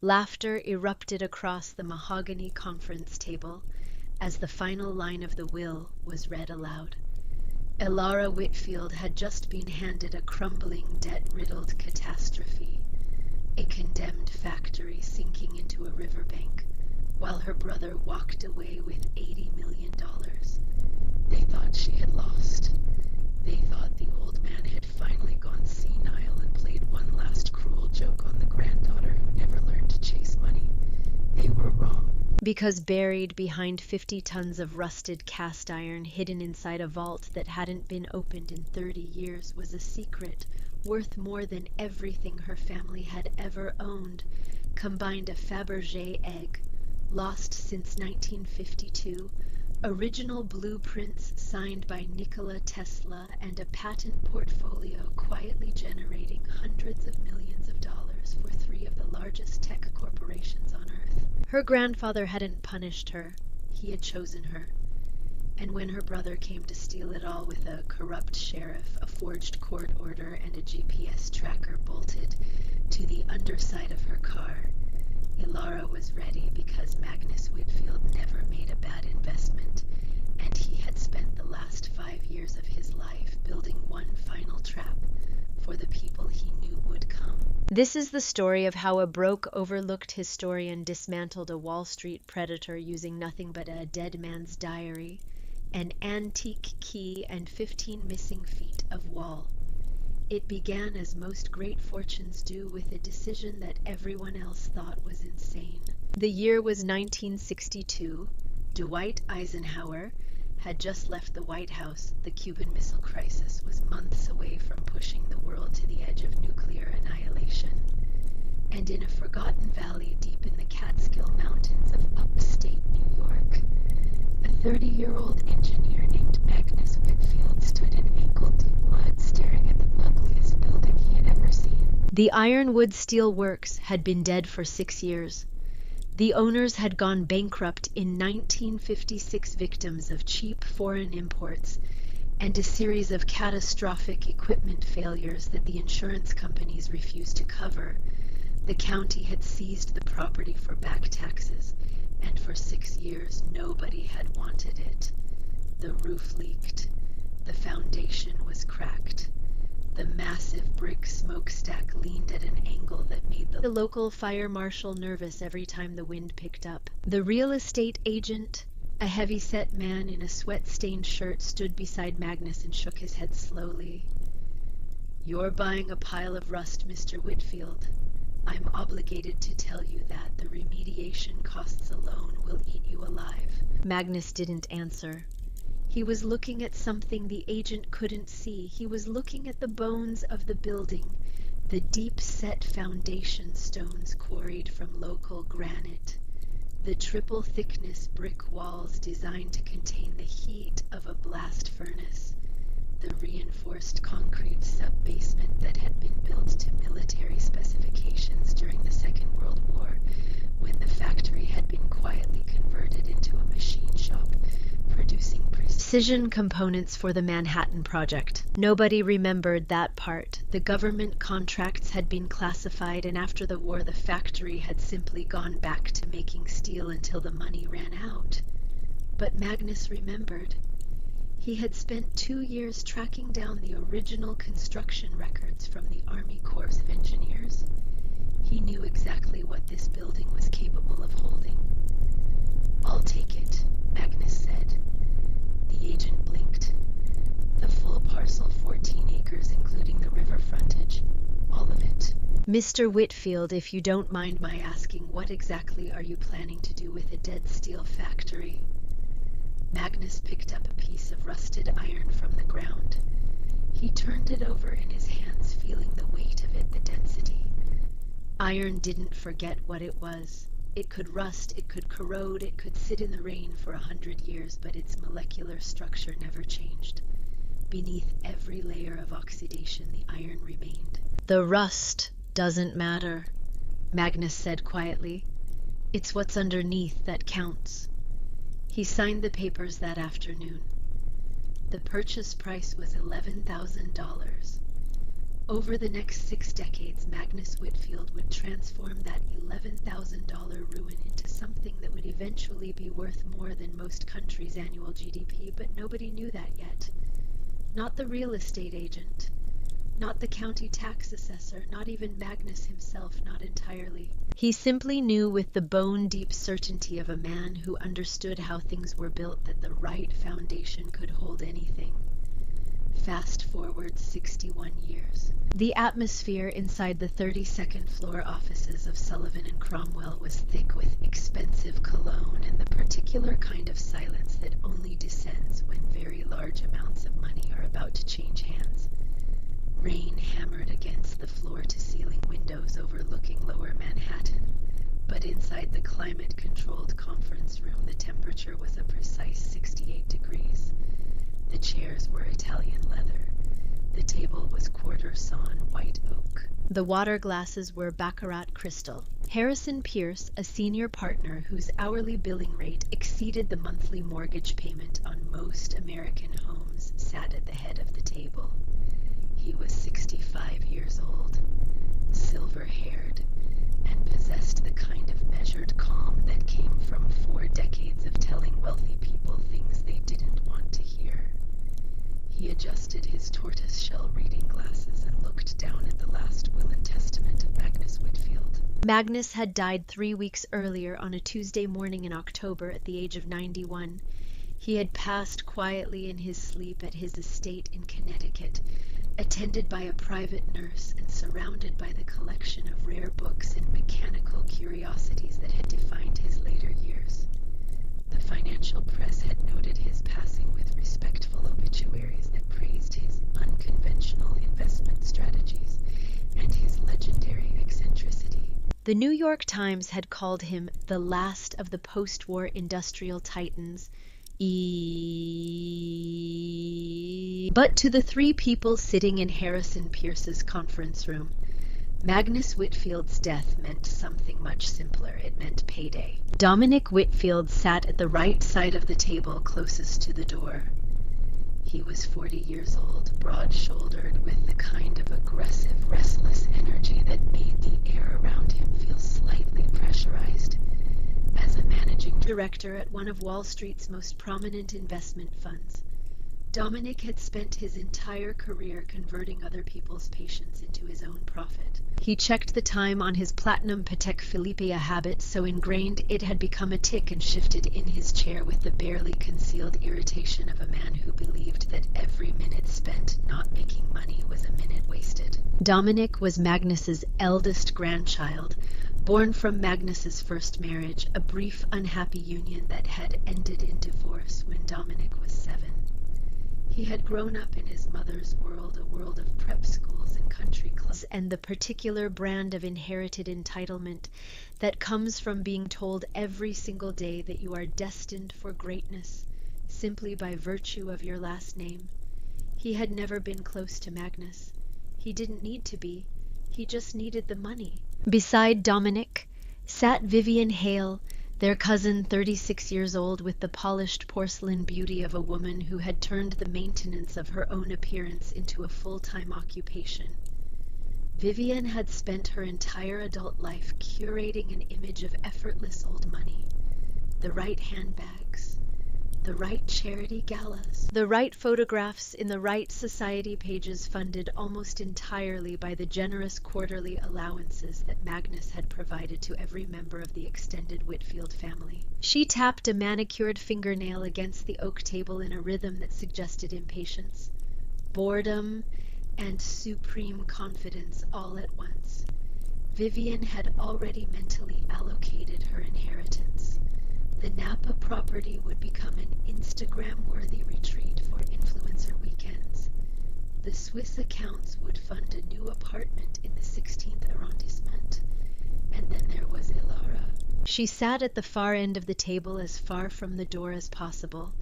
Laughter erupted across the mahogany conference table as the final line of the will was read aloud. Elara Whitfield had just been handed a crumbling, debt-riddled catastrophe, a condemned factory sinking into a riverbank, while her brother walked away with $80 million. They thought she had lost. They thought the old man had finally gone senile and played one last cruel joke on the granddaughter who never learned to chase money. They were wrong. Because buried behind 50 tons of rusted cast iron hidden inside a vault that hadn't been opened in 30 years was a secret worth more than everything her family had ever owned, combined a Fabergé egg, lost since 1952, original blueprints signed by Nikola Tesla, and a patent portfolio quietly generating hundreds of millions of dollars for 3 of the largest tech corporations on Earth. Her grandfather hadn't punished her. He had chosen her. And when her brother came to steal it all with a corrupt sheriff, a forged court order, and a GPS tracker bolted to the underside of her car, Elara was ready because Magnus Whitfield never made a bad investment, and he had spent the last 5 years of his life building one final trap for the people he knew would come. This is the story of how a broke, overlooked historian dismantled a Wall Street predator using nothing but a dead man's diary, an antique key, and 15 missing feet of wall. It began as most great fortunes do, with a decision that everyone else thought was insane. The year was 1962. Dwight Eisenhower had just left the White House. The Cuban Missile Crisis was months away from pushing the world to the edge of nuclear annihilation. And in a forgotten valley deep in the Catskill Mountains of upstate New York, a 30-year-old engineer named Magnus Whitfield stood in ankle-deep mud staring at the ugliest building he had ever seen. The Ironwood Steel Works had been dead for 6 years. The owners had gone bankrupt in 1956, victims of cheap foreign imports and a series of catastrophic equipment failures that the insurance companies refused to cover. The county had seized the property for back taxes, and for 6 years nobody had wanted it. The roof leaked. The foundation was cracked. The massive brick smokestack leaned at an angle that made the local fire marshal nervous every time the wind picked up. The real estate agent, a heavy-set man in a sweat-stained shirt, stood beside Magnus and shook his head slowly. "You're buying a pile of rust, Mr. Whitfield. I'm obligated to tell you that the remediation costs alone will eat you alive." Magnus didn't answer. He was looking at something the agent couldn't see. He was looking at the bones of the building, the deep-set foundation stones quarried from local granite, the triple-thickness brick walls designed to contain the heat of a blast furnace, the reinforced concrete sub-basement that had been built to military specifications during the Second World War, when the factory had been quietly converted into a machine shop, producing precision components for the Manhattan Project. Nobody remembered that part. The government contracts had been classified, and after the war the factory had simply gone back to making steel until the money ran out. But Magnus remembered. He had spent 2 years tracking down the original construction records from the Army Corps of Engineers. He knew exactly what this building was capable of holding. "I'll take it," Magnus said. The agent blinked. "The full parcel, 14 acres, including the river frontage. All of it." "Mr. Whitfield, if you don't mind my asking, what exactly are you planning to do with a dead steel factory?" Magnus picked up a piece of rusted iron from the ground. He turned it over in his hands, feeling the weight of it, the density. Iron didn't forget what it was. It could rust, it could corrode, it could sit in the rain for 100 years, but its molecular structure never changed. Beneath every layer of oxidation, the iron remained. "The rust doesn't matter," Magnus said quietly. "It's what's underneath that counts." He signed the papers that afternoon. The purchase price was $11,000. Over the next 6 decades, Magnus Whitfield would transform that $11,000 ruin into something that would eventually be worth more than most countries' annual GDP, but nobody knew that yet. Not the real estate agent, not the county tax assessor, not even Magnus himself, not entirely. He simply knew with the bone-deep certainty of a man who understood how things were built that the right foundation could hold anything. Fast forward 61 years. The atmosphere inside the 32nd floor offices of Sullivan and Cromwell was thick with expensive cologne and the particular kind of silence that only descends when very large amounts of money are about to change hands. Rain hammered against the floor-to-ceiling windows overlooking Lower Manhattan, but inside the climate-controlled conference room the temperature was a precise 68 degrees. The chairs were Italian leather. The table was quarter-sawn white oak. The water glasses were Baccarat crystal. Harrison Pierce, a senior partner whose hourly billing rate exceeded the monthly mortgage payment on most American homes, sat at the head of the table. He was 65 years old, silver-haired, and possessed the kind of measured calm that came from 4 decades of telling wealthy people things they didn't want to hear. He adjusted his tortoise-shell reading glasses and looked down at the last will and testament of Magnus Whitfield. Magnus had died 3 weeks earlier on a Tuesday morning in October at the age of 91. He had passed quietly in his sleep at his estate in Connecticut, attended by a private nurse and surrounded by the collection of rare books and mechanical curiosities that had defined his later years. The financial press had noted his passing with respectful obituaries that praised his unconventional investment strategies and his legendary eccentricity. The New York Times had called him the last of the post-war industrial titans. But to the 3 people sitting in Harrison Pierce's conference room, Magnus Whitfield's death meant something much simpler. It meant payday. Dominic Whitfield sat at the right side of the table closest to the door. He was 40 years old, broad-shouldered, with the kind of aggressive, restless energy that made the air around him feel slightly pressurized. As a managing director at one of Wall Street's most prominent investment funds, Dominic had spent his entire career converting other people's patience into his own profit. He checked the time on his platinum Patek Philippe, a habit so ingrained it had become a tic, and shifted in his chair with the barely concealed irritation of a man who believed that every minute spent not making money was a minute wasted. Dominic was Magnus's eldest grandchild, born from Magnus's first marriage, a brief, unhappy union that had ended in divorce when Dominic was 7. He had grown up in his mother's world, a world of prep schools and country clubs, and the particular brand of inherited entitlement that comes from being told every single day that you are destined for greatness simply by virtue of your last name. He had never been close to Magnus. He didn't need to be. He just needed the money. Beside Dominic sat Vivian Hale, their cousin, 36 years old, with the polished porcelain beauty of a woman who had turned the maintenance of her own appearance into a full-time occupation. Vivian had spent her entire adult life curating an image of effortless old money, the right handbags, the right charity galas, the right photographs in the right society pages, funded almost entirely by the generous quarterly allowances that Magnus had provided to every member of the extended Whitfield family. She tapped a manicured fingernail against the oak table in a rhythm that suggested impatience, boredom, and supreme confidence all at once. Vivian had already mentally allocated her inheritance. The Napa property would become an Instagram-worthy retreat for influencer weekends. The Swiss accounts would fund a new apartment in the 16th arrondissement. And then there was Ilara. She sat at the far end of the table, as far from the door as possible,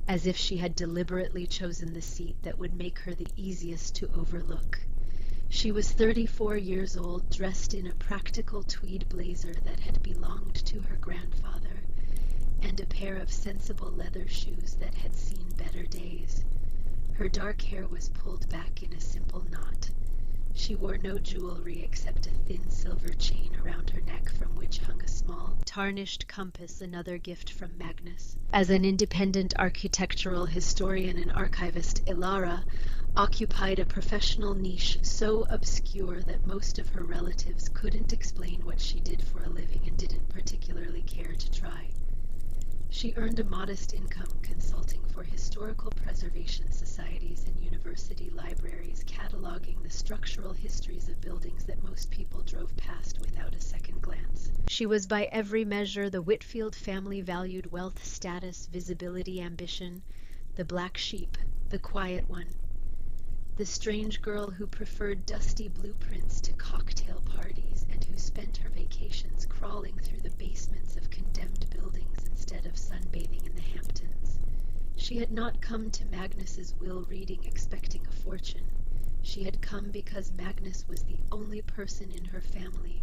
as if she had deliberately chosen the seat that would make her the easiest to overlook. She was 34 years old, dressed in a practical tweed blazer that had belonged to her grandfather, and a pair of sensible leather shoes that had seen better days. Her dark hair was pulled back in a simple knot. She wore no jewelry except a thin silver chain around her neck from which hung a small, tarnished compass, another gift from Magnus. As an independent architectural historian and archivist, Ilara occupied a professional niche so obscure that most of her relatives couldn't explain what she did for a living and didn't particularly care to try. She earned a modest income consulting for historical preservation societies and university libraries, cataloging the structural histories of buildings that most people drove past without a second glance. She was by every measure the Whitfield family valued wealth, status, visibility, ambition, the black sheep, the quiet one, the strange girl who preferred dusty blueprints to cocktail parties and who spent her vacations crawling through the basements of condemned buildings instead of sunbathing in the Hamptons. She had not come to Magnus's will reading expecting a fortune. She had come because Magnus was the only person in her family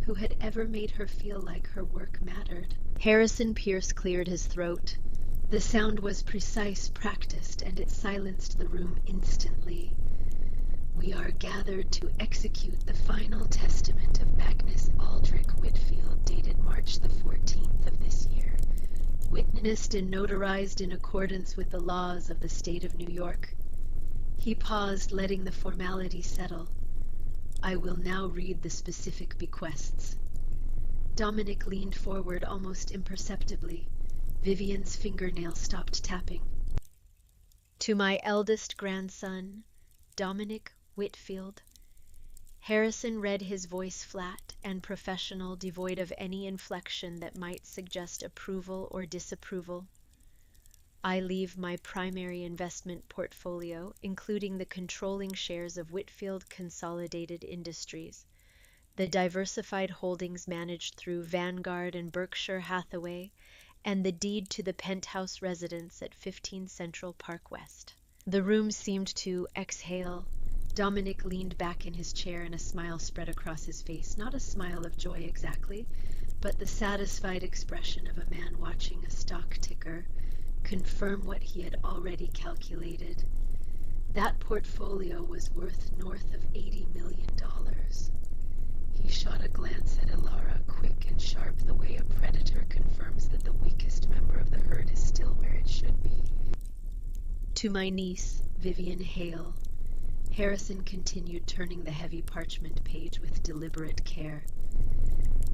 who had ever made her feel like her work mattered. Harrison Pierce cleared his throat. The sound was precise, practiced, and it silenced the room instantly. We are gathered to execute the final testament of Magnus Aldrich Whitfield, dated March the 14th of this year, witnessed and notarized in accordance with the laws of the state of New York. He paused, letting the formality settle. I will now read the specific bequests. Dominic leaned forward almost imperceptibly. Vivian's fingernail stopped tapping. To my eldest grandson, Dominic Whitfield. Harrison read, his voice flat and professional, devoid of any inflection that might suggest approval or disapproval. I leave my primary investment portfolio, including the controlling shares of Whitfield Consolidated Industries, the diversified holdings managed through Vanguard and Berkshire Hathaway, and the deed to the penthouse residence at 15 Central Park West. The room seemed to exhale. Dominic leaned back in his chair and a smile spread across his face. Not a smile of joy exactly, but the satisfied expression of a man watching a stock ticker confirm what he had already calculated. That portfolio was worth north of $80 million. He shot a glance at Ilara, quick and sharp, the way a predator confirms that the weakest member of the herd is still where it should be. To my niece, Vivian Hale, Harrison continued, turning the heavy parchment page with deliberate care.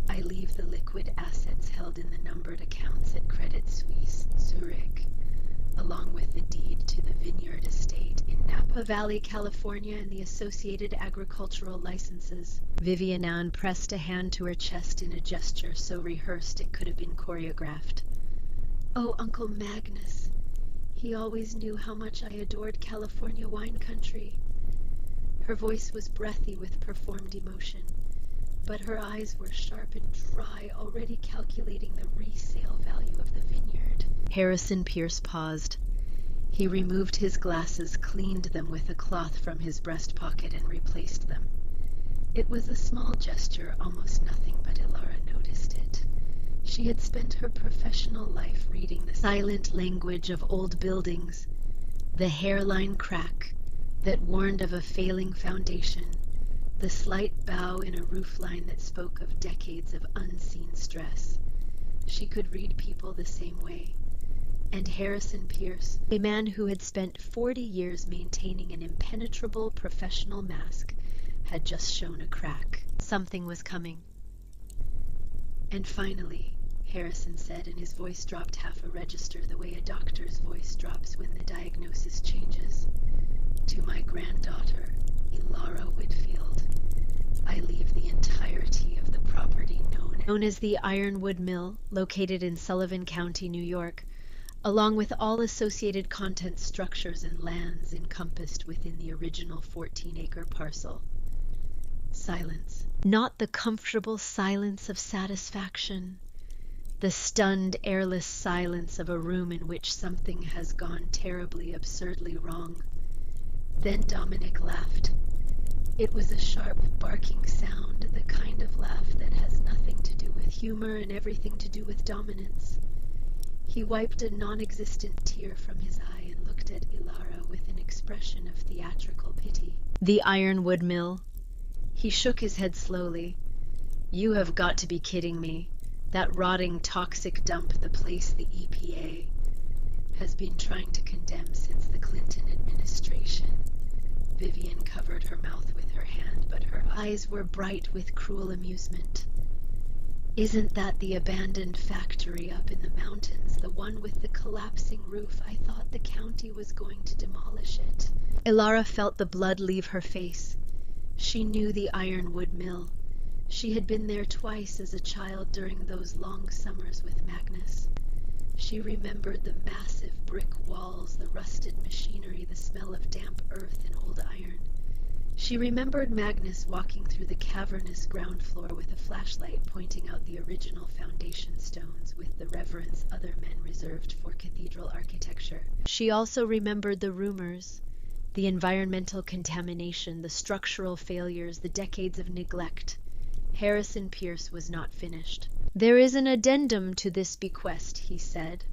I leave the liquid assets held in the numbered accounts at Credit Suisse, Zurich, along with the deed to the vineyard estate in Napa Valley, California, and the associated agricultural licenses. Vivian Ann pressed a hand to her chest in a gesture so rehearsed it could have been choreographed. Oh, Uncle Magnus. He always knew how much I adored California wine country. Her voice was breathy with performed emotion, but her eyes were sharp and dry, already calculating the resale value of the vineyard. Harrison Pierce paused. He removed his glasses, cleaned them with a cloth from his breast pocket, and replaced them. It was a small gesture, almost nothing, but Ilara noticed it. She had spent her professional life reading the silent language of old buildings, the hairline crack that warned of a failing foundation, the slight bow in a roofline that spoke of decades of unseen stress. She could read people the same way. And Harrison Pierce, a man who had spent 40 years maintaining an impenetrable professional mask, had just shown a crack. Something was coming. And finally, Harrison said, and his voice dropped half a register the way a doctor's voice drops when the diagnosis changes. To my granddaughter, Ilara Whitfield, I leave the entirety of the property known as the Ironwood Mill, located in Sullivan County, New York, along with all associated content structures and lands encompassed within the original 14-acre parcel. Silence. Not the comfortable silence of satisfaction. The stunned, airless silence of a room in which something has gone terribly, absurdly wrong. Then Dominic laughed. It was a sharp, barking sound, the kind of laugh that has nothing to do with humor and everything to do with dominance. He wiped a non-existent tear from his eye and looked at Ilara with an expression of theatrical pity. The Ironwood Mill, He shook his head slowly. You have got to be kidding me. That rotting toxic dump, the place the EPA has been trying to condemn since the Clinton administration. Vivian covered her mouth with her hand, but her eyes were bright with cruel amusement. Isn't that the abandoned factory up in the mountains, the one with the collapsing roof? I thought the county was going to demolish it. Ilara felt the blood leave her face. She knew the ironwood mill. She had been there twice as a child during those long summers with Magnus. She remembered the massive brick walls, the rusted machinery, the smell of damp earth and old iron. She remembered Magnus walking through the cavernous ground floor with a flashlight pointing out the original foundation stones with the reverence other men reserved for cathedral architecture. She also remembered the rumors, the environmental contamination, the structural failures, the decades of neglect. Harrison Pierce was not finished. There is an addendum to this bequest, he said,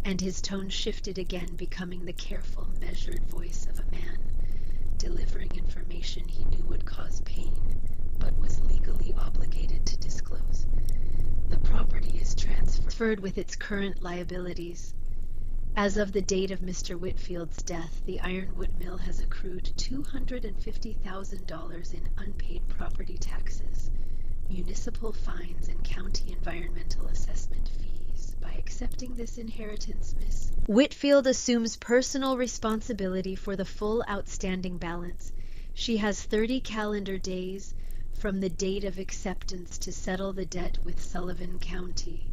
and his tone shifted again, becoming the careful, measured voice of a man delivering information he knew would cause pain, but was legally obligated to disclose. The property is transferred with its current liabilities. As of the date of Mr. Whitfield's death, the Ironwood Mill has accrued $250,000 in unpaid property taxes, municipal fines, and county environmental assessment fees. By accepting this inheritance, Miss Whitfield assumes personal responsibility for the full outstanding balance. She has 30 calendar days from the date of acceptance to settle the debt with Sullivan County.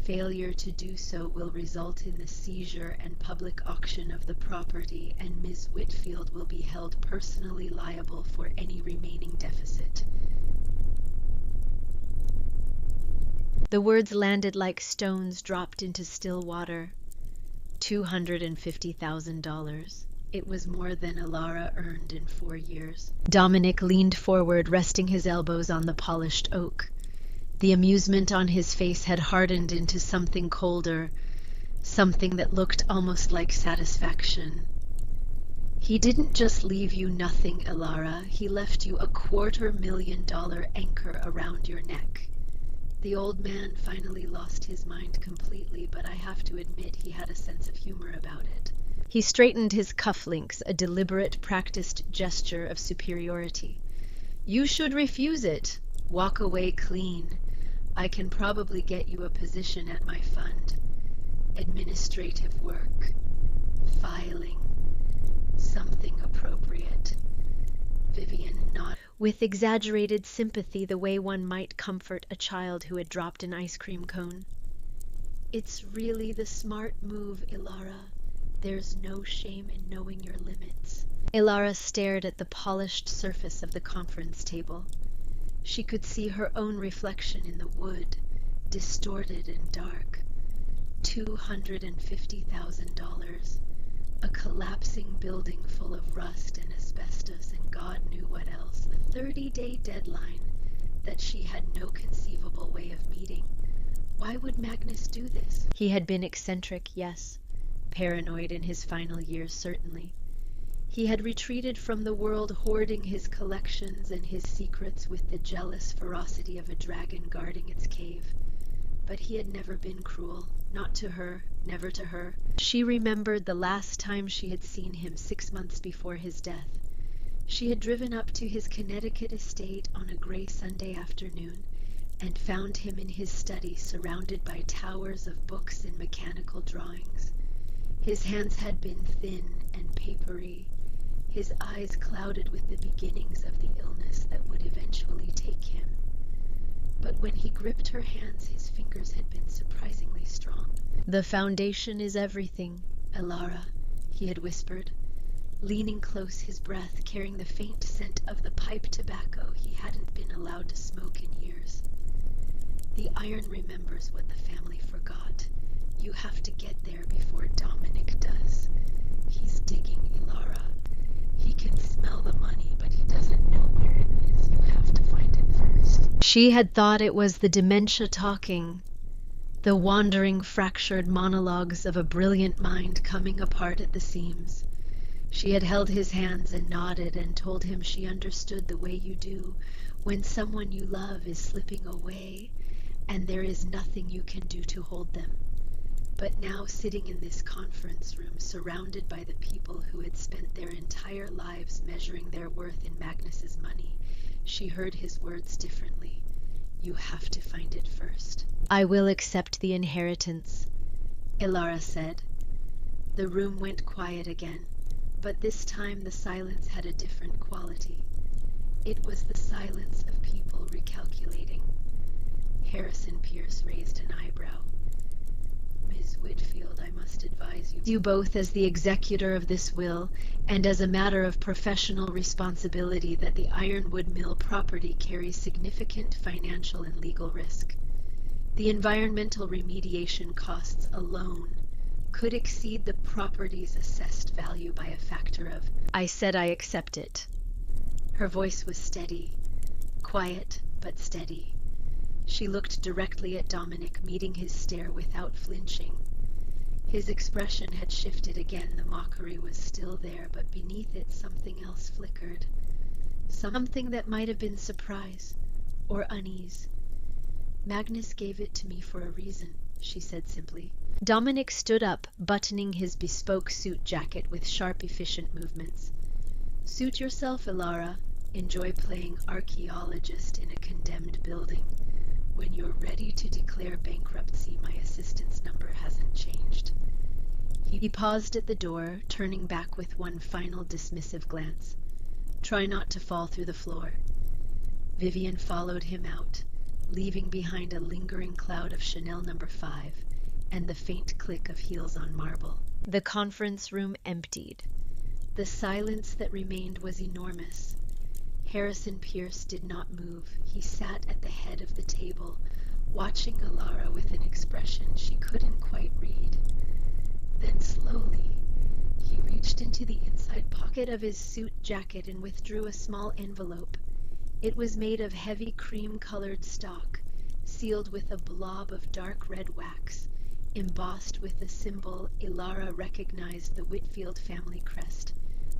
Failure to do so will result in the seizure and public auction of the property, and Ms. Whitfield will be held personally liable for any remaining deficit. The words landed like stones dropped into still water. $250,000. It was more than Ilara earned in 4 years. Dominic leaned forward, resting his elbows on the polished oak. The amusement on his face had hardened into something colder, something that looked almost like satisfaction. He didn't just leave you nothing, Ilara. He left you a $250,000 anchor around your neck. The old man finally lost his mind completely, but I have to admit he had a sense of humor about it. He straightened his cufflinks, a deliberate, practiced gesture of superiority. You should refuse it. Walk away clean. I can probably get you a position at my fund. Administrative work. Filing. Something appropriate. Vivian nodded with exaggerated sympathy, the way one might comfort a child who had dropped an ice cream cone. It's really the smart move, Ilara. There's no shame in knowing your limits. Ilara stared at the polished surface of the conference table. She could see her own reflection in the wood, distorted and dark. $250,000. A collapsing building full of rust and asbestos and God knew what else. A 30-day deadline that she had no conceivable way of meeting. Why would Magnus do this? He had been eccentric, yes. Paranoid in his final years, certainly. He had retreated from the world, hoarding his collections and his secrets with the jealous ferocity of a dragon guarding its cave. But he had never been cruel. Not to her, never to her. She remembered the last time she had seen him 6 months before his death. She had driven up to his Connecticut estate on a gray Sunday afternoon and found him in his study, surrounded by towers of books and mechanical drawings. His hands had been thin and papery, his eyes clouded with the beginnings of the illness that would eventually take him. But when he gripped her hands, his fingers had been surprisingly strong. The foundation is everything, Ilara, he had whispered, leaning close, his breath carrying the faint scent of the pipe tobacco he hadn't been allowed to smoke in years. The iron remembers what the family forgot. You have to get there before Dominic does. He's digging, Ilara. He can smell the money, but he doesn't know where it is. You have to find it first. She had thought it was the dementia talking, the wandering, fractured monologues of a brilliant mind coming apart at the seams. She had held his hands and nodded and told him she understood the way you do when someone you love is slipping away and there is nothing you can do to hold them. But now, sitting in this conference room, surrounded by the people who had spent their entire lives measuring their worth in Magnus's money, she heard his words differently. You have to find it first. I will accept the inheritance, Ilara said. The room went quiet again, but this time the silence had a different quality. It was the silence of people recalculating. Harrison Pierce raised an eyebrow. Miss Whitfield, I must advise you both as the executor of this will, and as a matter of professional responsibility, that the Ironwood Mill property carries significant financial and legal risk. The environmental remediation costs alone could exceed the property's assessed value by a factor of... I said I accept it. Her voice was steady, quiet but steady. She looked directly at Dominic, meeting his stare without flinching. His expression had shifted again. The mockery was still there, but beneath it something else flickered. Something that might have been surprise or unease. Magnus gave it to me for a reason, she said simply. Dominic stood up, buttoning his bespoke suit jacket with sharp, efficient movements. Suit yourself, Ilara. Enjoy playing archaeologist in a condemned building. When you're ready to declare bankruptcy, my assistant's number hasn't changed. He paused at the door, turning back with one final dismissive glance. Try not to fall through the floor. Vivian followed him out, leaving behind a lingering cloud of Chanel No. 5 and the faint click of heels on marble. The conference room emptied. The silence that remained was enormous. Harrison Pierce did not move. He sat at the head of the table, watching Ilara with an expression she couldn't quite read. Then slowly, he reached into the inside pocket of his suit jacket and withdrew a small envelope. It was made of heavy cream-colored stock, sealed with a blob of dark red wax, embossed with the symbol Ilara recognized, the Whitfield family crest.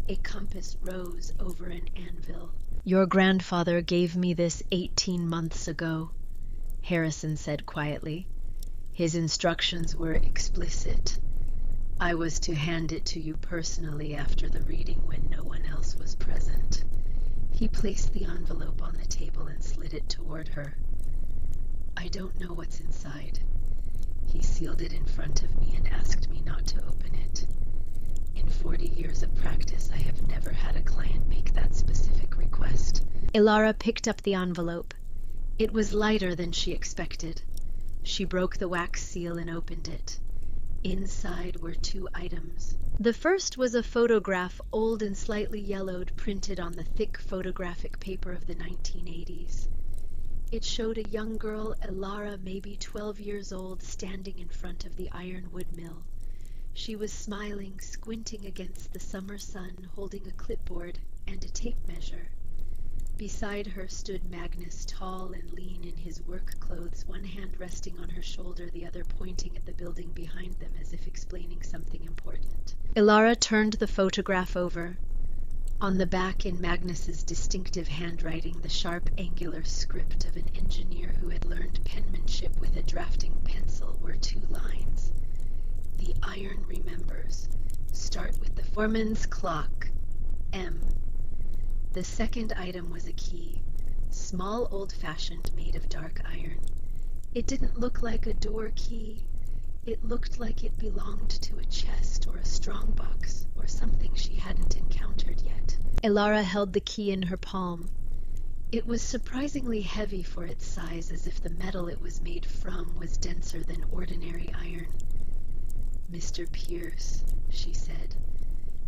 A compass rose over an anvil. Your grandfather gave me this 18 months ago, Harrison said quietly. His instructions were explicit. I was to hand it to you personally after the reading when no one else was present. He placed the envelope on the table and slid it toward her. I don't know what's inside. He sealed it in front of me and asked me not to open it. In 40 years of practice, I have never had a client make that specific request. Ilara picked up the envelope. It was lighter than she expected. She broke the wax seal and opened it. Inside were 2 items. The first was a photograph, old and slightly yellowed, printed on the thick photographic paper of the 1980s. It showed a young girl, Ilara, maybe 12 years old, standing in front of the Ironwood Mill. She was smiling, squinting against the summer sun, holding a clipboard and a tape measure. Beside her stood Magnus, tall and lean in his work clothes, one hand resting on her shoulder, the other pointing at the building behind them as if explaining something important. Ilara turned the photograph over. On the back, in Magnus's distinctive handwriting, the sharp, angular script of an engineer who had learned penmanship with a drafting pencil, were 2 lines. The iron remembers. Start with the foreman's clock. M. The second item was a key, small, old-fashioned, made of dark iron. It didn't look like a door key. It looked like it belonged to a chest or a strongbox or something she hadn't encountered yet. Ilara held the key in her palm. It was surprisingly heavy for its size, as if the metal it was made from was denser than ordinary iron. Mr. Pierce, she said.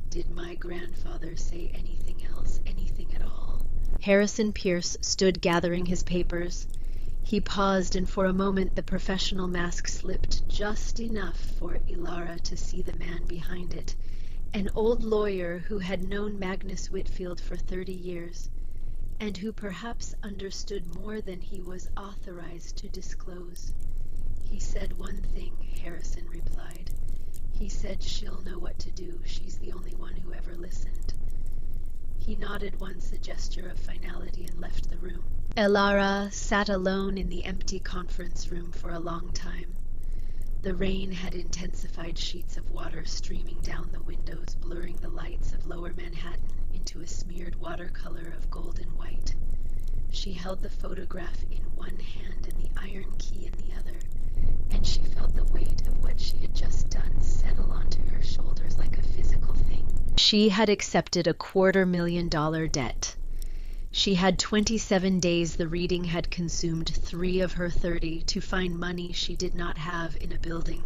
Did my grandfather say anything else, anything at all? Harrison Pierce stood gathering his papers. He paused, and for a moment the professional mask slipped just enough for Ilara to see the man behind it, an old lawyer who had known Magnus Whitfield for 30 years, and who perhaps understood more than he was authorized to disclose. He said one thing, Harrison replied. He said she'll know what to do. She's the only one who ever listened. He nodded once, a gesture of finality, and left the room. Elara sat alone in the empty conference room for a long time. The rain had intensified, sheets of water streaming down the windows, blurring the lights of lower Manhattan into a smeared watercolor of gold and white. She held the photograph in one hand and the iron key in the other, and she felt the weight of what she had just done settle onto her shoulders like a physical thing. She had accepted a $250,000 debt. She had 27 days. The reading had consumed 3 of her 30 to find money she did not have in a building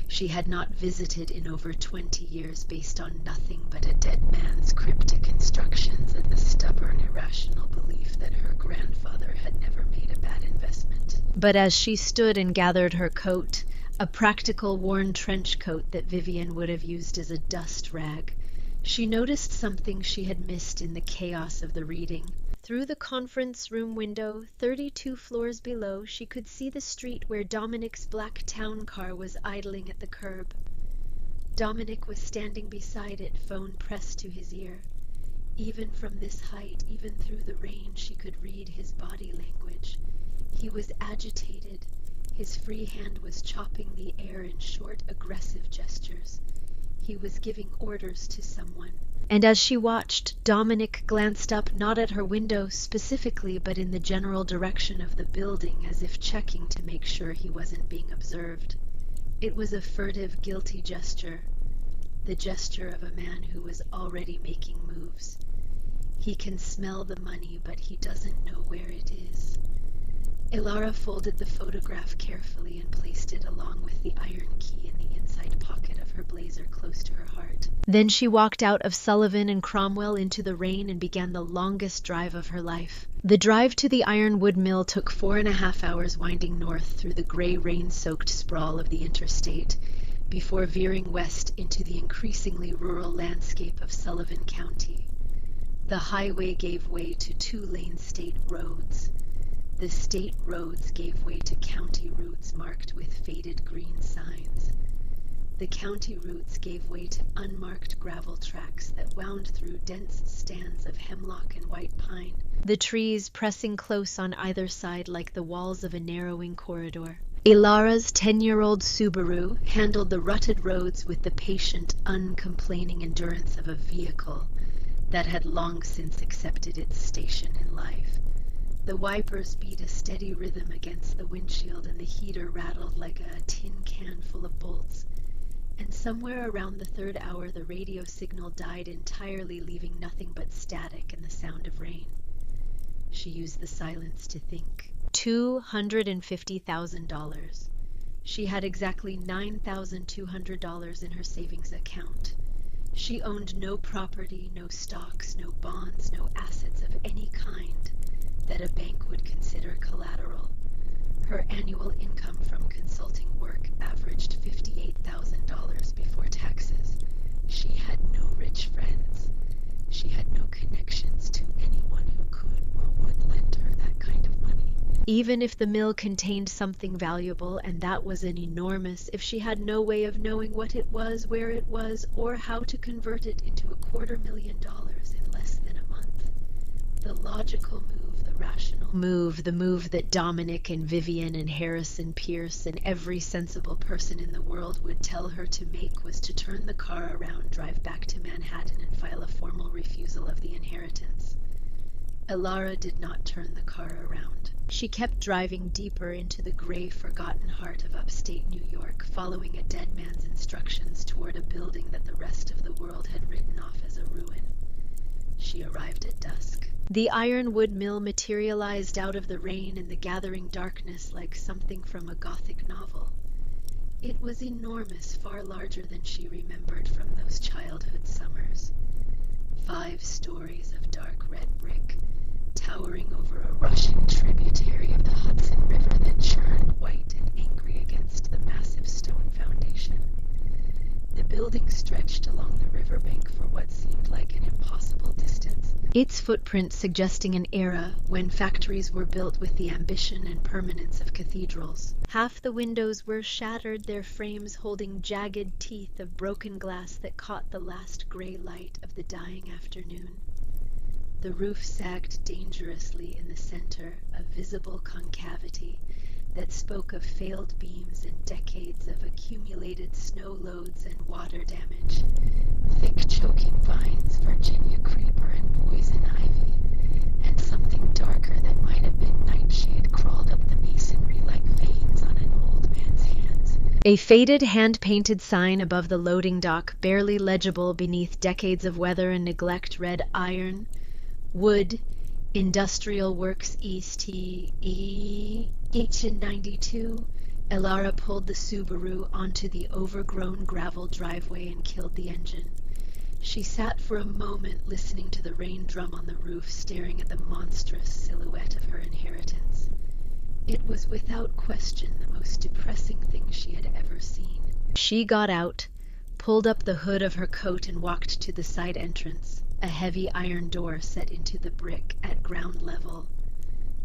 she had not visited in over 20 years, based on nothing but a dead man's cryptic instructions and the stubborn, irrational belief that her grandfather had never made a bad investment. But as she stood and gathered her coat, a practical worn trench coat that Vivian would have used as a dust rag, she noticed something she had missed in the chaos of the reading. Through the conference room window, 32 floors below, she could see the street where Dominic's black town car was idling at the curb. Dominic was standing beside it, phone pressed to his ear. Even from this height, even through the rain, she could read his body language. He was agitated. His free hand was chopping the air in short, aggressive gestures. He was giving orders to someone. And as she watched, Dominic glanced up, not at her window specifically, but in the general direction of the building, as if checking to make sure he wasn't being observed. It was a furtive, guilty gesture, the gesture of a man who was already making moves. He can smell the money, but he doesn't know where it is. Elara folded the photograph carefully and placed it along with the iron key in the inside pocket of her blazer close to her heart. Then she walked out of Sullivan and Cromwell into the rain and began the longest drive of her life. The drive to the ironwood mill took 4.5 hours, winding north through the gray, rain-soaked sprawl of the interstate, before veering west into the increasingly rural landscape of Sullivan County. The highway gave way to 2-lane state roads. The state roads gave way to county routes marked with faded green signs. The county routes gave way to unmarked gravel tracks that wound through dense stands of hemlock and white pine, the trees pressing close on either side like the walls of a narrowing corridor. Elara's 10-year-old Subaru handled the rutted roads with the patient, uncomplaining endurance of a vehicle that had long since accepted its station in life. The wipers beat a steady rhythm against the windshield, and the heater rattled like a tin can full of bolts. And somewhere around the 3rd hour, the radio signal died entirely, leaving nothing but static and the sound of rain. She used the silence to think. $250,000. She had exactly $9,200 in her savings account. She owned no property, no stocks, no bonds, no assets of any kind that a bank would consider collateral. Her annual income from consulting work averaged $58,000 before taxes. She had no rich friends. She had no connections to anyone who could or would lend her that kind of money. Even if the mill contained something valuable, and that was an enormous, if she had no way of knowing what it was, where it was, or how to convert it into $250,000 in less than a month, the logical move, the rational move, the move that Dominic and Vivian and Harrison Pierce and every sensible person in the world would tell her to make, was to turn the car around, drive back to Manhattan, and file a formal refusal of the inheritance. Elara did not turn the car around. She kept driving deeper into the gray, forgotten heart of upstate New York, following a dead man's instructions toward a building that the rest of the world had written off as a ruin. She arrived at dusk. The ironwood mill materialized out of the rain and the gathering darkness like something from a Gothic novel. It was enormous, far larger than she remembered from those childhood summers. 5 stories of dark red brick, towering over a rushing tributary of the Hudson River that churned white and angry against the massive stone foundation. The building stretched along the riverbank for what seemed like an impossible distance, its footprint suggesting an era when factories were built with the ambition and permanence of cathedrals. Half the windows were shattered, their frames holding jagged teeth of broken glass that caught the last gray light of the dying afternoon. The roof sagged dangerously in the center, a visible concavity that spoke of failed beams and decades of accumulated snow loads and water damage. Thick choking vines, Virginia creeper and poison ivy, and something darker that might have been nightshade crawled up the masonry like veins on an old man's hands. A faded hand-painted sign above the loading dock, barely legible beneath decades of weather and neglect, read iron, wood, Industrial Works East Each in 92, Elara pulled the Subaru onto the overgrown gravel driveway and killed the engine. She sat for a moment listening to the rain drum on the roof, staring at the monstrous silhouette of her inheritance. It was without question the most depressing thing she had ever seen. She got out, pulled up the hood of her coat and walked to the side entrance, a heavy iron door set into the brick at ground level.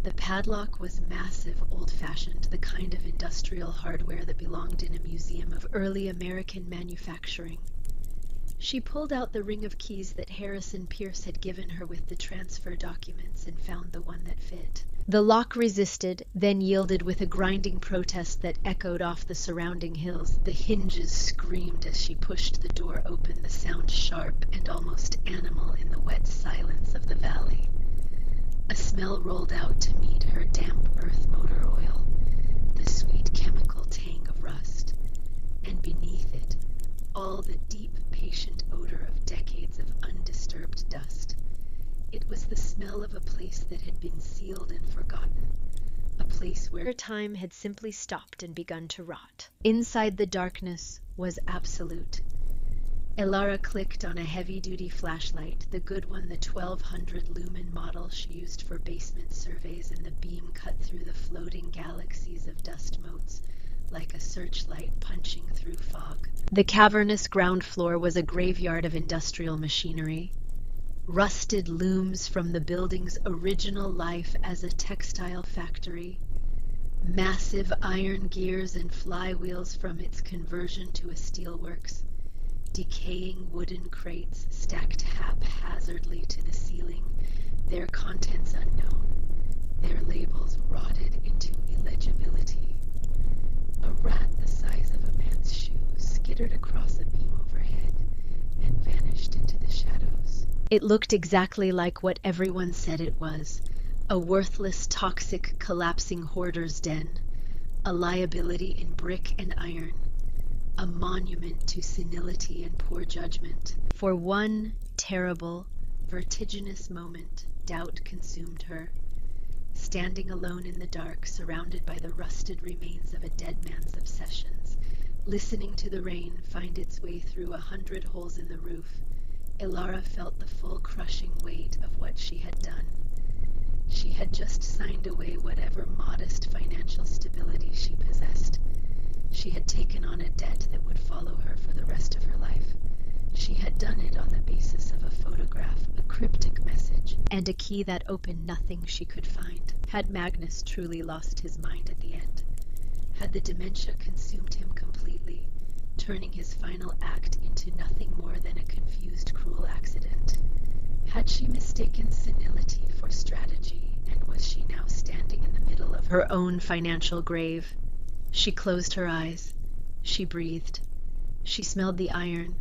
The padlock was massive, old-fashioned, the kind of industrial hardware that belonged in a museum of early American manufacturing. She pulled out the ring of keys that Harrison Pierce had given her with the transfer documents and found the one that fit. The lock resisted, then yielded with a grinding protest that echoed off the surrounding hills. The hinges screamed as she pushed the door open, the sound sharp and almost animal in the wet silence of the valley. A smell rolled out to meet her, damp earth motor oil, the sweet chemical tang of rust, and beneath it, all the deep, patient odor of decades of undisturbed dust. It was the smell of a place that had been sealed and forgotten, a place where time had simply stopped and begun to rot. Inside the darkness was absolute. Elara clicked on a heavy-duty flashlight, the good one, the 1200 lumen model she used for basement surveys, and the beam cut through the floating galaxies of dust motes like a searchlight punching through fog. The cavernous ground floor was a graveyard of industrial machinery. Rusted looms from the building's original life as a textile factory. Massive iron gears and flywheels from its conversion to a steelworks. Decaying wooden crates stacked haphazardly to the ceiling, their contents unknown, their labels rotted into illegibility. A rat the size of a man's shoe skittered across a beam overhead and vanished into the shadows. It looked exactly like what everyone said it was, a worthless, toxic, collapsing hoarder's den, a liability in brick and iron, a monument to senility and poor judgment. For one terrible, vertiginous moment, doubt consumed her. Standing alone in the dark, surrounded by the rusted remains of a dead man's obsessions, listening to the rain find its way through 100 holes in the roof, Elara felt the full crushing weight of what she had done. She had just signed away whatever modest financial stability she possessed. She had taken on a debt that would follow her for the rest of her life. She had done it on the basis of a photograph, a cryptic message, and a key that opened nothing she could find. Had Magnus truly lost his mind at the end? Had the dementia consumed him completely, turning his final act into nothing more than a confused, cruel accident? Had she mistaken senility for strategy, and was she now standing in the middle of her own financial grave? She closed her eyes. She breathed. She smelled the iron.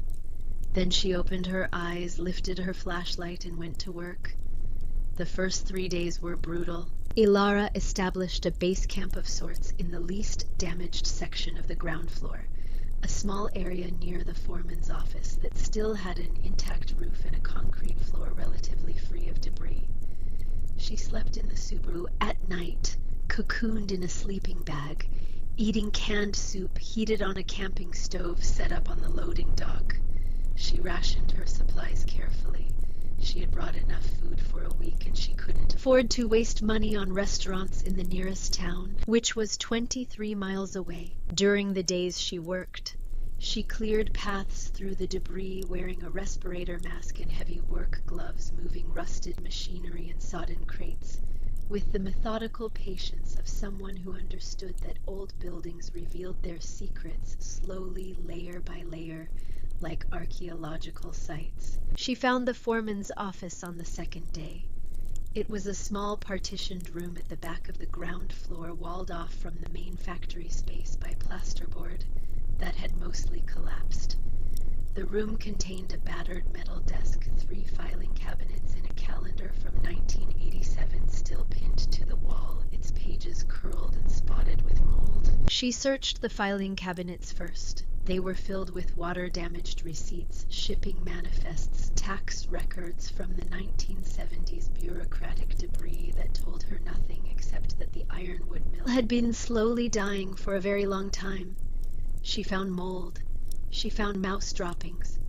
Then she opened her eyes, lifted her flashlight, and went to work. The first 3 days were brutal. Elara established a base camp of sorts in the least damaged section of the ground floor, a small area near the foreman's office that still had an intact roof and a concrete floor relatively free of debris. She slept in the Subaru at night, cocooned in a sleeping bag, eating canned soup heated on a camping stove set up on the loading dock. She rationed her supplies carefully. She had brought enough food for a week, and she couldn't afford to waste money on restaurants in the nearest town, which was 23 miles away. During the days she worked, she cleared paths through the debris, wearing a respirator mask and heavy work gloves, moving rusted machinery and sodden crates, with the methodical patience of someone who understood that old buildings revealed their secrets slowly, layer by layer, like archaeological sites. She found the foreman's office on the second day. It was a small partitioned room at the back of the ground floor, walled off from the main factory space by plasterboard that had mostly collapsed. The room contained a battered metal desk, 3 filing cabinets, and a calendar from 1987 still pinned to the wall, its pages curled and spotted with mold. She searched the filing cabinets first. They were filled with water-damaged receipts, shipping manifests, tax records from the 1970s, bureaucratic debris that told her nothing except that the ironwood mill had been slowly dying for a very long time. She found mold. She found mouse droppings.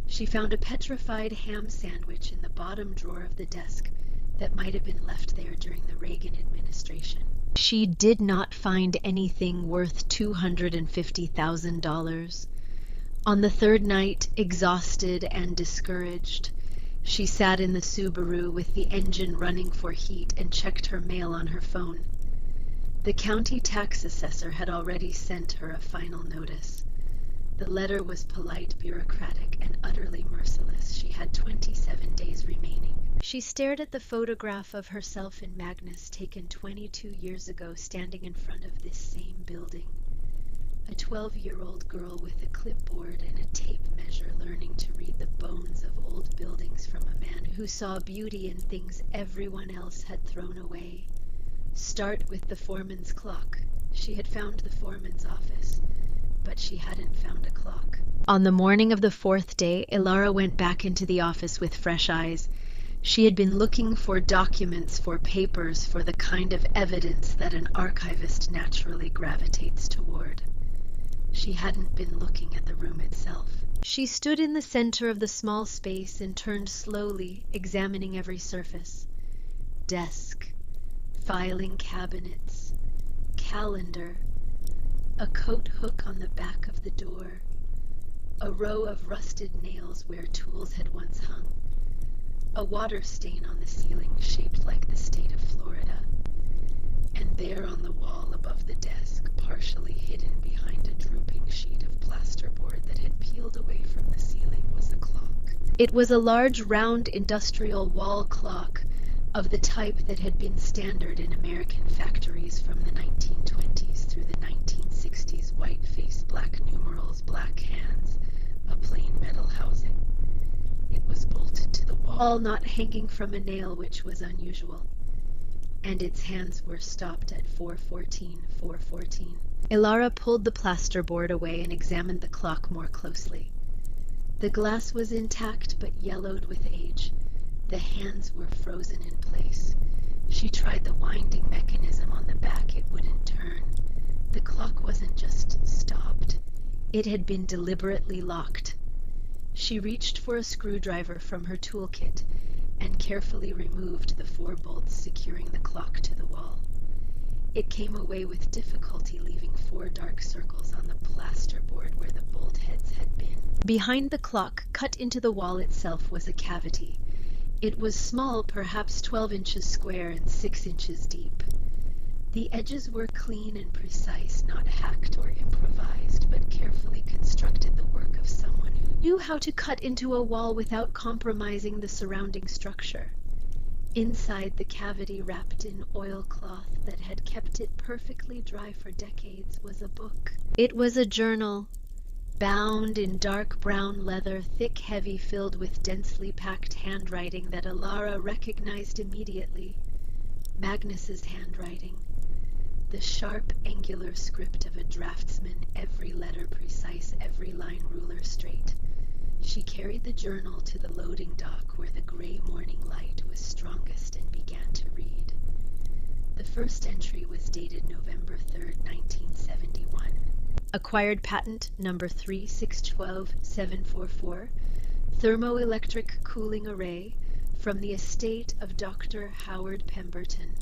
She found a petrified ham sandwich in the bottom drawer of the desk that might have been left there during the Reagan administration. She did not find anything worth $250,000. On the third night, exhausted and discouraged, she sat in the Subaru with the engine running for heat and checked her mail on her phone. The county tax assessor had already sent her a final notice. The letter was polite, bureaucratic, and utterly merciless. She had 27 days remaining. She stared at the photograph of herself in Magnus, taken 22 years ago, standing in front of this same building. A 12-year-old girl with a clipboard and a tape measure, learning to read the bones of old buildings from a man who saw beauty in things everyone else had thrown away. Start with the foreman's clock. She had found the foreman's office, but she hadn't found a clock. On the morning of the 4th day, Ilara went back into the office with fresh eyes. She had been looking for documents, for papers, for the kind of evidence that an archivist naturally gravitates toward. She hadn't been looking at the room itself. She stood in the center of the small space and turned slowly, examining every surface. Desk, filing cabinets, calendar, a coat hook on the back of the door, a row of rusted nails where tools had once hung, a water stain on the ceiling shaped like the state of Florida, and there on the wall above the desk, partially hidden behind a drooping sheet of plasterboard that had peeled away from the ceiling, was a clock. It was a large, round, industrial wall clock of the type that had been standard in American factories from the 1920s through the 1960s, white face, black numerals, black hands, a plain metal housing. It was bolted to the wall, not hanging from a nail, which was unusual, and its hands were stopped at 4:14, 4:14. Ilara pulled the plasterboard away and examined the clock more closely. The glass was intact but yellowed with age. The hands were frozen in place. She tried the winding mechanism on the back. It wouldn't turn. The clock wasn't just stopped. It had been deliberately locked. She reached for a screwdriver from her toolkit and carefully removed the 4 bolts securing the clock to the wall. It came away with difficulty, leaving 4 dark circles on the plasterboard where the bolt heads had been. Behind the clock, cut into the wall itself, was a cavity. It was small, perhaps 12 inches square and 6 inches deep. The edges were clean and precise, not hacked or improvised, but carefully constructed, the work of someone who knew how to cut into a wall without compromising the surrounding structure. Inside the cavity, wrapped in oilcloth that had kept it perfectly dry for decades, was a book. It was a journal, bound in dark brown leather, thick, heavy, filled with densely packed handwriting that Ilara recognized immediately. Magnus's handwriting. The sharp, angular script of a draftsman, every letter precise, every line ruler straight. She carried the journal to the loading dock where the gray morning light was strongest and began to read. The first entry was dated November 3rd, 1971. Acquired patent number 3612744, thermoelectric cooling array from the estate of Dr. Howard Pemberton.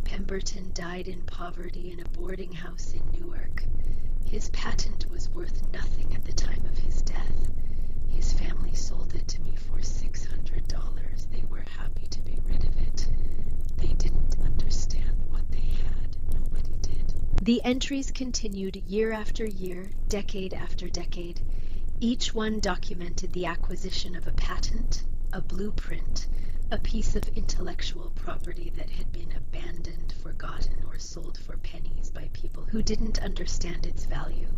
Pemberton died in poverty in a boarding house in Newark. His patent was worth nothing at the time of his death. His family sold it to me for $600. They were happy to be rid of it. The entries continued year after year, decade after decade. Each one documented the acquisition of a patent, a blueprint, a piece of intellectual property that had been abandoned, forgotten, or sold for pennies by people who didn't understand its value.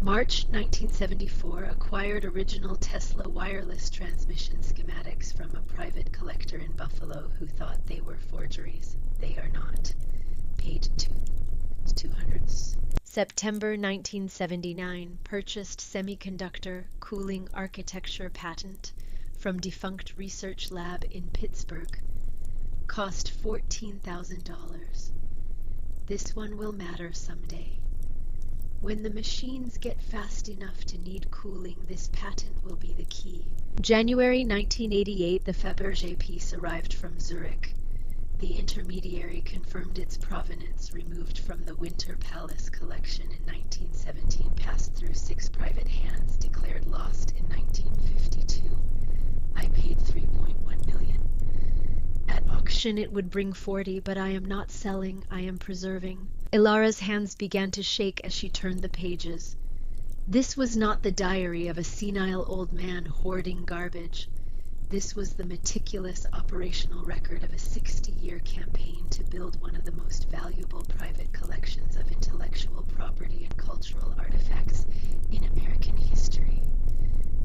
March 1974 acquired original Tesla wireless transmission schematics from a private collector in Buffalo who thought they were forgeries. They are not. Paid 200. September 1979 purchased semiconductor cooling architecture patent from defunct research lab in Pittsburgh. Cost $14,000. This one will matter someday. When the machines get fast enough to need cooling, this patent will be the key. January 1988, the Fabergé piece arrived from Zurich. The intermediary confirmed its provenance, removed from the Winter Palace collection in 1917, passed through 6 private hands, declared lost in 1952. I paid $3.1 million. At auction it would bring 40, but I am not selling, I am preserving. Ilara's hands began to shake as she turned the pages. This was not the diary of a senile old man hoarding garbage. This was the meticulous operational record of a 60-year campaign to build one of the most valuable private collections of intellectual property and cultural artifacts in American history.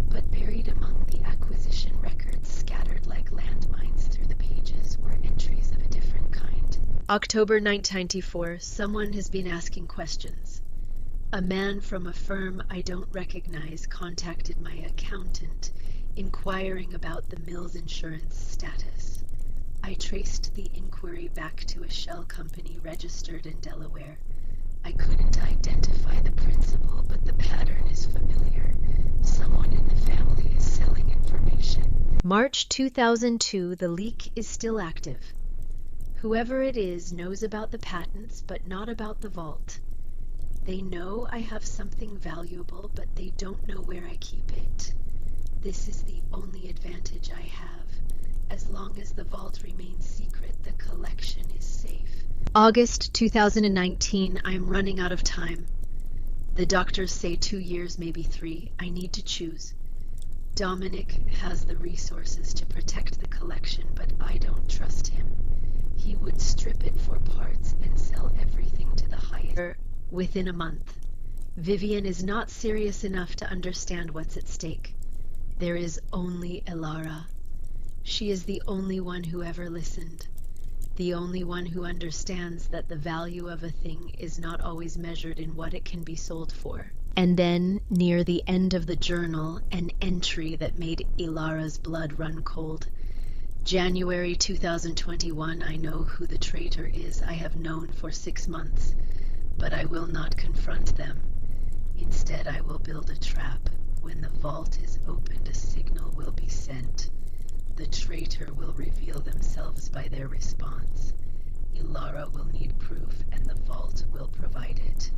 But buried among the acquisition records, scattered like landmines through the pages, were entries of a different kind. October 1994, someone has been asking questions. A man from a firm I don't recognize contacted my accountant, inquiring about the mill's insurance status. I traced the inquiry back to a shell company registered in Delaware. I couldn't identify the principal, but the pattern is familiar. Someone in the family is selling information. March 2002, the leak is still active. Whoever it is knows about the patents, but not about the vault. They know I have something valuable, but they don't know where I keep it. This is the only advantage I have. As long as the vault remains secret, the collection is safe. August 2019, I'm running out of time. The doctors say 2 years, maybe 3. I need to choose. Dominic has the resources to protect the collection, but I don't trust him. He would strip it for parts and sell everything to the highest. Within a month. Vivian is not serious enough to understand what's at stake. There is only Ilara. She is the only one who ever listened. The only one who understands that the value of a thing is not always measured in what it can be sold for. And then, near the end of the journal, an entry that made Ilara's blood run cold. January 2021, I know who the traitor is. I have known for 6 months, but I will not confront them. Instead, I will build a trap. When the vault is opened, a signal will be sent. The traitor will reveal themselves by their response. Ilara will need proof, and the vault will provide it.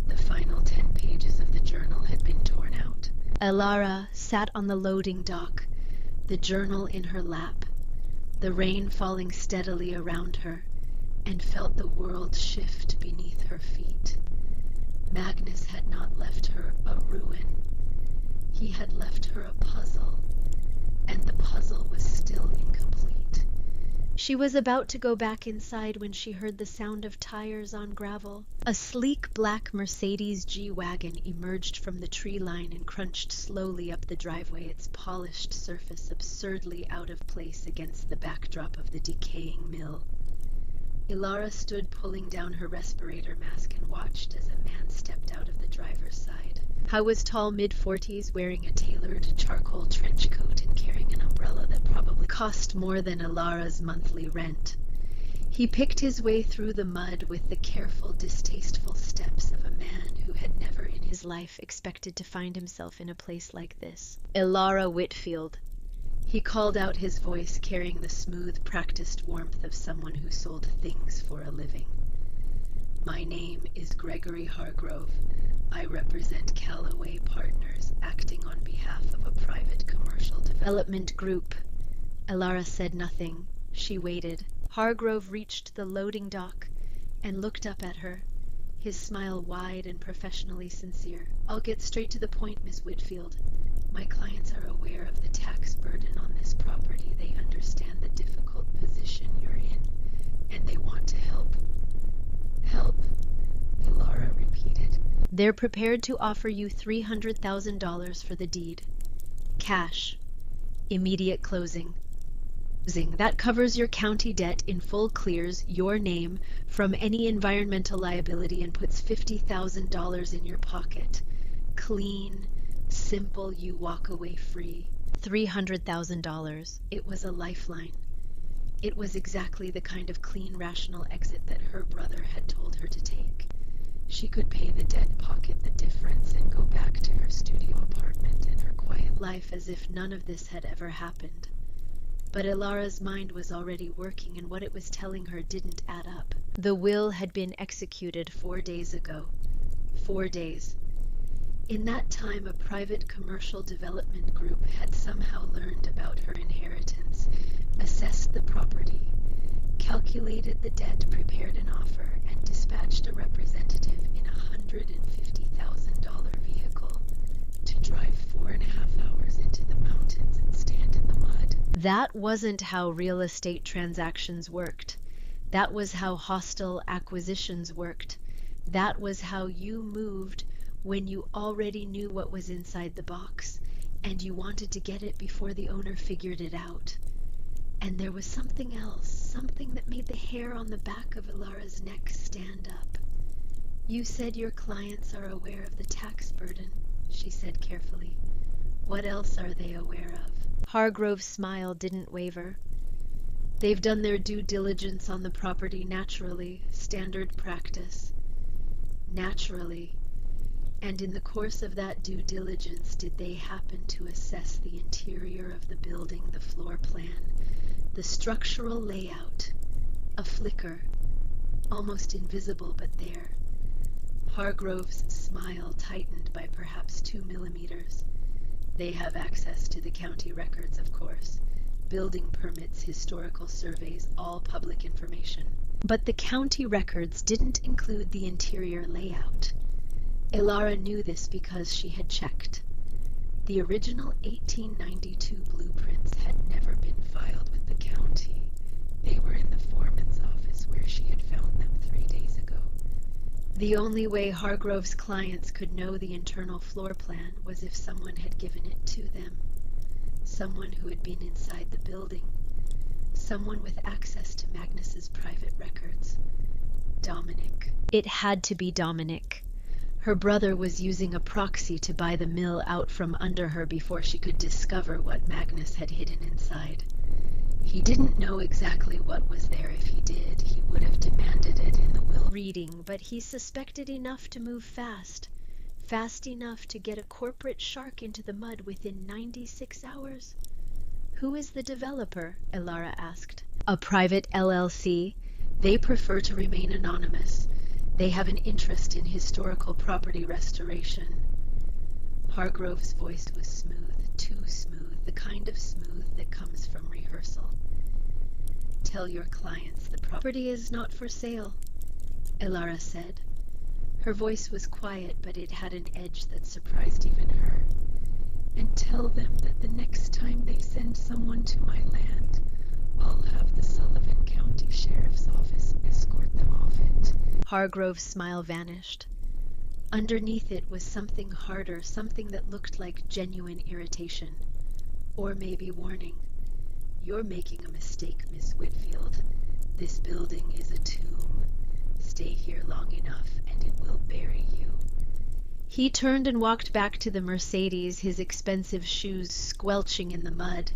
The final 10 pages of the journal had been torn out. Ilara sat on the loading dock, the journal in her lap, the rain falling steadily around her, and felt the world shift beneath her feet. Magnus had not left her a ruin. He had left her a puzzle, and the puzzle was still incomplete. She was about to go back inside when she heard the sound of tires on gravel. A sleek black Mercedes G-Wagon emerged from the tree line and crunched slowly up the driveway, its polished surface absurdly out of place against the backdrop of the decaying mill. Ilara stood pulling down her respirator mask and watched as a man stepped out of the driver's side. He was tall, mid-40s, wearing a tailored charcoal trench coat and carrying an umbrella that probably cost more than Ilara's monthly rent. He picked his way through the mud with the careful, distasteful steps of a man who had never in his life expected to find himself in a place like this. Ilara Whitfield. He called out, his voice carrying the smooth, practiced warmth of someone who sold things for a living. My name is Gregory Hargrove. I represent Callaway Partners, acting on behalf of a private commercial development group. Ilara said nothing. She waited. Hargrove reached the loading dock and looked up at her. his smile wide and professionally sincere. "I'll get straight to the point, Miss Whitfield. My clients are aware of the tax burden on this property. They understand the difficult position you're in, and they want to help." "Help?" Laura repeated. "They're prepared to offer you $300,000 for the deed. Cash. Immediate closing. That covers your county debt in full, clears your name from any environmental liability, and puts $50,000 in your pocket. Clean, simple, you walk away free." $300,000. It was a lifeline. It was exactly the kind of clean, rational exit that her brother had told her to take. She could pay the debt, pocket the difference, and go back to her studio apartment and her quiet life as if none of this had ever happened. But Ilara's mind was already working, and what it was telling her didn't add up. The will had been executed 4 days ago. 4 days. In that time, a private commercial development group had somehow learned about her inheritance, assessed the property, calculated the debt, prepared an offer, and dispatched a representative in a $150,000 vehicle to drive 4.5 hours into the mountains and stand in the mud. That wasn't how real estate transactions worked. That was how hostile acquisitions worked. That was how you moved when you already knew what was inside the box, and you wanted to get it before the owner figured it out. And there was something else, something that made the hair on the back of Ilara's neck stand up. "You said your clients are aware of the tax burden," she said carefully. "What else are they aware of?" Hargrove's smile didn't waver. "They've done their due diligence on the property, naturally, standard practice. Naturally. And in the course of that due diligence, did they happen to assess the interior of the building, the floor plan, the structural layout? A flicker, almost invisible, but there." Hargrove's smile tightened by perhaps 2 millimeters. "They have access to the county records, of course. Building permits, historical surveys, all public information. But the county records didn't include the interior layout." Ilara knew this because she had checked. The original 1892 blueprints had never been filed with the county. They were in the foreman's office, where she had found them 3 days ago. The only way Hargrove's clients could know the internal floor plan was if someone had given it to them. Someone who had been inside the building. Someone with access to Magnus's private records. Dominic. It had to be Dominic. Her brother was using a proxy to buy the mill out from under her before she could discover what Magnus had hidden inside. He didn't know exactly what was there. If he did, he would have demanded it in the will reading, but he suspected enough to move fast. Fast enough to get a corporate shark into the mud within 96 hours. "Who is the developer?" Ilara asked. "A private LLC. They prefer to remain anonymous. They have an interest in historical property restoration." Hargrove's voice was smooth, too smooth, the kind of smooth that comes from rehearsal. "Tell your clients the property is not for sale," Ilara said. Her voice was quiet, but it had an edge that surprised even her. "And tell them that the next time they send someone to my land, I'll have the Sullivan County Sheriff's Office escort them off it." Hargrove's smile vanished. Underneath it was something harder, something that looked like genuine irritation. Or maybe warning. "You're making a mistake, Miss Whitfield. This building is a tomb. Stay here long enough, and it will bury you." He turned and walked back to the Mercedes, his expensive shoes squelching in the mud.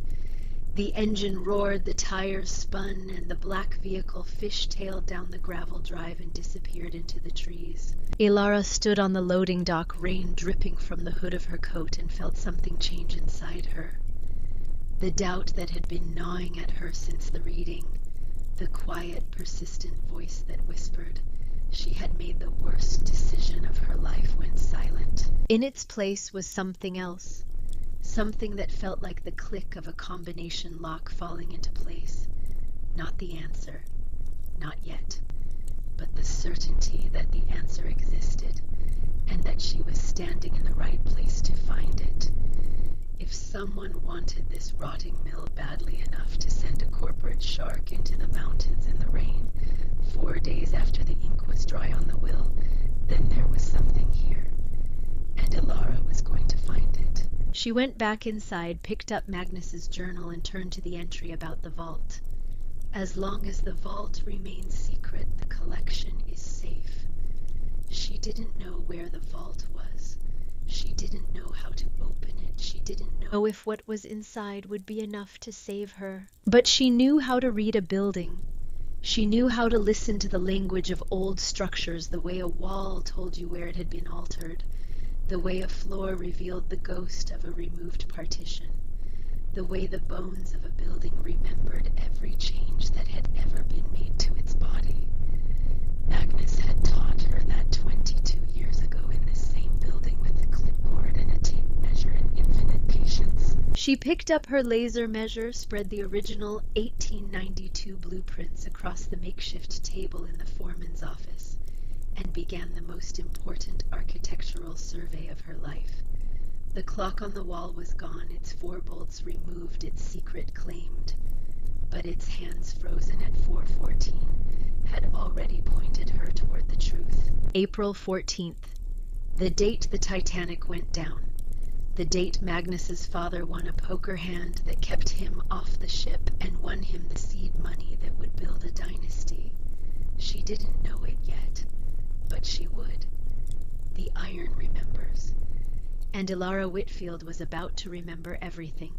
The engine roared, the tires spun, and the black vehicle fish-tailed down the gravel drive and disappeared into the trees. Ilara stood on the loading dock, rain dripping from the hood of her coat, and felt something change inside her. The doubt that had been gnawing at her since the reading, the quiet, persistent voice that whispered she had made the worst decision of her life went silent. In its place was something else. Something that felt like the click of a combination lock falling into place. Not the answer. Not yet. but the certainty that the answer existed and that she was standing in the right place to find it. If someone wanted this rotting mill badly enough to send a corporate shark into the mountains in the rain 4 days after the ink was dry on the will, then there was something here, and Ilara was going to find it. She went back inside, picked up Magnus's journal, and turned to the entry about the vault. As long as the vault remains secret, the collection is safe. She didn't know where the vault was. She didn't know how to open it. She didn't know if what was inside would be enough to save her. But she knew how to read a building. She knew how to listen to the language of old structures, the way a wall told you where it had been altered, the way a floor revealed the ghost of a removed partition, the way the bones of a building remembered every change that had ever been made to its body. Magnus had taught her that 22 years ago in this same building with a clipboard and a tape measure and infinite patience. She picked up her laser measure, spread the original 1892 blueprints across the makeshift table in the foreman's office, and began the most important architectural survey of her life. The clock on the wall was gone, its 4 bolts removed, its secret claimed, but its hands frozen at 4:14 had already pointed her toward the truth. April 14th, the date the Titanic went down, the date Magnus's father won a poker hand that kept him off the ship and won him the seed money that would build a dynasty. She didn't know it yet, but she would. The iron remembers. And Ilara Whitfield was about to remember everything.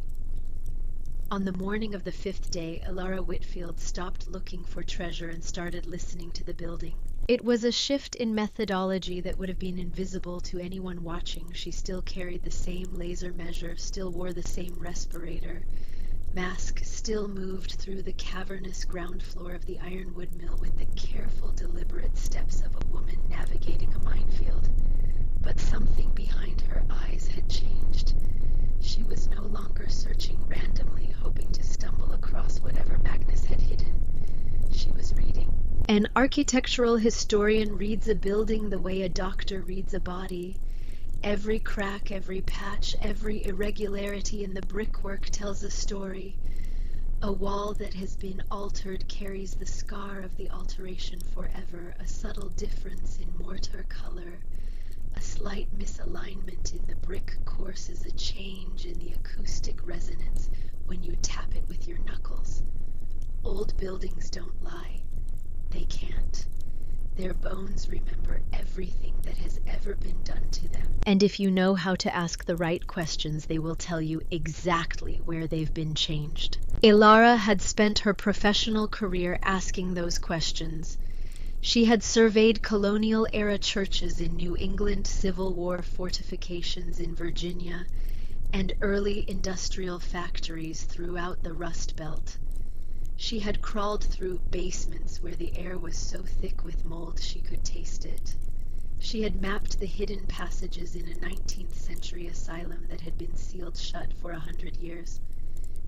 On the morning of the 5th day, Ilara Whitfield stopped looking for treasure and started listening to the building. It was a shift in methodology that would have been invisible to anyone watching. She still carried the same laser measure, still wore the same respirator. Mask still moved through the cavernous ground floor of the ironwood mill with the careful, deliberate steps of a woman navigating a minefield. But something behind her eyes had changed. She was no longer searching randomly, hoping to stumble across whatever Magnus had hidden. She was reading. An architectural historian reads a building the way a doctor reads a body. Every crack, every patch, every irregularity in the brickwork tells a story. A wall that has been altered carries the scar of the alteration forever, a subtle difference in mortar color. A slight misalignment in the brick courses a change in the acoustic resonance when you tap it with your knuckles. Old buildings don't lie. They can't. Their bones remember everything that has ever been done to them. And if you know how to ask the right questions, they will tell you exactly where they've been changed. Ilara had spent her professional career asking those questions. She had surveyed colonial-era churches in New England, Civil War fortifications in Virginia, and early industrial factories throughout the Rust Belt. She had crawled through basements where the air was so thick with mold she could taste it. She had mapped the hidden passages in a 19th century asylum that had been sealed shut for 100 years.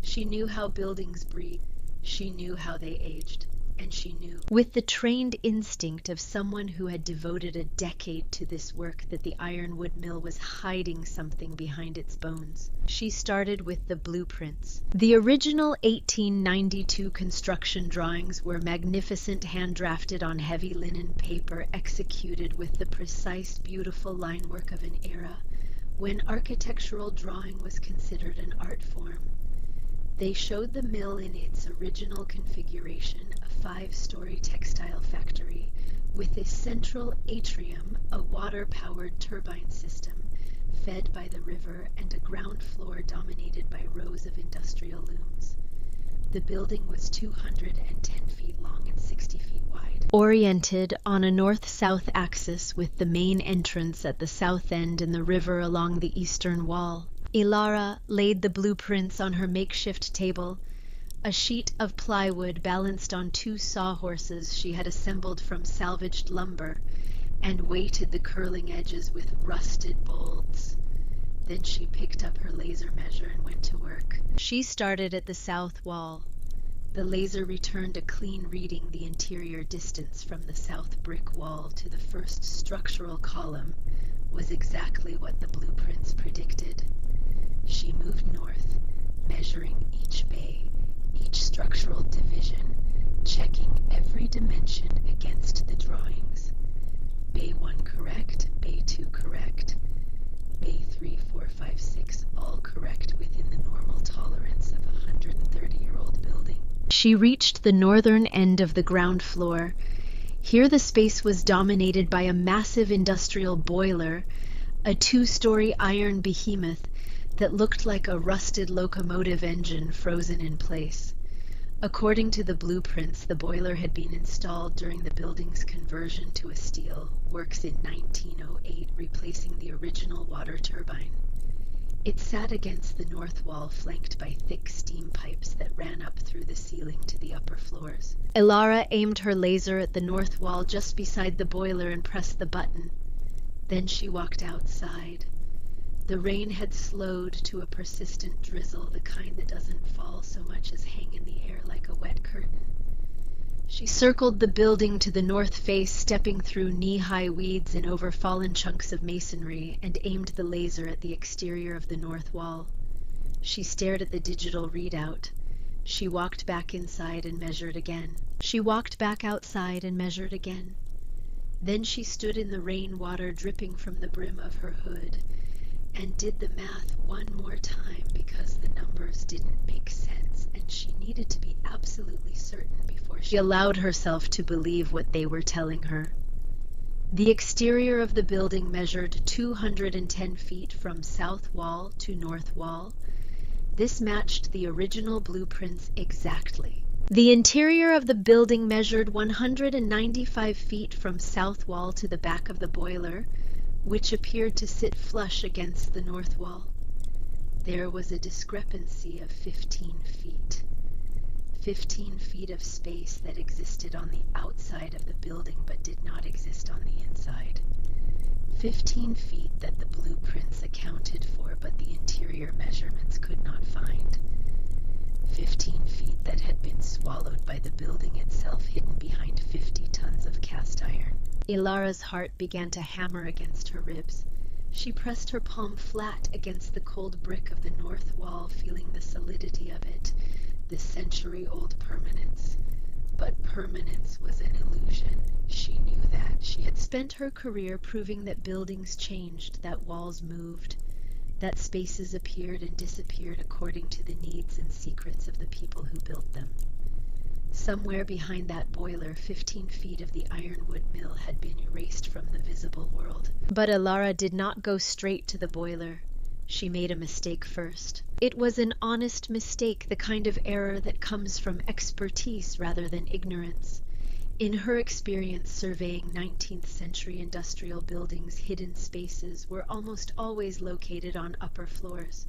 She knew how buildings breathed. She knew how they aged. And she knew, with the trained instinct of someone who had devoted a decade to this work, that the ironwood mill was hiding something behind its bones. She started with the blueprints. The original 1892 construction drawings were magnificent, hand-drafted on heavy linen paper, executed with the precise, beautiful line work of an era when architectural drawing was considered an art form. They showed the mill in its original configuration, a 5-story textile factory with a central atrium, a water-powered turbine system fed by the river, and a ground floor dominated by rows of industrial looms. The building was 210 feet long and 60 feet wide. Oriented on a north-south axis with the main entrance at the south end and the river along the eastern wall. Ilara laid the blueprints on her makeshift table, a sheet of plywood balanced on 2 sawhorses she had assembled from salvaged lumber, and weighted the curling edges with rusted bolts. Then she picked up her laser measure and went to work. She started at the south wall. The laser returned a clean reading. The interior distance from the south brick wall to the first structural column was exactly what the blueprints predicted. She moved north, measuring each bay, each structural division, checking every dimension against the drawings. Bay 1 correct, Bay 2 correct, Bay 3, 4, 5, 6 all correct within the normal tolerance of a 130-year-old building. She reached the northern end of the ground floor. Here the space was dominated by a massive industrial boiler, a 2-story iron behemoth that looked like a rusted locomotive engine frozen in place. According to the blueprints, the boiler had been installed during the building's conversion to a steel works in 1908, replacing the original water turbine. It sat against the north wall, flanked by thick steam pipes that ran up through the ceiling to the upper floors. Elara aimed her laser at the north wall just beside the boiler and pressed the button. Then she walked outside. The rain had slowed to a persistent drizzle, the kind that doesn't fall so much as hang in the air like a wet curtain. She circled the building to the north face, stepping through knee-high weeds and over fallen chunks of masonry, and aimed the laser at the exterior of the north wall. She stared at the digital readout. She walked back inside and measured again. She walked back outside and measured again. Then she stood in the rainwater dripping from the brim of her hood and did the math one more time because the numbers didn't make sense and she needed to be absolutely certain before she allowed herself to believe what they were telling her. The exterior of the building measured 210 feet from south wall to north wall. This matched the original blueprints exactly. The interior of the building measured 195 feet from south wall to the back of the boiler, which appeared to sit flush against the north wall. There was a discrepancy of 15 feet. 15 feet of space that existed on the outside of the building but did not exist on the inside. 15 feet that the blueprints accounted for but the interior measurements could not find. 15 feet that had been swallowed by the building itself, hidden behind 50 tons of cast iron. Elara's heart began to hammer against her ribs. She pressed her palm flat against the cold brick of the north wall, feeling the solidity of it, the century-old permanence. But permanence was an illusion. She knew that. She had spent her career proving that buildings changed, that walls moved, that spaces appeared and disappeared according to the needs and secrets of the people who built them. Somewhere behind that boiler, 15 feet of the ironwood mill had been erased from the visible world. But Elara did not go straight to the boiler. She made a mistake first. It was an honest mistake, the kind of error that comes from expertise rather than ignorance. In her experience surveying 19th century industrial buildings, hidden spaces were almost always located on upper floors.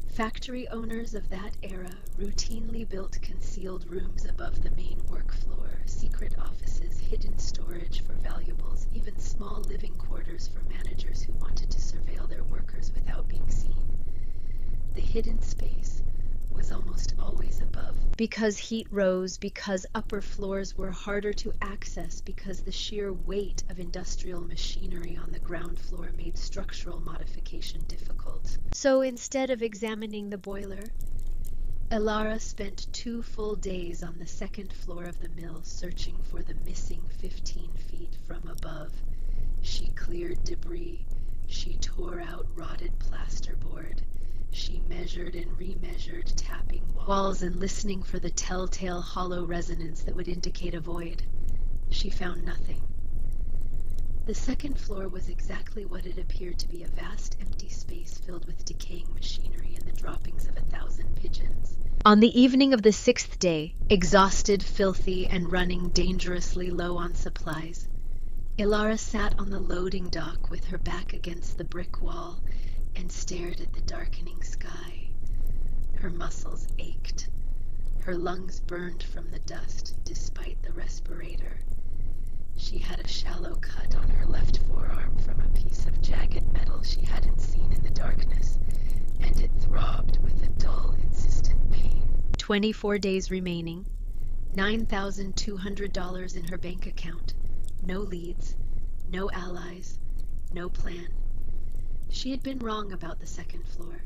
Factory owners of that era routinely built concealed rooms above the main work floor, secret offices, hidden storage for valuables, even small living quarters for managers who wanted to surveil their workers without being seen. The hidden space was almost always above. Because heat rose, because upper floors were harder to access, because the sheer weight of industrial machinery on the ground floor made structural modification difficult. So instead of examining the boiler, Elara spent 2 full days on the second floor of the mill searching for the missing 15 feet from above. She cleared debris. She tore out rotted plasterboard. She measured and remeasured, tapping walls and listening for the telltale hollow resonance that would indicate a void. She found nothing. The second floor was exactly what it appeared to be, a vast empty space filled with decaying machinery and the droppings of 1,000 pigeons. On the evening of the 6th day, exhausted, filthy, and running dangerously low on supplies, Elara sat on the loading dock with her back against the brick wall and stared at the darkening sky. Her muscles ached. Her lungs burned from the dust despite the respirator. She had a shallow cut on her left forearm from a piece of jagged metal she hadn't seen in the darkness, and it throbbed with a dull, insistent pain. 24 days remaining, $9,200 in her bank account, no leads, no allies, no plan. She had been wrong about the second floor.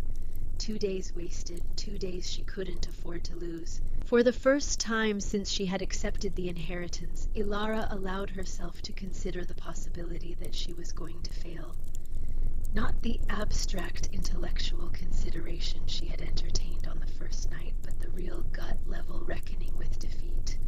2 days wasted, 2 days she couldn't afford to lose. For the first time since she had accepted the inheritance, Ilara allowed herself to consider the possibility that she was going to fail. Not the abstract intellectual consideration she had entertained on the first night, but the real gut-level reckoning with defeat.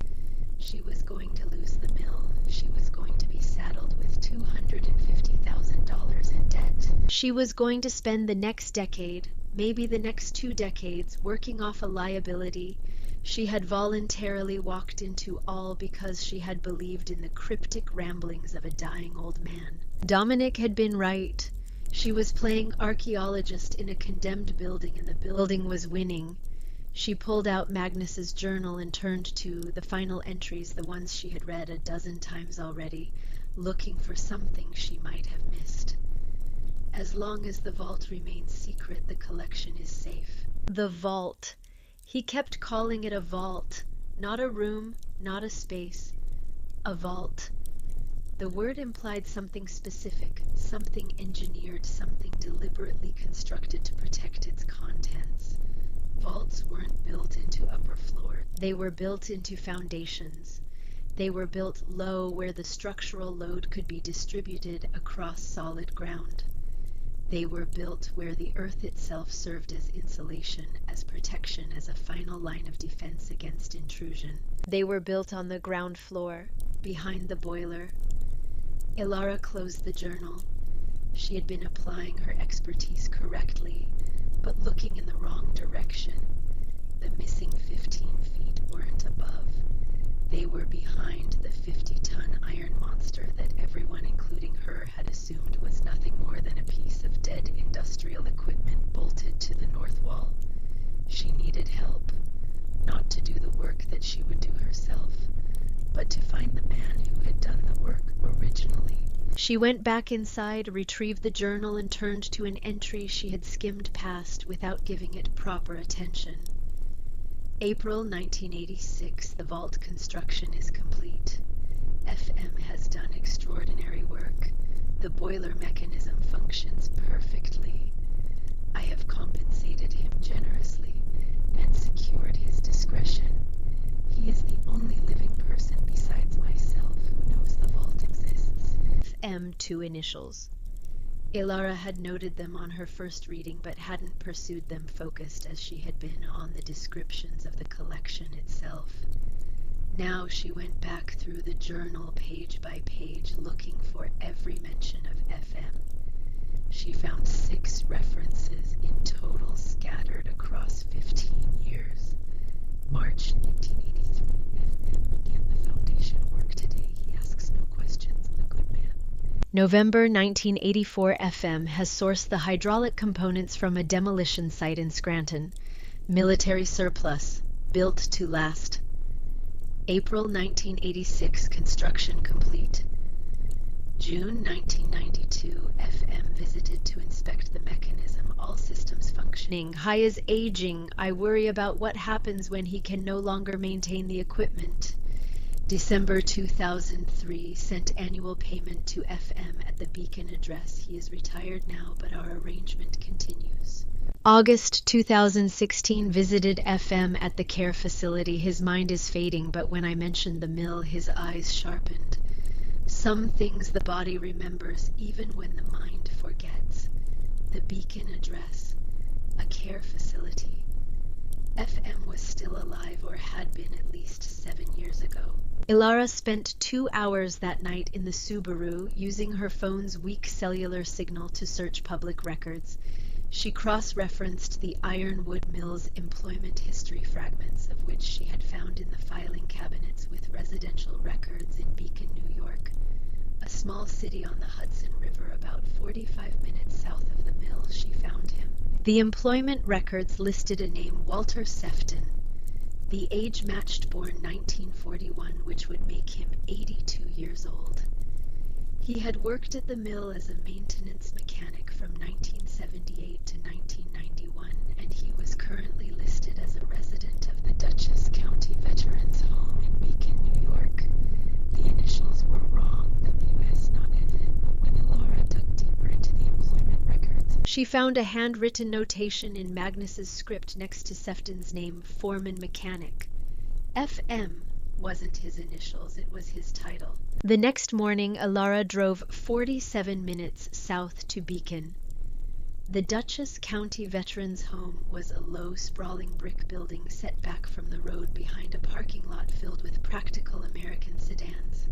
She was going to lose the mill. She was going to be saddled with $250,000 in debt. She was going to spend the next decade, maybe the next 2 decades, working off a liability she had voluntarily walked into, all because she had believed in the cryptic ramblings of a dying old man. Dominic had been right. She was playing archaeologist in a condemned building, and the building was winning. She pulled out Magnus's journal and turned to the final entries, the ones she had read a dozen times already, looking for something she might have missed. As long as the vault remains secret, the collection is safe. The vault. He kept calling it a vault, not a room, not a space. A vault. The word implied something specific, something engineered, something deliberately constructed to protect its contents. Vaults weren't built into upper floors. They were built into foundations. They were built low where the structural load could be distributed across solid ground. They were built where the earth itself served as insulation, as protection, as a final line of defense against intrusion. They were built on the ground floor, behind the boiler. Ilara closed the journal. She had been applying her expertise correctly, but looking in the wrong direction. The missing 15 feet weren't above. They were behind the 50-ton iron monster that everyone, including her, had assumed was nothing more than a piece of dead industrial equipment bolted to the north wall. She needed help, not to do the work that she would do herself, but to find the man who had done the work originally. She went back inside, retrieved the journal, and turned to an entry she had skimmed past without giving it proper attention. April 1986, the vault construction is complete. FM has done extraordinary work. The boiler mechanism functions perfectly. I have compensated him generously and secured his discretion. He is the only living person besides myself who knows the vault exists. FM, 2 initials. Ilara had noted them on her first reading, but hadn't pursued them focused as she had been on the descriptions of the collection itself. Now she went back through the journal page by page, looking for every mention of FM. She found 6 references in total scattered across 15 years. March 1983, FM began the foundation work today. He asks no questions, the good man. November 1984, FM has sourced the hydraulic components from a demolition site in Scranton. Military surplus, built to last. April 1986, construction complete. June 1992, FM visited to inspect the mechanism, all systems functioning. Hai is aging. I worry about what happens when he can no longer maintain the equipment. December 2003, sent annual payment to FM at the Beacon address. He is retired now, but our arrangement continues. August 2016, visited FM at the care facility. His mind is fading, but when I mentioned the mill, his eyes sharpened. Some things the body remembers, even when the mind forgets. The Beacon address, a care facility. FM was still alive, or had been at least 7 years ago. Ilara spent 2 hours that night in the Subaru, using her phone's weak cellular signal to search public records. She cross-referenced the Ironwood Mill's employment history fragments, of which she had found in the filing cabinets with residential records in Beacon, New York, a small city on the Hudson River about 45 minutes south of the mill. She found him. The employment records listed a name, Walter Sefton. The age matched born 1941, which would make him 82 years old. He had worked at the mill as a maintenance mechanic from 1978 to 1991, and he was currently listed as a resident of the Dutchess County Veterans Home in Beacon, New York. The initials were wrong, WS nodded, but when Elara dug deeper into the employment records, she found a handwritten notation in Magnus's script next to Sefton's name, Foreman Mechanic. FM wasn't his initials, it was his title. The next morning, Elara drove 47 minutes south to Beacon. The Dutchess County Veterans Home was a low, sprawling brick building set back from the road behind a parking lot filled with practical American sedans.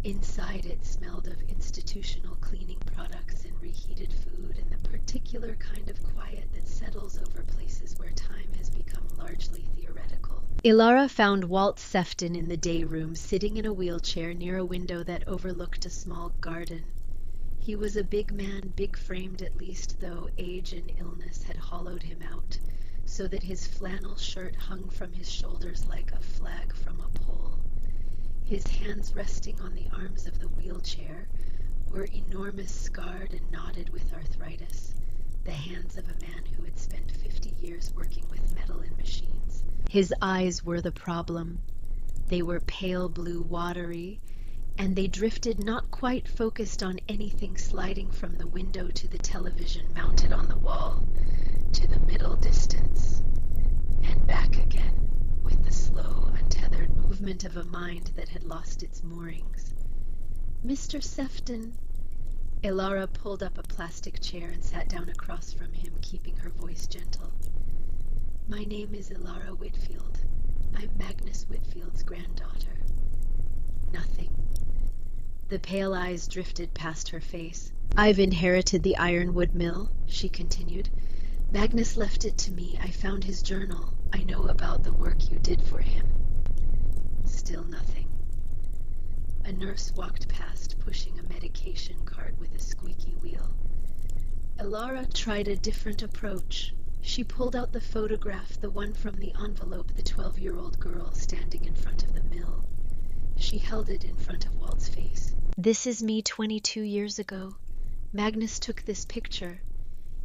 Inside, it smelled of institutional cleaning products and reheated food and the particular kind of quiet that settles over places where time has become largely theoretical. Elara found Walt Sefton in the day room, sitting in a wheelchair near a window that overlooked a small garden. He was a big man, big-framed at least, though age and illness had hollowed him out, so that his flannel shirt hung from his shoulders like a flag from a pole. His hands resting on the arms of the wheelchair were enormous, scarred and knotted with arthritis, the hands of a man who had spent 50 years working with metal and machines. His eyes were the problem. They were pale blue, watery, and they drifted not quite focused on anything, sliding from the window to the television mounted on the wall, to the middle distance, and back again, with the slow, untethered movement of a mind that had lost its moorings. Mr. Sefton. Elara pulled up a plastic chair and sat down across from him, keeping her voice gentle. My name is Elara Whitfield. I'm Magnus Whitfield's granddaughter. Nothing. The pale eyes drifted past her face. I've inherited the ironwood mill, she continued. Magnus left it to me. I found his journal. I know about the work you did for him. Still nothing. A nurse walked past, pushing a medication cart with a squeaky wheel. Elara tried a different approach. She pulled out the photograph, the one from the envelope, the 12-year-old girl standing in front of the mill. She held it in front of Walt's face. This is me 22 years ago. Magnus took this picture.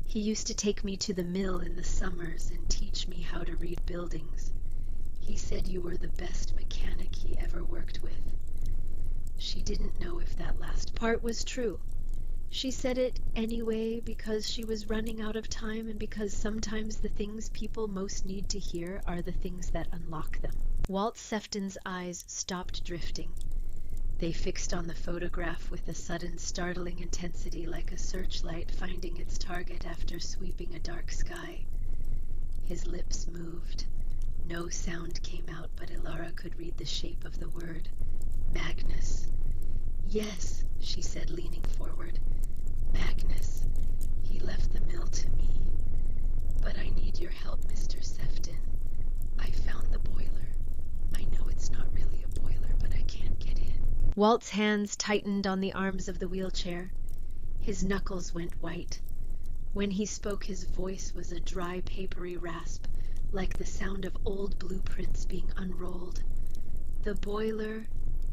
He used to take me to the mill in the summers and teach me how to read buildings. He said you were the best mechanic he ever worked with. She didn't know if that last part was true. She said it anyway because she was running out of time and because sometimes the things people most need to hear are the things that unlock them. Walt Sefton's eyes stopped drifting. They fixed on the photograph with a sudden startling intensity, like a searchlight finding its target after sweeping a dark sky. His lips moved. No sound came out, but Elara could read the shape of the word. Magnus. Yes, she said, leaning forward. Magnus. He left the mill to me. But I need your help, Mr. Sefton. I found the boiler. I know it's not really a boiler, but I can't get in. Walt's hands tightened on the arms of the wheelchair. His knuckles went white. When he spoke, his voice was a dry, papery rasp, like the sound of old blueprints being unrolled. The boiler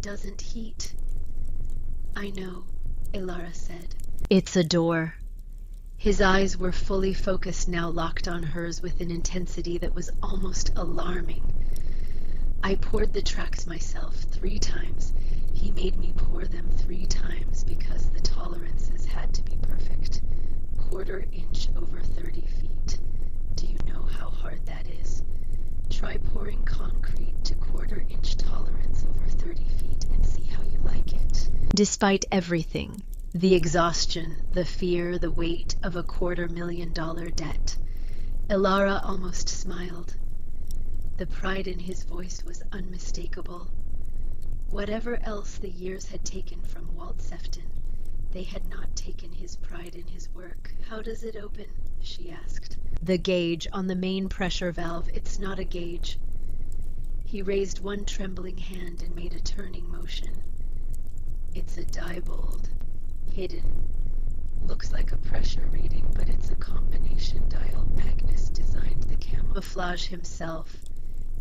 doesn't heat. I know, Elara said. It's a door. His eyes were fully focused now, locked on hers with an intensity that was almost alarming. I poured the tracks myself 3 times. He made me pour them 3 times because the tolerances had to be perfect. 1/4 inch over 30 feet. Do you know how hard that is? Try pouring concrete to 1/4 inch tolerance over 30 feet and see how you like it. Despite everything, the exhaustion, the fear, the weight of a $250,000 debt, Elara almost smiled. The pride in his voice was unmistakable. Whatever else the years had taken from Walt Sefton, they had not taken his pride in his work. How does it open? She asked. The gauge on the main pressure valve. It's not a gauge. He raised one trembling hand and made a turning motion. It's a diebold, hidden. Looks like a pressure reading, but it's a combination dial. Magnus designed the camouflage himself.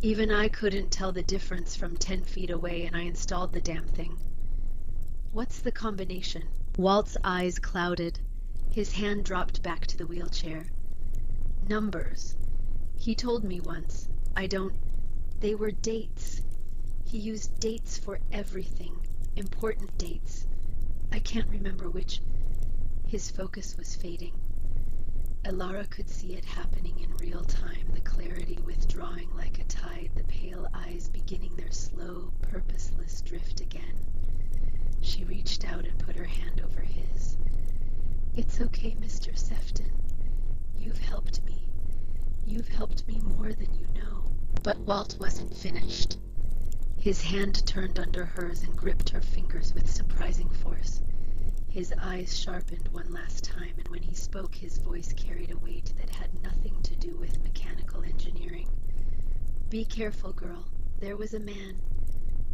Even I couldn't tell the difference from 10 feet away, and I installed the damn thing. What's the combination? Walt's eyes clouded. His hand dropped back to the wheelchair. Numbers. He told me once. They were dates. He used dates for everything. Important dates. I can't remember which. His focus was fading. Elara could see it happening in real time, the clarity withdrawing like a tide, the pale eyes beginning their slow, purposeless drift again. She reached out and put her hand over his. It's okay, Mr. Sefton. You've helped me. You've helped me more than you know. But Walt wasn't finished. His hand turned under hers and gripped her fingers with surprising force. His eyes sharpened one last time, and when he spoke, his voice carried a weight that had nothing to do with mechanical engineering. Be careful, girl. There was a man,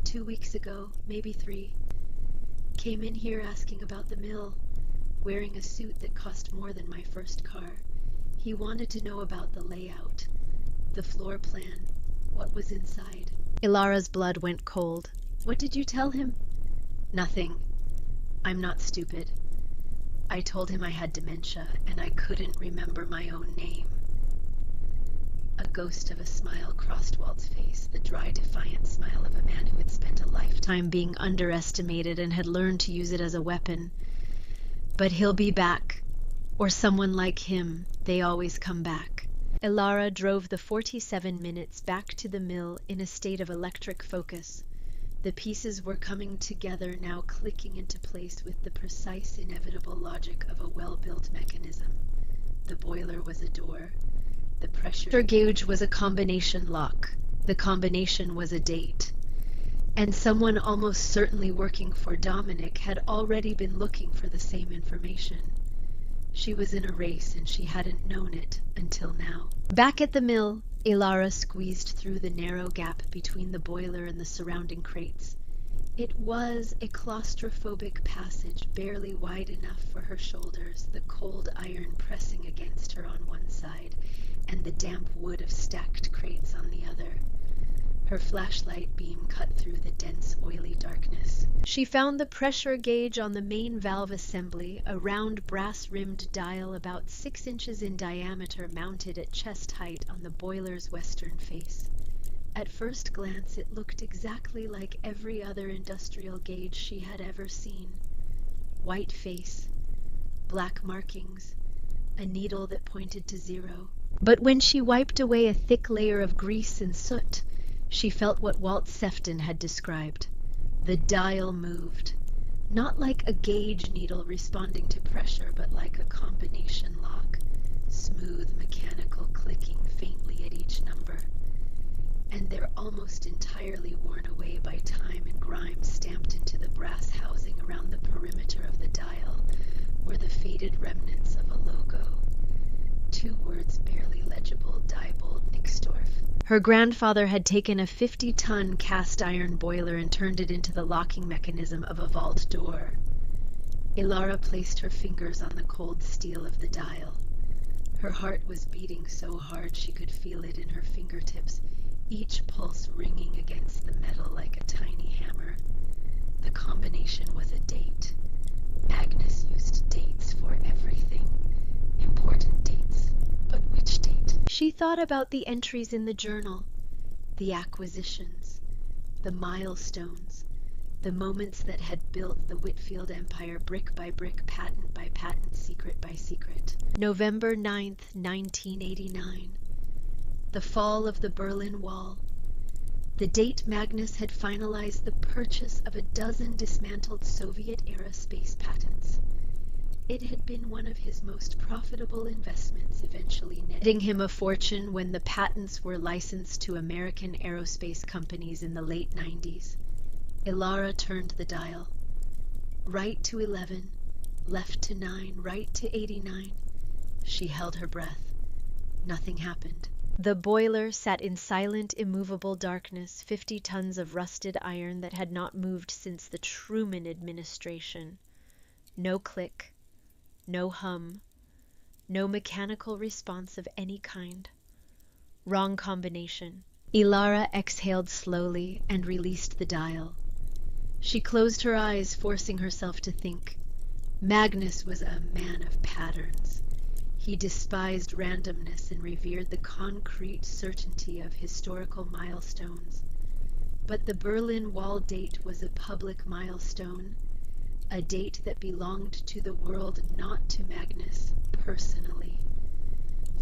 2 weeks ago, maybe 3, came in here asking about the mill, wearing a suit that cost more than my first car. He wanted to know about the layout, the floor plan, what was inside. Ilara's blood went cold. What did you tell him? Nothing. I'm not stupid. I told him I had dementia and I couldn't remember my own name. A ghost of a smile crossed Walt's face, the dry, defiant smile of a man who had spent a lifetime being underestimated and had learned to use it as a weapon. But he'll be back. Or someone like him. They always come back. Ilara drove the 47 minutes back to the mill in a state of electric focus. The pieces were coming together now, clicking into place with the precise, inevitable logic of a well-built mechanism. The boiler was a door. The pressure gauge was a combination lock. The combination was a date. And someone almost certainly working for Dominic had already been looking for the same information. She was in a race, and she hadn't known it until now. Back at the mill, Ilara squeezed through the narrow gap between the boiler and the surrounding crates. It was a claustrophobic passage, barely wide enough for her shoulders, the cold iron pressing against her on one side, and the damp wood of stacked crates on the other. Her flashlight beam cut through the dense, oily darkness. She found the pressure gauge on the main valve assembly, a round brass-rimmed dial about 6 inches in diameter mounted at chest height on the boiler's western face. At first glance, it looked exactly like every other industrial gauge she had ever seen. White face, black markings, a needle that pointed to 0. But when she wiped away a thick layer of grease and soot, she felt what Walt Sefton had described. The dial moved, not like a gauge needle responding to pressure, but like a combination lock, smooth mechanical clicking faintly at each number. And they're almost entirely worn away by time and grime stamped into the brass housing around the perimeter of the dial were the faded remnants of a logo. 2 words barely legible, Diebold Nixdorf. Her grandfather had taken a 50-ton cast iron boiler and turned it into the locking mechanism of a vault door. Ilara placed her fingers on the cold steel of the dial. Her heart was beating so hard she could feel it in her fingertips, each pulse ringing against the metal like a tiny hammer. The combination was a date. Agnes used dates for everything. Important dates. But which date? She thought about the entries in the journal, the acquisitions, the milestones, the moments that had built the Whitfield empire brick by brick, patent by patent, secret by secret. November 9th, 1989. The fall of the Berlin Wall. The date Magnus had finalized the purchase of a dozen dismantled Soviet-era space patents. It had been one of his most profitable investments, eventually netting him a fortune when the patents were licensed to American aerospace companies in the late 90s. Ilara turned the dial. Right to 11, left to 9, right to 89. She held her breath. Nothing happened. The boiler sat in silent, immovable darkness, 50 tons of rusted iron that had not moved since the Truman administration. No click. No hum, no mechanical response of any kind. Wrong combination. Ilara exhaled slowly and released the dial. She closed her eyes, forcing herself to think. Magnus was a man of patterns. He despised randomness and revered the concrete certainty of historical milestones. But the Berlin Wall date was a public milestone, a date that belonged to the world, not to Magnus personally.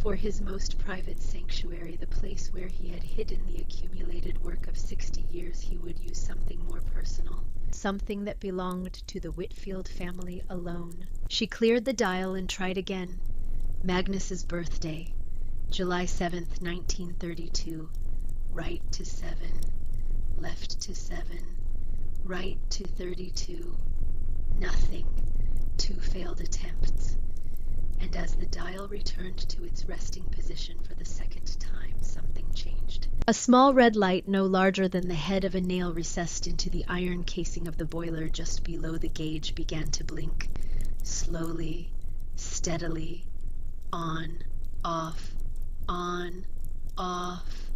For his most private sanctuary, the place where he had hidden the accumulated work of 60 years, he would use something more personal. Something that belonged to the Whitfield family alone. She cleared the dial and tried again. Magnus's birthday, July 7th, 1932. Right to 7. Left to 7. Right to 32. Nothing. 2 failed attempts. And as the dial returned to its resting position for the second time, something changed. A small red light, no larger than the head of a nail recessed into the iron casing of the boiler just below the gauge, began to blink. Slowly, steadily, on, off, on, off.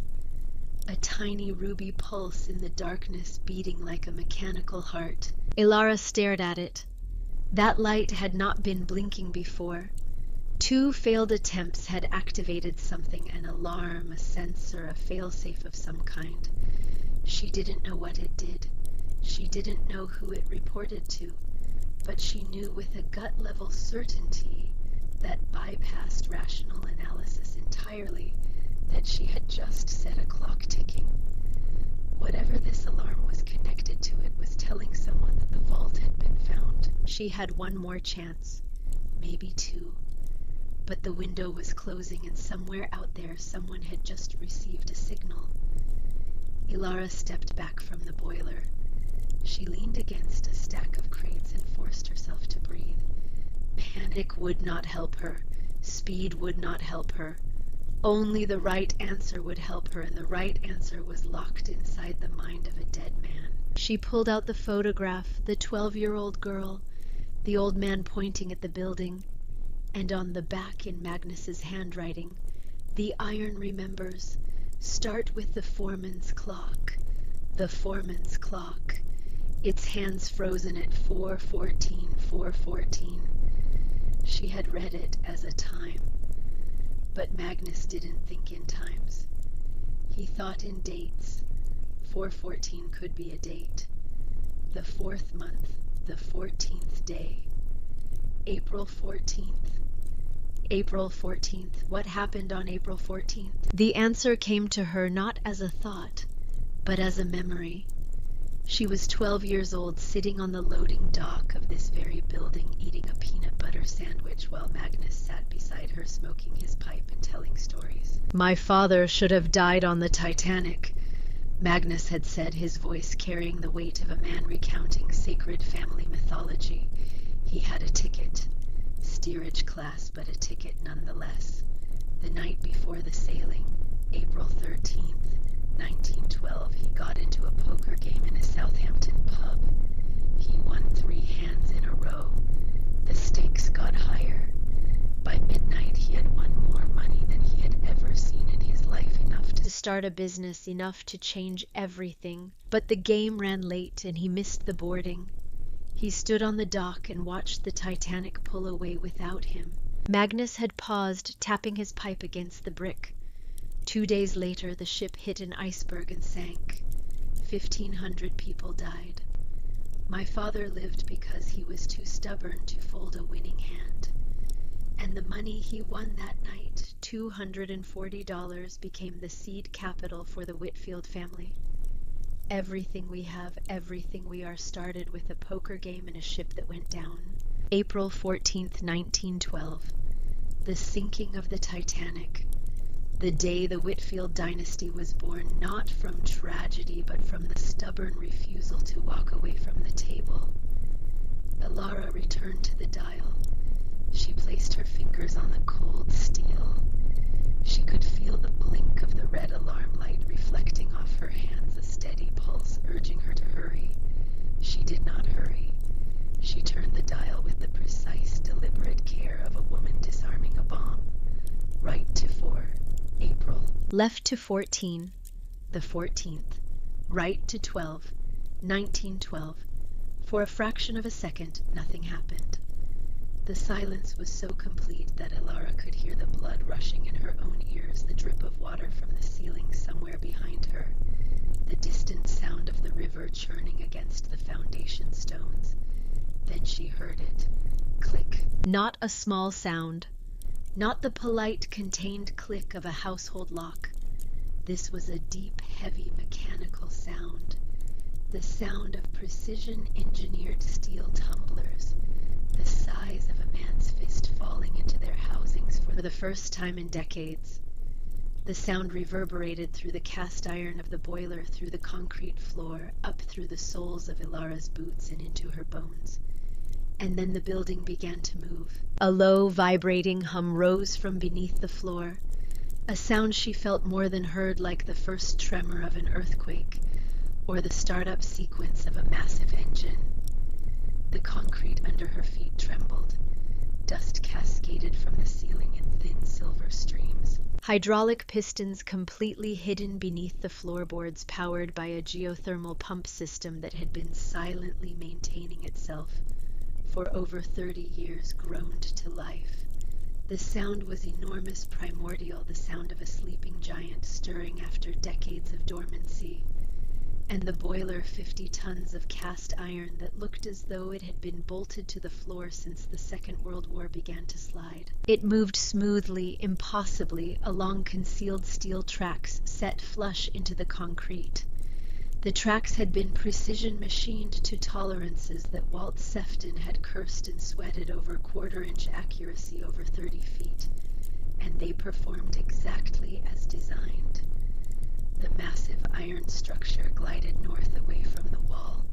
A tiny ruby pulse in the darkness, beating like a mechanical heart. Ilara stared at it. That light had not been blinking before. 2 failed attempts had activated something, an alarm, a sensor, a failsafe of some kind. She didn't know what it did. She didn't know who it reported to, but she knew with a gut-level certainty that bypassed rational analysis entirely that she had just set a clock ticking. Whatever this alarm was connected to, it was telling someone that the vault had been found. She had one more chance, maybe 2. But the window was closing, and somewhere out there someone had just received a signal. Ilara stepped back from the boiler. She leaned against a stack of crates and forced herself to breathe. Panic would not help her. Speed would not help her. Only the right answer would help her, and the right answer was locked inside the mind of a dead man. She pulled out the photograph, the 12-year-old girl, the old man pointing at the building, and on the back in Magnus's handwriting, "The iron remembers. Start with the foreman's clock. The foreman's clock. Its hands frozen at 4:14, 4:14. She had read it as a time. But Magnus didn't think in times. He thought in dates. 4:14 could be a date. The 4th month, the 14th day. April 14th. April 14th. What happened on April 14th? The answer came to her not as a thought, but as a memory. She was 12 years old, sitting on the loading dock of this very building, eating a peanut butter sandwich while Magnus sat beside her, smoking his pipe and telling stories. "My father should have died on the Titanic," Magnus had said, his voice carrying the weight of a man recounting sacred family mythology. He had a ticket. Steerage class, but a ticket nonetheless. The night before the sailing, April 13th, 1912, he got into a poker game in a Southampton pub. He won 3 hands in a row. The stakes got higher. By midnight, he had won more money than he had ever seen in his life, enough to start a business, enough to change everything. But the game ran late, and he missed the boarding. He stood on the dock and watched the Titanic pull away without him. Magnus had paused, tapping his pipe against the brick. 2 days later, the ship hit an iceberg and sank. 1,500 people died. My father lived because he was too stubborn to fold a winning hand. And the money he won that night, $240, became the seed capital for the Whitfield family. Everything we have, everything we are, started with a poker game and a ship that went down. April 14th, 1912. The sinking of the Titanic. The day the Whitfield dynasty was born, not from tragedy, but from the stubborn refusal to walk away from the table. Ilara returned to the dial. She placed her fingers on the cold steel. She could feel the blink of the red alarm light reflecting off her hands, a steady pulse urging her to hurry. She did not hurry. She turned the dial with the precise, deliberate care of a woman disarming a bomb. Right to 4, April. Left to 14, the 14th. Right to 12, 1912. For a fraction of a second, nothing happened. The silence was so complete that Elara could hear the blood rushing in her own ears, the drip of water from the ceiling somewhere behind her, the distant sound of the river churning against the foundation stones. Then she heard it. Click. Not a small sound. Not the polite, contained click of a household lock. This was a deep, heavy, mechanical sound. The sound of precision-engineered steel tumblers, the size of a man's fist falling into their housings for the first time in decades. The sound reverberated through the cast iron of the boiler, through the concrete floor, up through the soles of Ilara's boots and into her bones. And then the building began to move. A low, vibrating hum rose from beneath the floor, a sound she felt more than heard, like the first tremor of an earthquake, or the startup sequence of a massive engine. The concrete under her feet trembled. Dust cascaded from the ceiling in thin silver streams. Hydraulic pistons completely hidden beneath the floorboards, powered by a geothermal pump system that had been silently maintaining itself for over 30 years, groaned to life. The sound was enormous, primordial, the sound of a sleeping giant stirring after decades of dormancy. And the boiler, 50 tons of cast iron that looked as though it had been bolted to the floor since the Second World War, began to slide. It moved smoothly, impossibly, along concealed steel tracks set flush into the concrete. The tracks had been precision machined to tolerances that Walt Sefton had cursed and sweated over, quarter-inch accuracy over 30 feet, and they performed exactly as designed. The massive iron structure glided north away from the wall,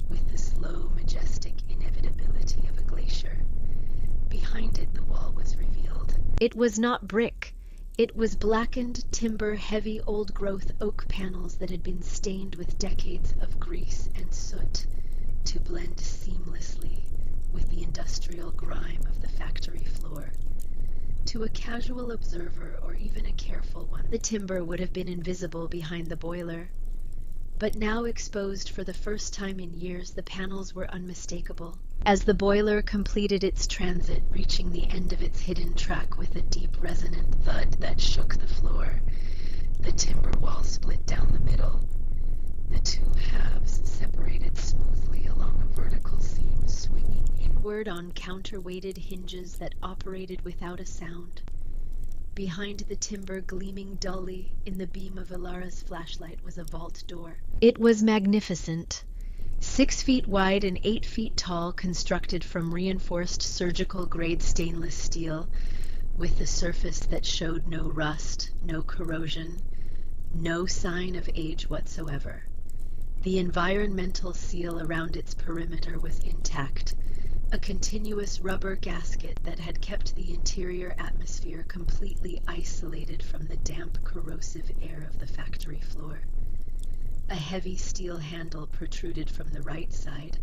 with the slow, majestic inevitability of a glacier. Behind it, the wall was revealed. It was not brick. It was blackened timber, heavy old-growth oak panels that had been stained with decades of grease and soot to blend seamlessly with the industrial grime of the factory floor. To a casual observer, or even a careful one, the timber would have been invisible behind the boiler. But now, exposed for the first time in years, the panels were unmistakable. As the boiler completed its transit, reaching the end of its hidden track with a deep, resonant thud that shook the floor, the timber wall split down the middle. The two halves separated smoothly along a vertical seam, swinging inward on counterweighted hinges that operated without a sound. Behind the timber, gleaming dully in the beam of Ilara's flashlight, was a vault door. It was magnificent. 6 feet wide and 8 feet tall, constructed from reinforced surgical-grade stainless steel, with the surface that showed no rust, no corrosion, no sign of age whatsoever. The environmental seal around its perimeter was intact, a continuous rubber gasket that had kept the interior atmosphere completely isolated from the damp, corrosive air of the factory floor. A heavy steel handle protruded from the right side,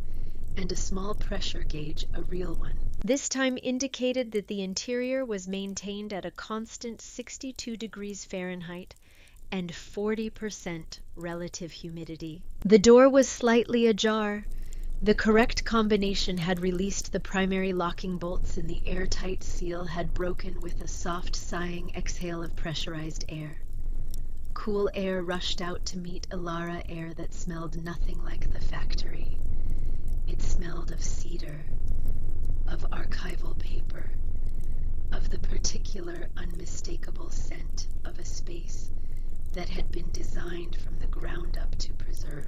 and a small pressure gauge, a real one, this time indicated that the interior was maintained at a constant 62 degrees Fahrenheit and 40% relative humidity. The door was slightly ajar. The correct combination had released the primary locking bolts, and the airtight seal had broken with a soft, sighing exhale of pressurized air. Cool air rushed out to meet Ilara, air that smelled nothing like the factory. It smelled of cedar, of archival paper, of the particular unmistakable scent of a space that had been designed from the ground up to preserve.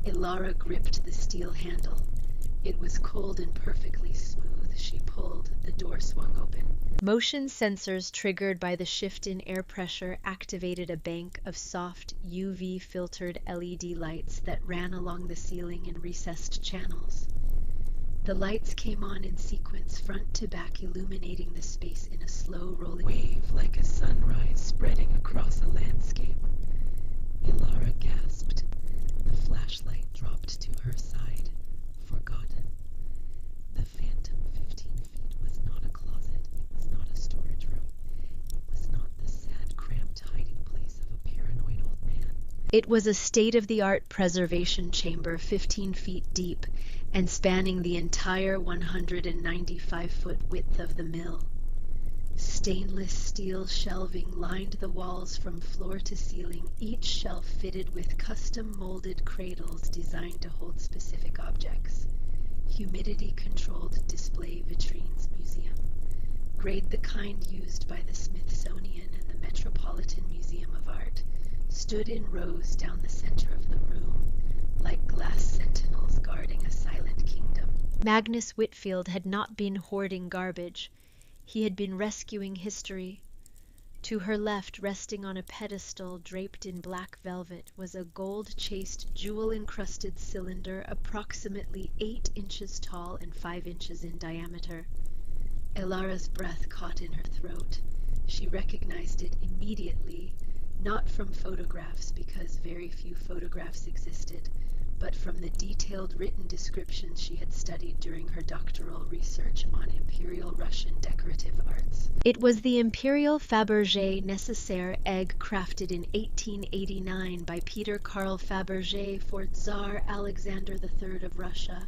Ilara gripped the steel handle. It was cold and perfectly smooth. She pulled. The door swung open. Motion sensors triggered by the shift in air pressure activated a bank of soft, UV-filtered LED lights that ran along the ceiling in recessed channels. The lights came on in sequence, front to back, illuminating the space in a slow rolling wave like a sunrise spreading across a landscape. Ilara gasped. The flashlight dropped to her side, forgotten. The phantom 15 feet was not a closet. It was not a storage room. It was not the sad, cramped hiding place of a paranoid old man. It was a state-of-the-art preservation chamber 15 feet deep and spanning the entire 195-foot width of the mill. Stainless steel shelving lined the walls from floor to ceiling, each shelf fitted with custom-molded cradles designed to hold specific objects. Humidity-controlled display vitrines museum, grade the kind used by the Smithsonian and the Metropolitan Museum of Art, stood in rows down the center of the room, like glass sentinels guarding a silent kingdom. Magnus Whitfield had not been hoarding garbage. He had been rescuing history. To her left, resting on a pedestal draped in black velvet, was a gold-chased, jewel-encrusted cylinder approximately 8 inches tall and 5 inches in diameter. Elara's breath caught in her throat. She recognized it immediately, not from photographs because very few photographs existed, but from the detailed written descriptions she had studied during her doctoral research on Imperial Russian decorative arts. It was the Imperial Fabergé Nécessaire egg crafted in 1889 by Peter Karl Fabergé for Tsar Alexander III of Russia.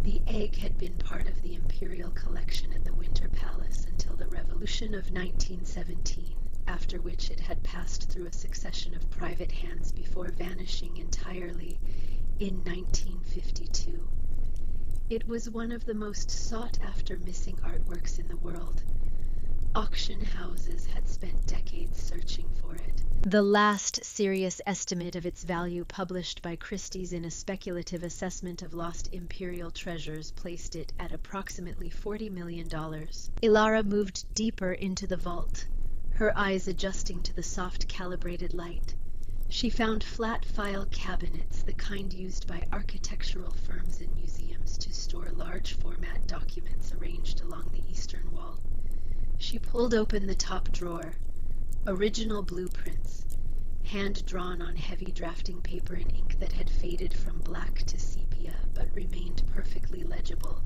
The egg had been part of the imperial collection at the Winter Palace until the Revolution of 1917, after which it had passed through a succession of private hands before vanishing entirely in 1952. It was one of the most sought-after missing artworks in the world. Auction houses had spent decades searching for it. The last serious estimate of its value published by Christie's in a speculative assessment of lost imperial treasures placed it at approximately $40 million. Elara moved deeper into the vault, her eyes adjusting to the soft calibrated light. She found flat file cabinets, the kind used by architectural firms and museums to store large format documents arranged along the eastern wall. She pulled open the top drawer. Original blueprints, hand-drawn on heavy drafting paper and ink that had faded from black to sepia but remained perfectly legible.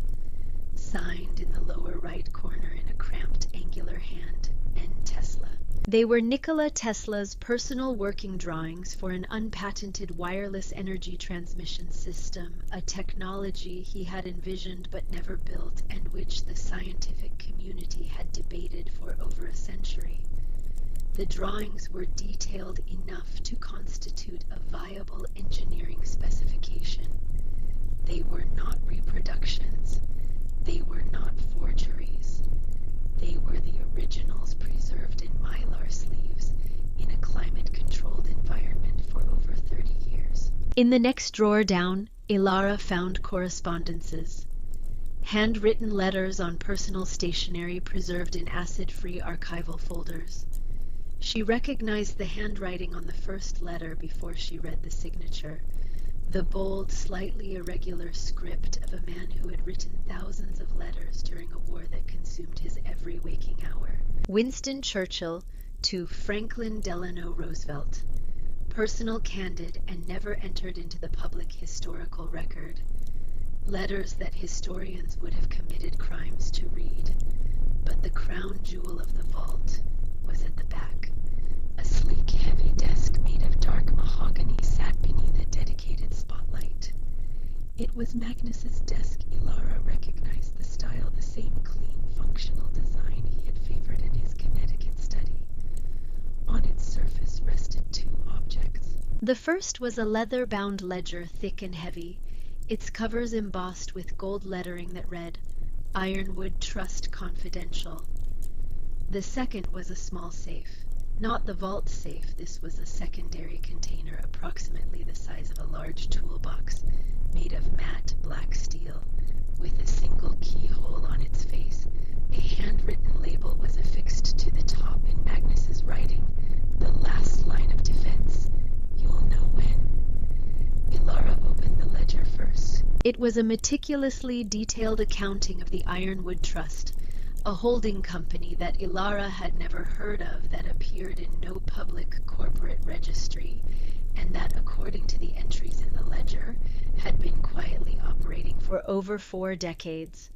Signed in the lower right corner in a cramped angular hand, N. Tesla. They were Nikola Tesla's personal working drawings for an unpatented wireless energy transmission system, a technology he had envisioned but never built, and which the scientific community had debated for over a century. The drawings were detailed enough to constitute a viable engineering specification. They were not reproductions. They were not forgeries. They were the originals preserved in mylar sleeves in a climate-controlled environment for over 30 years. In the next drawer down, Elara found correspondences. Handwritten letters on personal stationery preserved in acid-free archival folders. She recognized the handwriting on the first letter before she read the signature, the bold, slightly irregular script of a man who had written thousands of letters during a war that consumed his every waking hour. Winston Churchill to Franklin Delano Roosevelt. Personal, candid, and never entered into the public historical record. Letters that historians would have committed crimes to read. But the crown jewel of the vault was at the back. A sleek, heavy desk made of dark mahogany sat beneath a dedicated spotlight. It was Magnus's desk. Elara recognized the style, the same clean, functional design he had favored in his Connecticut study. On its surface rested two objects. The first was a leather-bound ledger, thick and heavy, its covers embossed with gold lettering that read, "Ironwood Trust Confidential." The second was a small safe. Not the vault safe, this was a secondary container approximately the size of a large toolbox, made of matte black steel, with a single keyhole on its face. A handwritten label was affixed to the top in Magnus's writing, "The last line of defense. You'll know when." Elara opened the ledger first. It was a meticulously detailed accounting of the Ironwood Trust, a holding company that Elara had never heard of, that appeared in no public corporate registry, and that, according to the entries in the ledger, had been quietly operating for over 4 decades.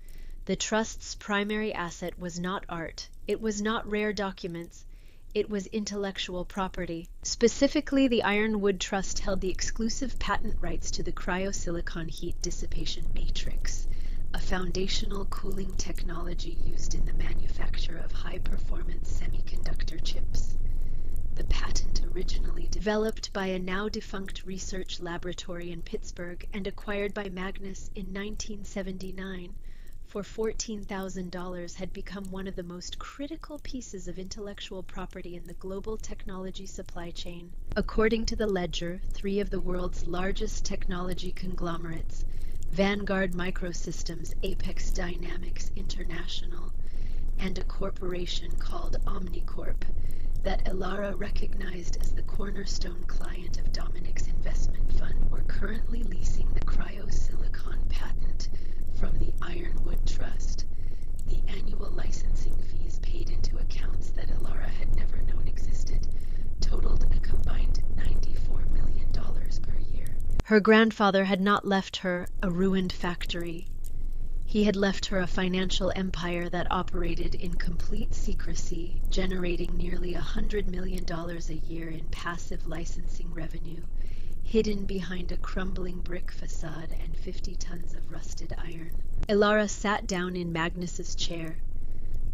The trust's primary asset was not art, it was not rare documents, It was intellectual property. Specifically, the Ironwood Trust held the exclusive patent rights to the cryosilicon heat dissipation matrix, a foundational cooling technology used in the manufacture of high-performance semiconductor chips. The patent, originally developed by a now-defunct research laboratory in Pittsburgh and acquired by Magnus in 1979 for $14,000, had become one of the most critical pieces of intellectual property in the global technology supply chain. According to the ledger, three of the world's largest technology conglomerates, Vanguard Microsystems, Apex Dynamics International, and a corporation called Omnicorp, that Elara recognized as the cornerstone client of Dominic's investment fund, were currently leasing the cryosilicon patent from the Ironwood Trust. The annual licensing fees paid into accounts that Elara had never known existed totaled a combined $94 million per year. Her grandfather had not left her a ruined factory. He had left her a financial empire that operated in complete secrecy, generating nearly $100 million a year in passive licensing revenue, hidden behind a crumbling brick facade and 50 tons of rusted iron. Elara sat down in Magnus's chair.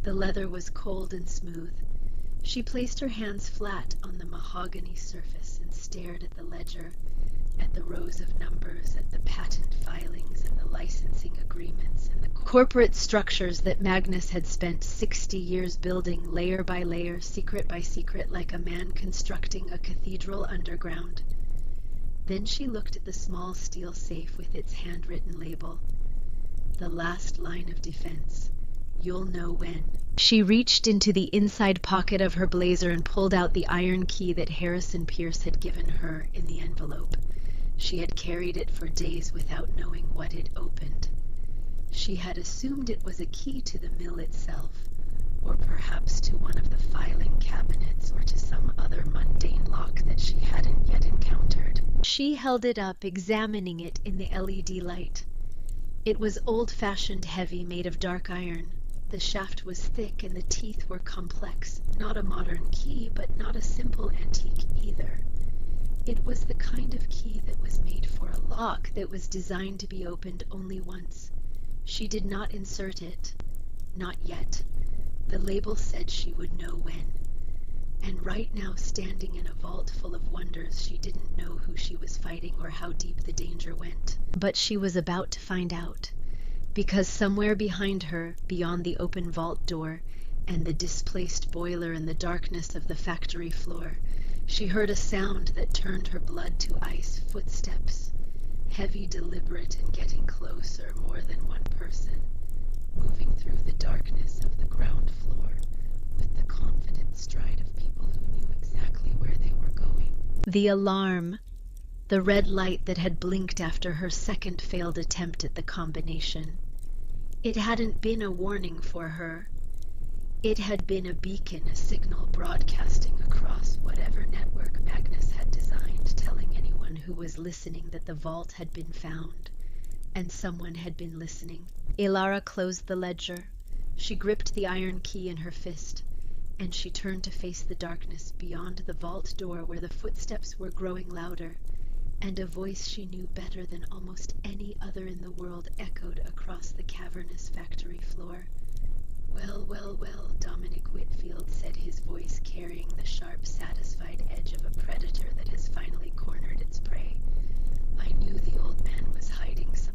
The leather was cold and smooth. She placed her hands flat on the mahogany surface and stared at the ledger, at the rows of numbers, at the patent filings and the licensing agreements and the corporate structures that Magnus had spent 60 years building, layer by layer, secret by secret, like a man constructing a cathedral underground. Then she looked at the small steel safe with its handwritten label. The last line of defense. You'll know when. She reached into the inside pocket of her blazer and pulled out the iron key that Harrison Pierce had given her in the envelope. She had carried it for days without knowing what it opened. She had assumed it was a key to the mill itself, or perhaps to one of the filing cabinets, or to some other mundane lock that she hadn't yet encountered. She held it up, examining it in the LED light. It was old-fashioned heavy, made of dark iron. The shaft was thick and the teeth were complex. Not a modern key, but not a simple antique either. It was the kind of key that was made for a lock that was designed to be opened only once. She did not insert it. Not yet. The label said she would know when. And right now, standing in a vault full of wonders, she didn't know who she was fighting or how deep the danger went. But she was about to find out. Because somewhere behind her, beyond the open vault door and the displaced boiler and the darkness of the factory floor, she heard a sound that turned her blood to ice. Footsteps, heavy, deliberate, and getting closer. More than one person, moving through the darkness of the ground floor with the confident stride of people who knew exactly where they were going. The alarm, the red light that had blinked after her second failed attempt at the combination. It hadn't been a warning for her. It had been a beacon, a signal broadcasting across whatever network Magnus had designed, telling anyone who was listening that the vault had been found, and someone had been listening. Elara closed the ledger. She gripped the iron key in her fist, and she turned to face the darkness beyond the vault door, where the footsteps were growing louder, and a voice she knew better than almost any other in the world echoed across the cavernous factory floor. Well, well, well, Dominic Whitfield said, his voice carrying the sharp, satisfied edge of a predator that has finally cornered its prey. I knew the old man was hiding some,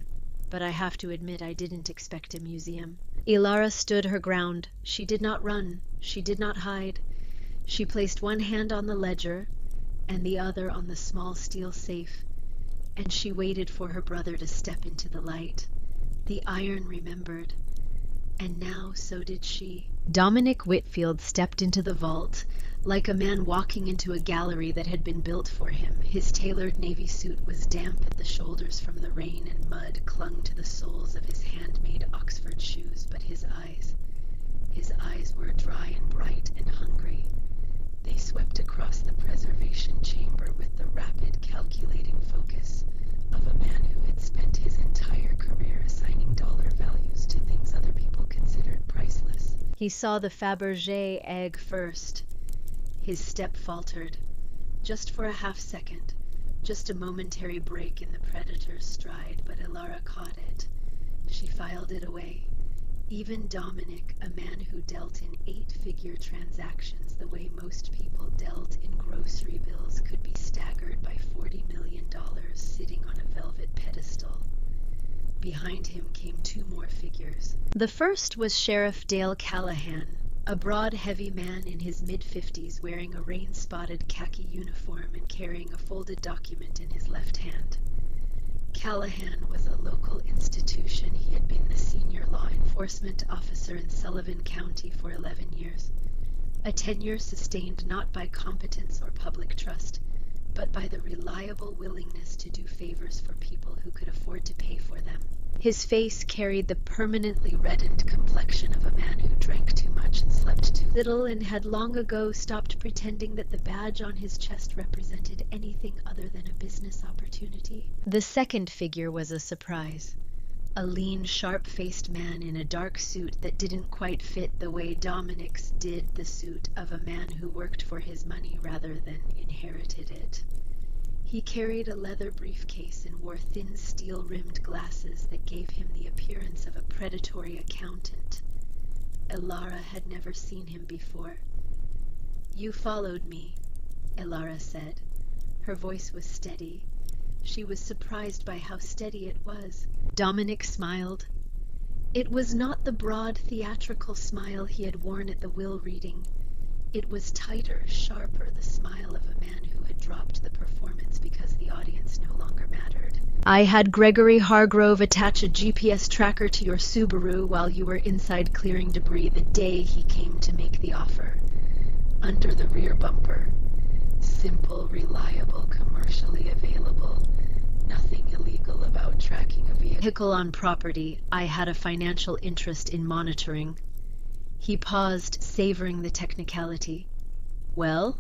but I have to admit I didn't expect a museum. Elara stood her ground. She did not run. She did not hide. She placed one hand on the ledger and the other on the small steel safe, and she waited for her brother to step into the light. The iron remembered. And now so did she. Dominic Whitfield stepped into the vault, like a man walking into a gallery that had been built for him. His tailored navy suit was damp at the shoulders from the rain, and mud clung to the soles of his handmade Oxford shoes, but his eyes were dry and bright and hungry. They swept across the preservation chamber with the rapid, calculating focus of a man who had spent his entire career assigning dollar values to things other people considered priceless. He saw the Fabergé egg first. His step faltered, just for a half second, just a momentary break in the predator's stride, but Elara caught it. She filed it away. Even Dominic, a man who dealt in 8-figure transactions the way most people dealt in grocery bills, could be staggered by $40 million sitting on a velvet pedestal. Behind him came 2 more figures. The first was Sheriff Dale Callahan, a broad, heavy man in his mid-50s wearing a rain-spotted khaki uniform and carrying a folded document in his left hand. Callahan was a local institution. He had been the senior law enforcement officer in Sullivan County for 11 years, a tenure sustained not by competence or public trust, but by the reliable willingness to do favors for people who could afford to pay for them. His face carried the permanently reddened complexion of a man who drank too much and slept too little and had long ago stopped pretending that the badge on his chest represented anything other than a business opportunity. The second figure was a surprise. A lean, sharp-faced man in a dark suit that didn't quite fit the way Dominic's did, the suit of a man who worked for his money rather than inherited it. He carried a leather briefcase and wore thin steel-rimmed glasses that gave him the appearance of a predatory accountant. Elara had never seen him before. "You followed me," Elara said. Her voice was steady. She was surprised by how steady it was. Dominic smiled. It was not the broad, theatrical smile he had worn at the will reading. It was tighter, sharper, the smile of a man who had dropped the performance because the audience no longer mattered. "I had Gregory Hargrove attach a GPS tracker to your Subaru while you were inside clearing debris the day he came to make the offer. Under the rear bumper. Simple, reliable, commercially available. Nothing illegal about tracking a vehicle on property I had a financial interest in monitoring." He paused, savoring the technicality. "Well,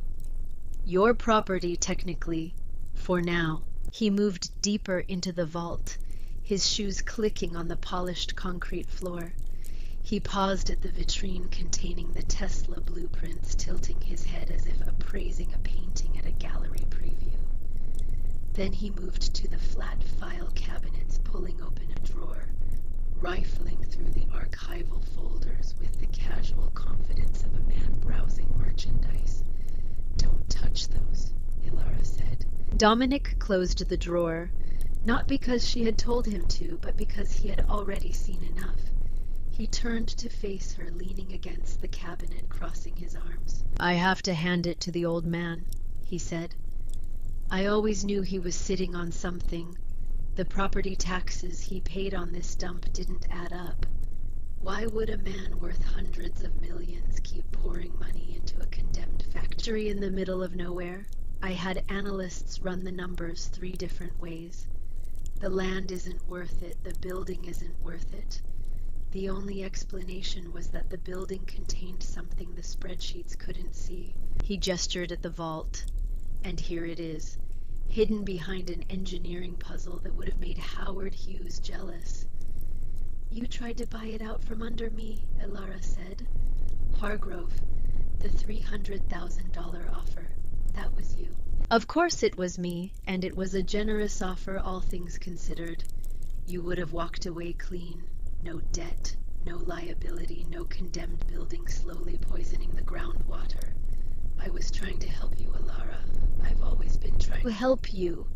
your property, technically, for now." He moved deeper into the vault, his shoes clicking on the polished concrete floor. He paused at the vitrine containing the Tesla blueprints, tilting his head as if appraising a painting at a gallery preview. Then he moved to the flat file cabinets, pulling open a drawer, rifling through the archival folders with the casual confidence of a man browsing merchandise. "Don't touch those," Elara said. Dominic closed the drawer, not because she had told him to, but because he had already seen enough. He turned to face her, leaning against the cabinet, crossing his arms. "I have to hand it to the old man," he said. "I always knew he was sitting on something. The property taxes he paid on this dump didn't add up. Why would a man worth hundreds of millions keep pouring money into a condemned factory in the middle of nowhere? I had analysts run the numbers 3 different ways. The land isn't worth it, the building isn't worth it. The only explanation was that the building contained something the spreadsheets couldn't see." He gestured at the vault, and here it is, hidden behind an engineering puzzle that would have made Howard Hughes jealous. "You tried to buy it out from under me," Elara said. "Hargrove, the $300,000 offer. That was you." "Of course it was me, and it was a generous offer, all things considered. You would have walked away clean. No debt, no liability, no condemned building slowly poisoning the groundwater. I was trying to help you, Elara. I've always been trying to help you.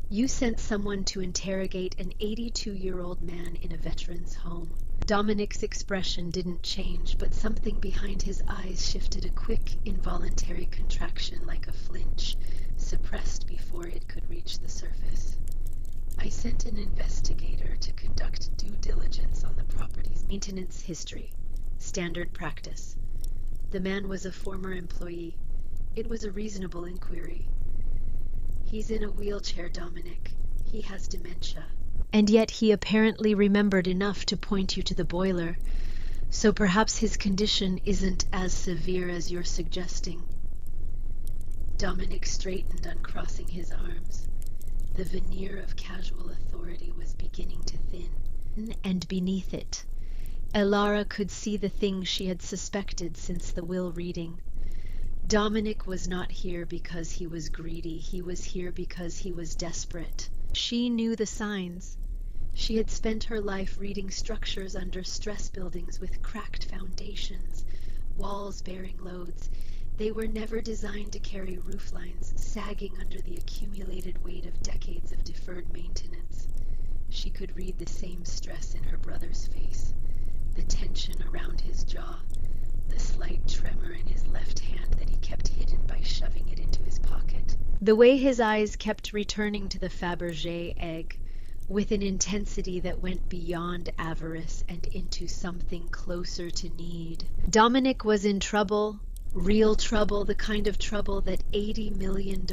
You sent someone to interrogate an 82-year-old man in a veteran's home." Dominic's expression didn't change, but something behind his eyes shifted, a quick, involuntary contraction like a flinch, suppressed before it could reach the surface. "I sent an investigator to conduct due diligence on the property's maintenance history. Standard practice. The man was a former employee. It was a reasonable inquiry. He's in a wheelchair, Dominic. He has dementia. And yet he apparently remembered enough to point you to the boiler. So perhaps his condition isn't as severe as you're suggesting." Dominic straightened, uncrossing his arms. The veneer of casual authority was beginning to thin, and beneath it, Elara could see the thing she had suspected since the will reading. Dominic was not here because he was greedy. He was here because he was desperate. She knew the signs. She had spent her life reading structures under stress buildings with cracked foundations, walls bearing loads. They were never designed to carry rooflines, sagging under the accumulated weight of decades of deferred maintenance. She could read the same stress in her brother's face, the tension around his jaw, the slight tremor in his left hand that he kept hidden by shoving it into his pocket. The way his eyes kept returning to the Fabergé egg, with an intensity that went beyond avarice and into something closer to need. Dominic was in trouble, real trouble, the kind of trouble that $80 million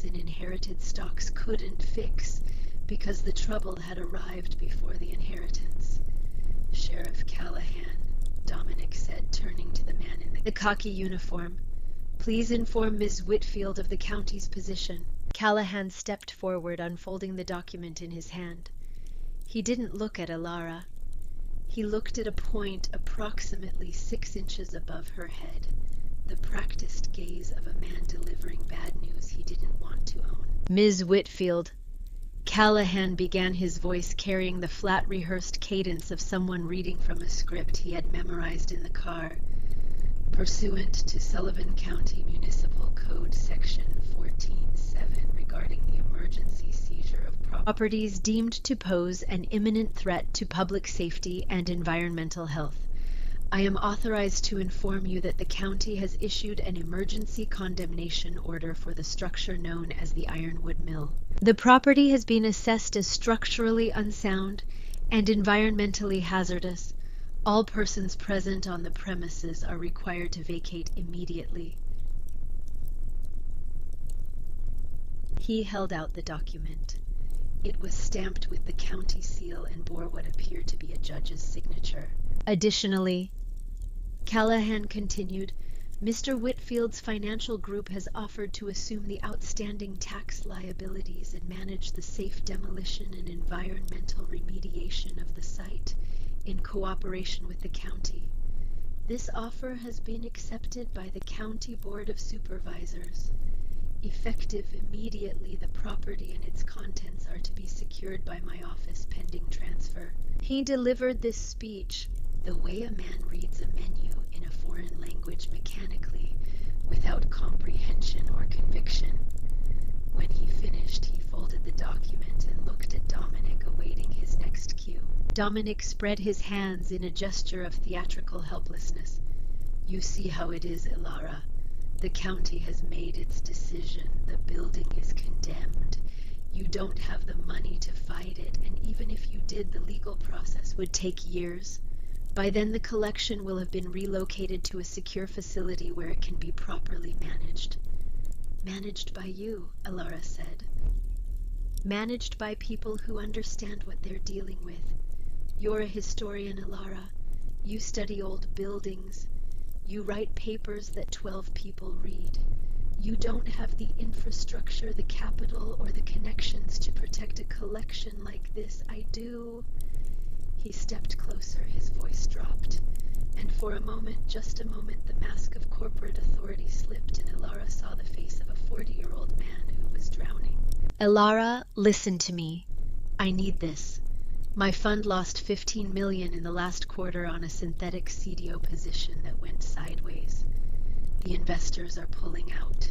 in inherited stocks couldn't fix, because the trouble had arrived before the inheritance. Sheriff Callahan, Dominic said, turning to the man in the khaki uniform. Please inform Ms. Whitfield of the county's position. Callahan stepped forward, unfolding the document in his hand. He didn't look at Elara. He looked at a point approximately 6 inches above her head, the practiced gaze of a man delivering bad news he didn't want to own. Ms. Whitfield. Callahan began, his voice carrying the flat, rehearsed cadence of someone reading from a script he had memorized in the car. Pursuant to Sullivan County Municipal Code Section 14-7 regarding the emergency seizure of properties deemed to pose an imminent threat to public safety and environmental health, I am authorized to inform you that the county has issued an emergency condemnation order for the structure known as the Ironwood Mill. The property has been assessed as structurally unsound and environmentally hazardous. All persons present on the premises are required to vacate immediately. He held out the document. It was stamped with the county seal and bore what appeared to be a judge's signature. Additionally, Callahan continued, Mr. Whitfield's financial group has offered to assume the outstanding tax liabilities and manage the safe demolition and environmental remediation of the site in cooperation with the county. This offer has been accepted by the County Board of Supervisors. Effective immediately, the property and its contents are to be secured by my office pending transfer. He delivered this speech the way a man reads a menu in a foreign language mechanically, without comprehension or conviction. When he finished, he folded the document and looked at Dominic, awaiting his next cue. Dominic spread his hands in a gesture of theatrical helplessness. You see how it is, Elara. The county has made its decision. The building is condemned. You don't have the money to fight it, and even if you did, the legal process would take years. By then, the collection will have been relocated to a secure facility where it can be properly managed. Managed by you, Elara said. Managed by people who understand what they're dealing with. You're a historian, Elara. You study old buildings. You write papers that 12 people read. You don't have the infrastructure, the capital, or the connections to protect a collection like this. I do. He stepped closer, his voice dropped, and for a moment, just a moment, the mask of corporate authority slipped, and Elara saw the face of a 40-year-old man who was drowning. Elara, listen to me. I need this. My fund lost $15 million in the last quarter on a synthetic CDO position that went sideways. The investors are pulling out.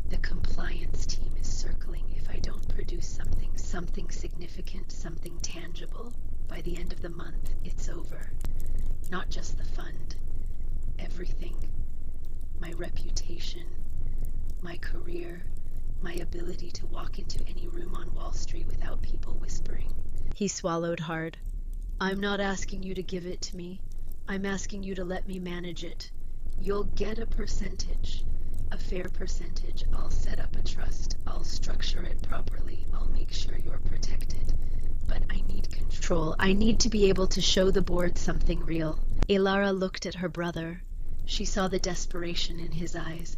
The compliance team is circling. If I don't produce something significant, something tangible, by the end of the month, it's over. Not just the fund. Everything. My reputation, my career, my ability to walk into any room on Wall Street without people whispering. He swallowed hard. I'm not asking you to give it to me. I'm asking you to let me manage it. You'll get a percentage. A fair percentage. I'll set up a trust. I'll structure it properly. I'll make sure you're protected. But I need control. I need to be able to show the board something real. Elara looked at her brother. She saw the desperation in his eyes,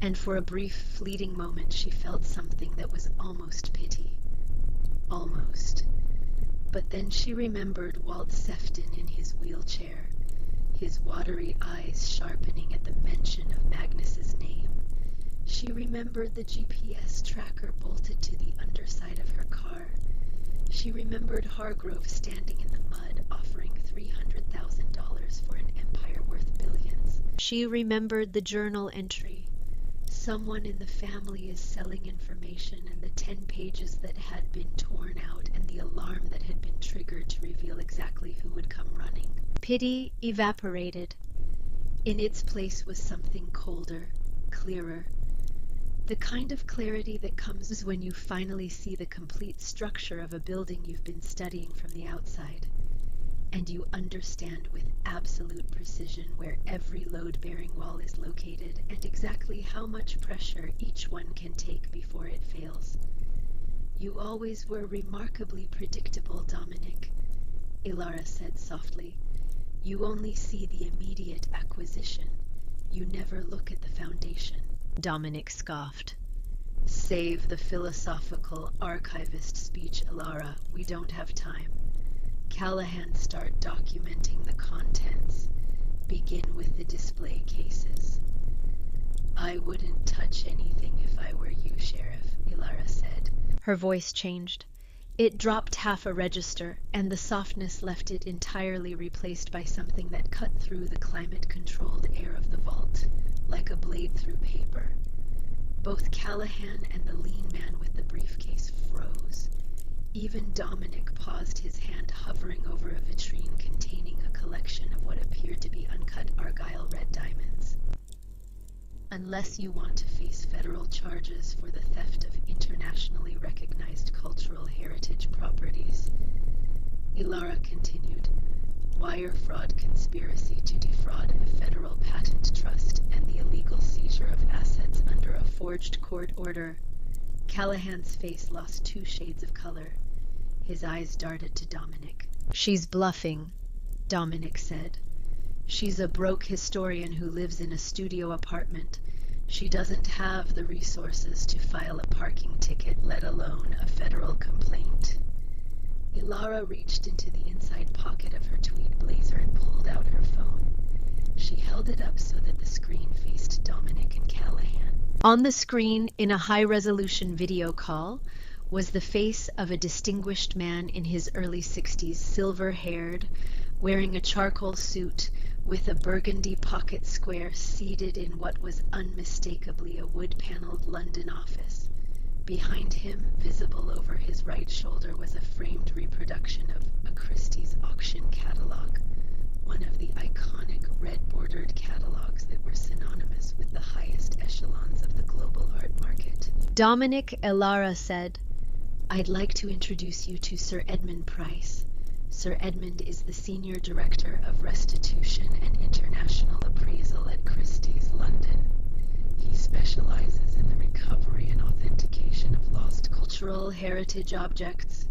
and for a brief, fleeting moment she felt something that was almost pity. Almost. But then she remembered Walt Sefton in his wheelchair. his watery eyes sharpening at the mention of Magnus's name. She remembered the GPS tracker bolted to the underside of her car. She remembered Hargrove standing in the mud offering $300,000 for an empire worth billions. She remembered the journal entry. Someone in the family is selling information, and the 10 pages that had been torn out and the alarm that had been triggered to reveal exactly who would come running. Pity evaporated. In its place was something colder, clearer. The kind of clarity that comes when you finally see the complete structure of a building you've been studying from the outside, and you understand with absolute precision where every load-bearing wall is located and exactly how much pressure each one can take before it fails. You always were remarkably predictable, Dominic, Ilara said softly. You only see the immediate acquisition. You never look at the foundation. Dominic scoffed. Save the philosophical archivist speech, Ilara. We don't have time. Callahan, start documenting the contents. Begin with the display cases. I wouldn't touch anything if I were you, Sheriff, Ilara said. Her voice changed. It dropped half a register, and the softness left it entirely replaced by something that cut through the climate-controlled air of the vault, like a blade through paper. Both Callahan and the lean man with the briefcase froze. Even Dominic paused, his hand hovering over a vitrine containing a collection of what appeared to be uncut Argyle red diamonds. Unless you want to face federal charges for the theft of internationally recognized cultural heritage properties, Ilara continued, wire fraud conspiracy to defraud a federal patent trust and the illegal seizure of assets under a forged court order. Callahan's face lost 2 shades of color. His eyes darted to Dominic. She's bluffing, Dominic said. She's a broke historian who lives in a studio apartment. She doesn't have the resources to file a parking ticket, let alone a federal complaint. Ilara reached into the inside pocket of her tweed blazer and pulled out her phone. She held it up so that the screen faced Dominic and Callahan. On the screen, in a high-resolution video call, was the face of a distinguished man in his early 60s, silver-haired, wearing a charcoal suit with a burgundy pocket square, seated in what was unmistakably a wood-paneled London office. Behind him, visible over his right shoulder, was a framed reproduction of a Christie's auction catalog, one of the iconic red-bordered catalogs that were synonymous with the highest echelons of the global art market. Dominic, Ilara said, I'd like to introduce you to Sir Edmund Price. Sir Edmund is the Senior Director of Restitution and International Appraisal at Christie's, London. He specializes in the recovery and authentication of lost cultural heritage objects.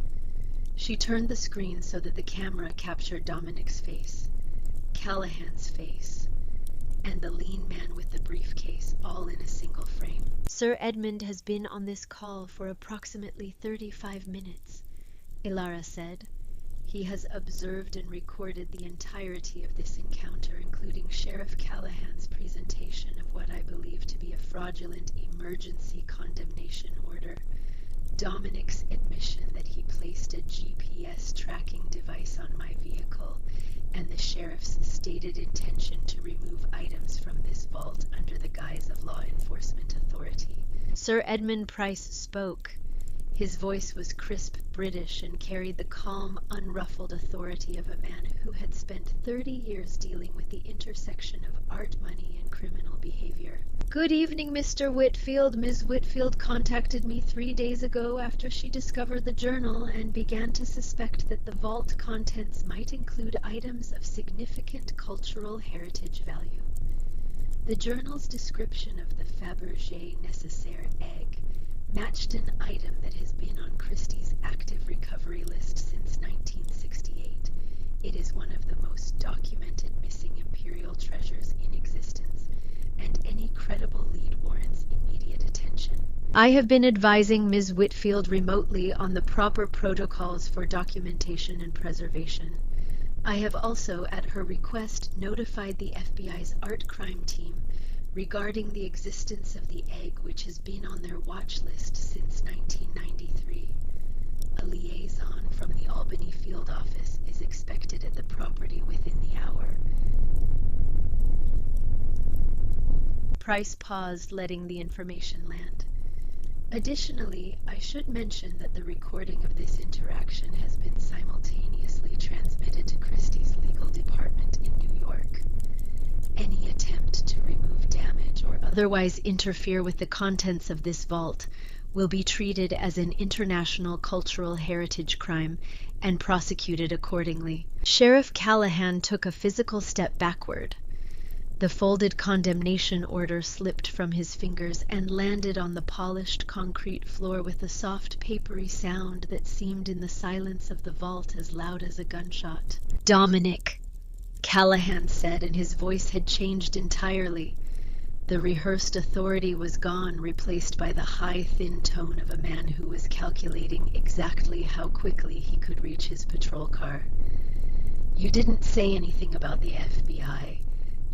She turned the screen so that the camera captured Dominic's face, Callahan's face, and the lean man with the briefcase, all in a single frame. Sir Edmund has been on this call for approximately 35 minutes, Ilara said. He has observed and recorded the entirety of this encounter, including Sheriff Callahan's presentation of what I believe to be a fraudulent emergency condemnation order, Dominic's admission that he placed a GPS tracking device on my vehicle, and the sheriff's stated intention to remove items from this vault under the guise of law enforcement authority. Sir Edmund Price spoke. His voice was crisp British and carried the calm, unruffled authority of a man who had spent 30 years dealing with the intersection of art, money, and criminal behavior. Good evening, Mr. Whitfield. Ms. Whitfield contacted me 3 days ago after she discovered the journal and began to suspect that the vault contents might include items of significant cultural heritage value. The journal's description of the Fabergé Nécessaire egg matched an item that has been on Christie's active recovery list since 1968. It is one of the most documented missing imperial treasures in existence, and any credible lead warrants immediate attention. I have been advising Ms. Whitfield remotely on the proper protocols for documentation and preservation. I have also, at her request, notified the FBI's art crime team regarding the existence of the egg, which has been on their watch list since 1993. A liaison from the Albany field office is expected at the property within the hour. Price paused, letting the information land. Additionally, I should mention that the recording of this interaction has been simultaneously transmitted to Christie's legal department in New York. Any attempt to remove damage or otherwise interfere with the contents of this vault will be treated as an international cultural heritage crime and prosecuted accordingly. Sheriff Callahan took a physical step backward. The folded condemnation order slipped from his fingers and landed on the polished concrete floor with a soft, papery sound that seemed in the silence of the vault as loud as a gunshot. "Dominic," Callahan said, and his voice had changed entirely. The rehearsed authority was gone, replaced by the high, thin tone of a man who was calculating exactly how quickly he could reach his patrol car. "You didn't say anything about the FBI.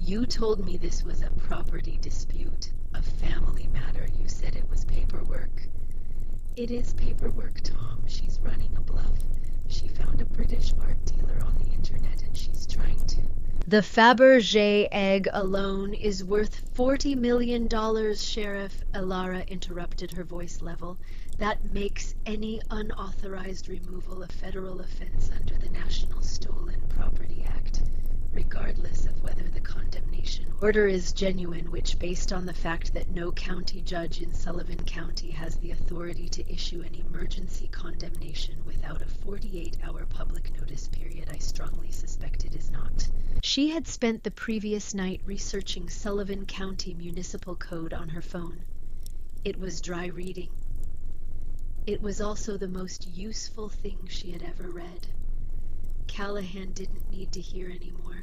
You told me this was a property dispute, a family matter. You said it was paperwork." "It is paperwork, Tom. She's running a bluff. She found a British art dealer on the internet and she's trying to..." "The Fabergé egg alone is worth $40 million, Sheriff," Elara interrupted, her voice level. "That makes any unauthorized removal a federal offense under the National Stolen Property Act, regardless of whether the condemnation order is genuine, which, based on the fact that no county judge in Sullivan County has the authority to issue an emergency condemnation without a 48-hour public notice period, I strongly suspect it is not." She had spent the previous night researching Sullivan County Municipal Code on her phone. It was dry reading. It was also the most useful thing she had ever read. Callahan didn't need to hear anymore.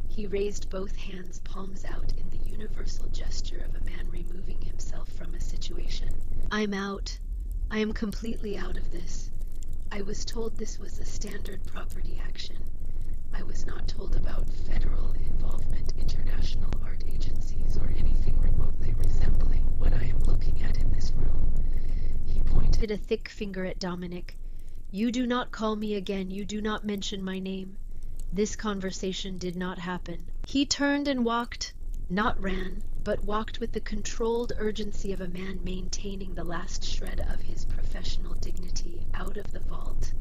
He raised both hands, palms out, in the universal gesture of a man removing himself from a situation. "I'm out. I am completely out of this. I was told this was a standard property action. I was not told about federal involvement, international art agencies, or anything remotely resembling what I am looking at in this room." He pointed a thick finger at Dominic. "You do not call me again. You do not mention my name. This conversation did not happen." He turned and walked, not ran, but walked with the controlled urgency of a man maintaining the last shred of his professional dignity, out of the vault,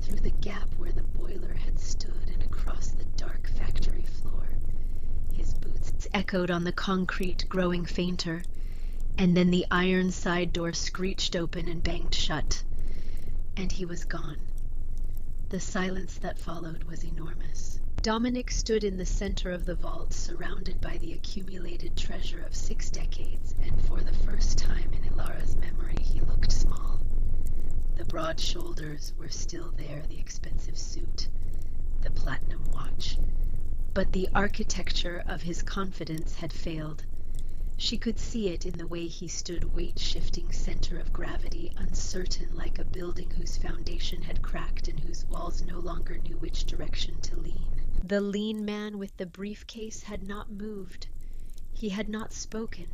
through the gap where the boiler had stood and across the dark factory floor. His boots echoed on the concrete, growing fainter, and then the iron side door screeched open and banged shut, and he was gone. The silence that followed was enormous. Dominic stood in the center of the vault, surrounded by the accumulated treasure of 6 decades, and for the first time in Elara's memory, he looked small. The broad shoulders were still there, the expensive suit, the platinum watch, but the architecture of his confidence had failed. She could see it in the way he stood, weight-shifting center of gravity, uncertain, like a building whose foundation had cracked and whose walls no longer knew which direction to lean. The lean man with the briefcase had not moved. He had not spoken.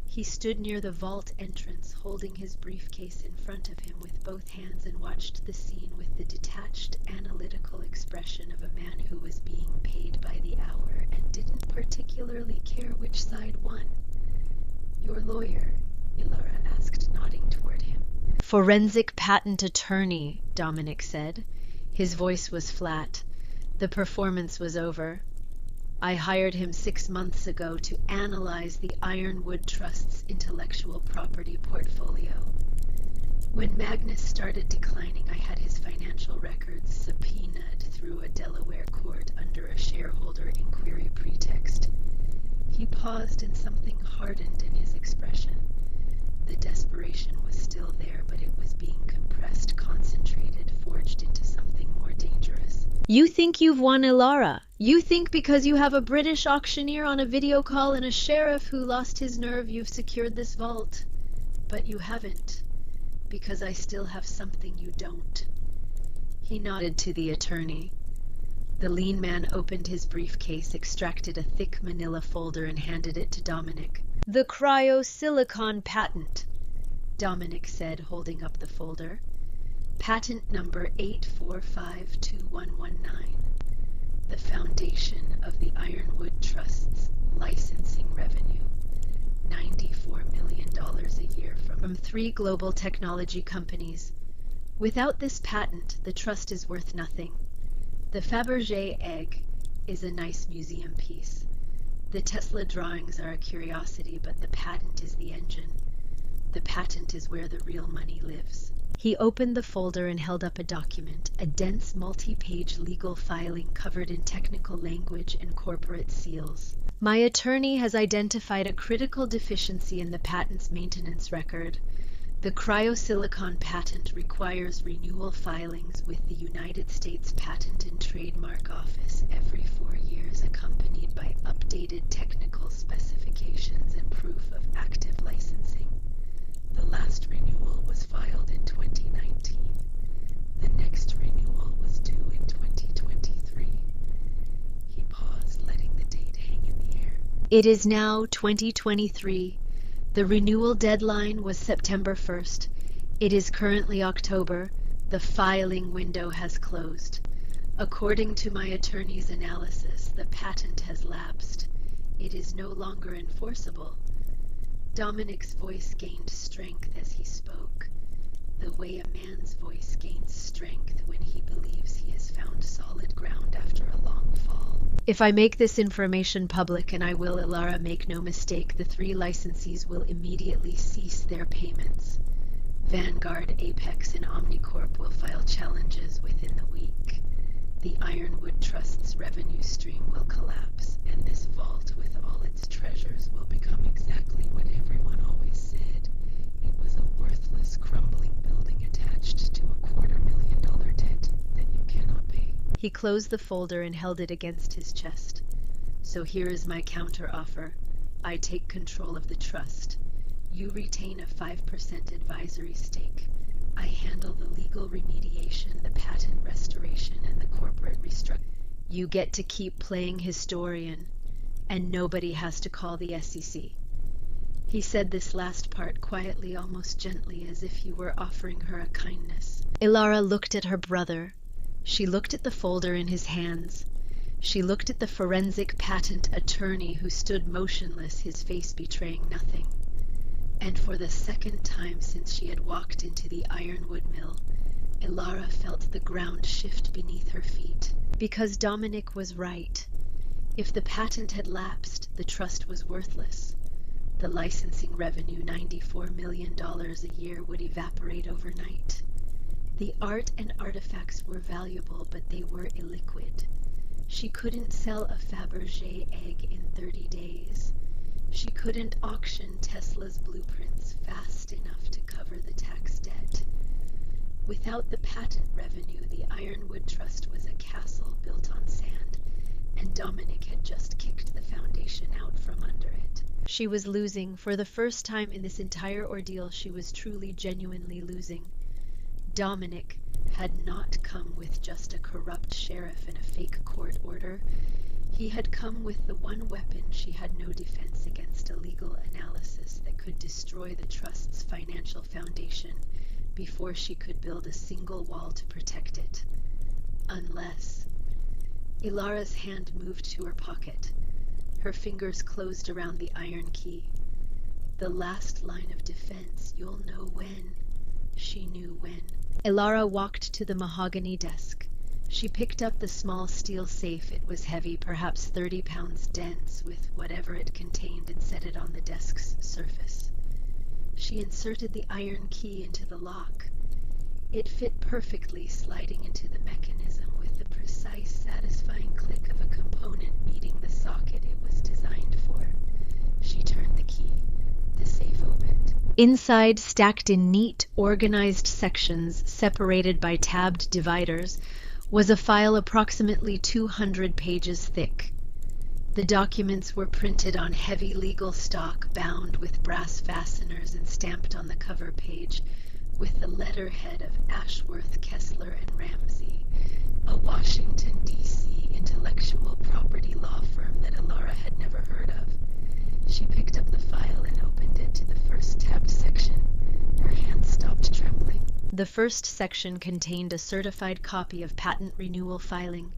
He stood near the vault entrance, holding his briefcase in front of him with both hands, and watched the scene with the detached, analytical expression of a man who was being paid by the hour and didn't particularly care which side won. "Your lawyer?" Elara asked, nodding toward him. "Forensic patent attorney," Dominic said. His voice was flat. The performance was over. "I hired him 6 months ago to analyze the Ironwood Trust's intellectual property portfolio. When Magnus started declining, I had his financial records subpoenaed through a Delaware court under a shareholder inquiry pretext." He paused, and something hardened in his expression. The desperation was still there, but it was being compressed, concentrated, forged into something more dangerous. "You think you've won, Elara. You think because you have a British auctioneer on a video call and a sheriff who lost his nerve, you've secured this vault. But you haven't, because I still have something you don't." He nodded to the attorney. The lean man opened his briefcase, extracted a thick manila folder, and handed it to Dominic. "The cryosilicon patent," Dominic said, holding up the folder. "Patent number 8452119. The foundation of the Ironwood Trust's licensing revenue. $94 million a year from 3 global technology companies. Without this patent, the trust is worth nothing. The Fabergé egg is a nice museum piece. The Tesla drawings are a curiosity, but the patent is the engine. The patent is where the real money lives." He opened the folder and held up a document, a dense multi-page legal filing covered in technical language and corporate seals. "My attorney has identified a critical deficiency in the patent's maintenance record. The cryosilicon patent requires renewal filings with the United States Patent and Trademark Office every 4 years, accompanied by updated technical specifications and proof of active licensing. The last renewal was filed in 2019. The next renewal was due in 2023. He paused, letting the date hang in the air. "It is now 2023. The renewal deadline was September 1st. It is currently October. The filing window has closed. According to my attorney's analysis, the patent has lapsed. It is no longer enforceable." Dominic's voice gained strength as he spoke, the way a man's voice gains strength when he believes he has found solid ground after a long fall. "If I make this information public, and I will, Ilara, make no mistake, the 3 licensees will immediately cease their payments. Vanguard, Apex, and Omnicorp will file challenges within the week. The Ironwood Trust's revenue stream will collapse, and this vault with all its treasures will become exactly what everyone always said. It was a worthless, crumbling building attached to a $250,000 debt that you cannot pay." He closed the folder and held it against his chest. "So here is my counteroffer. I take control of the trust. You retain a 5% advisory stake. I handle the legal remediation, the patent restoration, and the corporate restructuring. You get to keep playing historian, and nobody has to call the SEC." He said this last part quietly, almost gently, as if he were offering her a kindness. Ilara looked at her brother. She looked at the folder in his hands. She looked at the forensic patent attorney who stood motionless, his face betraying nothing. And for the second time since she had walked into the ironwood mill, Ilara felt the ground shift beneath her feet. Because Dominic was right. If the patent had lapsed, the trust was worthless. The licensing revenue, $94 million a year, would evaporate overnight. The art and artifacts were valuable, but they were illiquid. She couldn't sell a Fabergé egg in 30 days. She couldn't auction Tesla's blueprints fast enough to cover the tax debt. Without the patent revenue, the Ironwood Trust was a castle built on sand, and Dominic had just kicked the foundation out from under it. She was losing. For the first time in this entire ordeal, she was truly, genuinely losing. Dominic had not come with just a corrupt sheriff and a fake court order. He had come with the one weapon she had no defense against, a legal analysis that could destroy the trust's financial foundation before she could build a single wall to protect it. Unless... Ilara's hand moved to her pocket. Her fingers closed around the iron key. The last line of defense, you'll know when. She knew when. Ilara walked to the mahogany desk. She picked up the small steel safe. It was heavy, perhaps 30 pounds dense, with whatever it contained, and set it on the desk's surface. She inserted the iron key into the lock. It fit perfectly, sliding into the mechanism with the precise, satisfying click of a component meeting the socket it was designed for. She turned the key. The safe opened. Inside, stacked in neat, organized sections separated by tabbed dividers, was a file approximately 200 pages thick. The documents were printed on heavy legal stock, bound with brass fasteners, and stamped on the cover page with the letterhead of Ashworth, Kessler, and Ramsey, a Washington, D.C. The first section contained a certified copy of patent renewal filing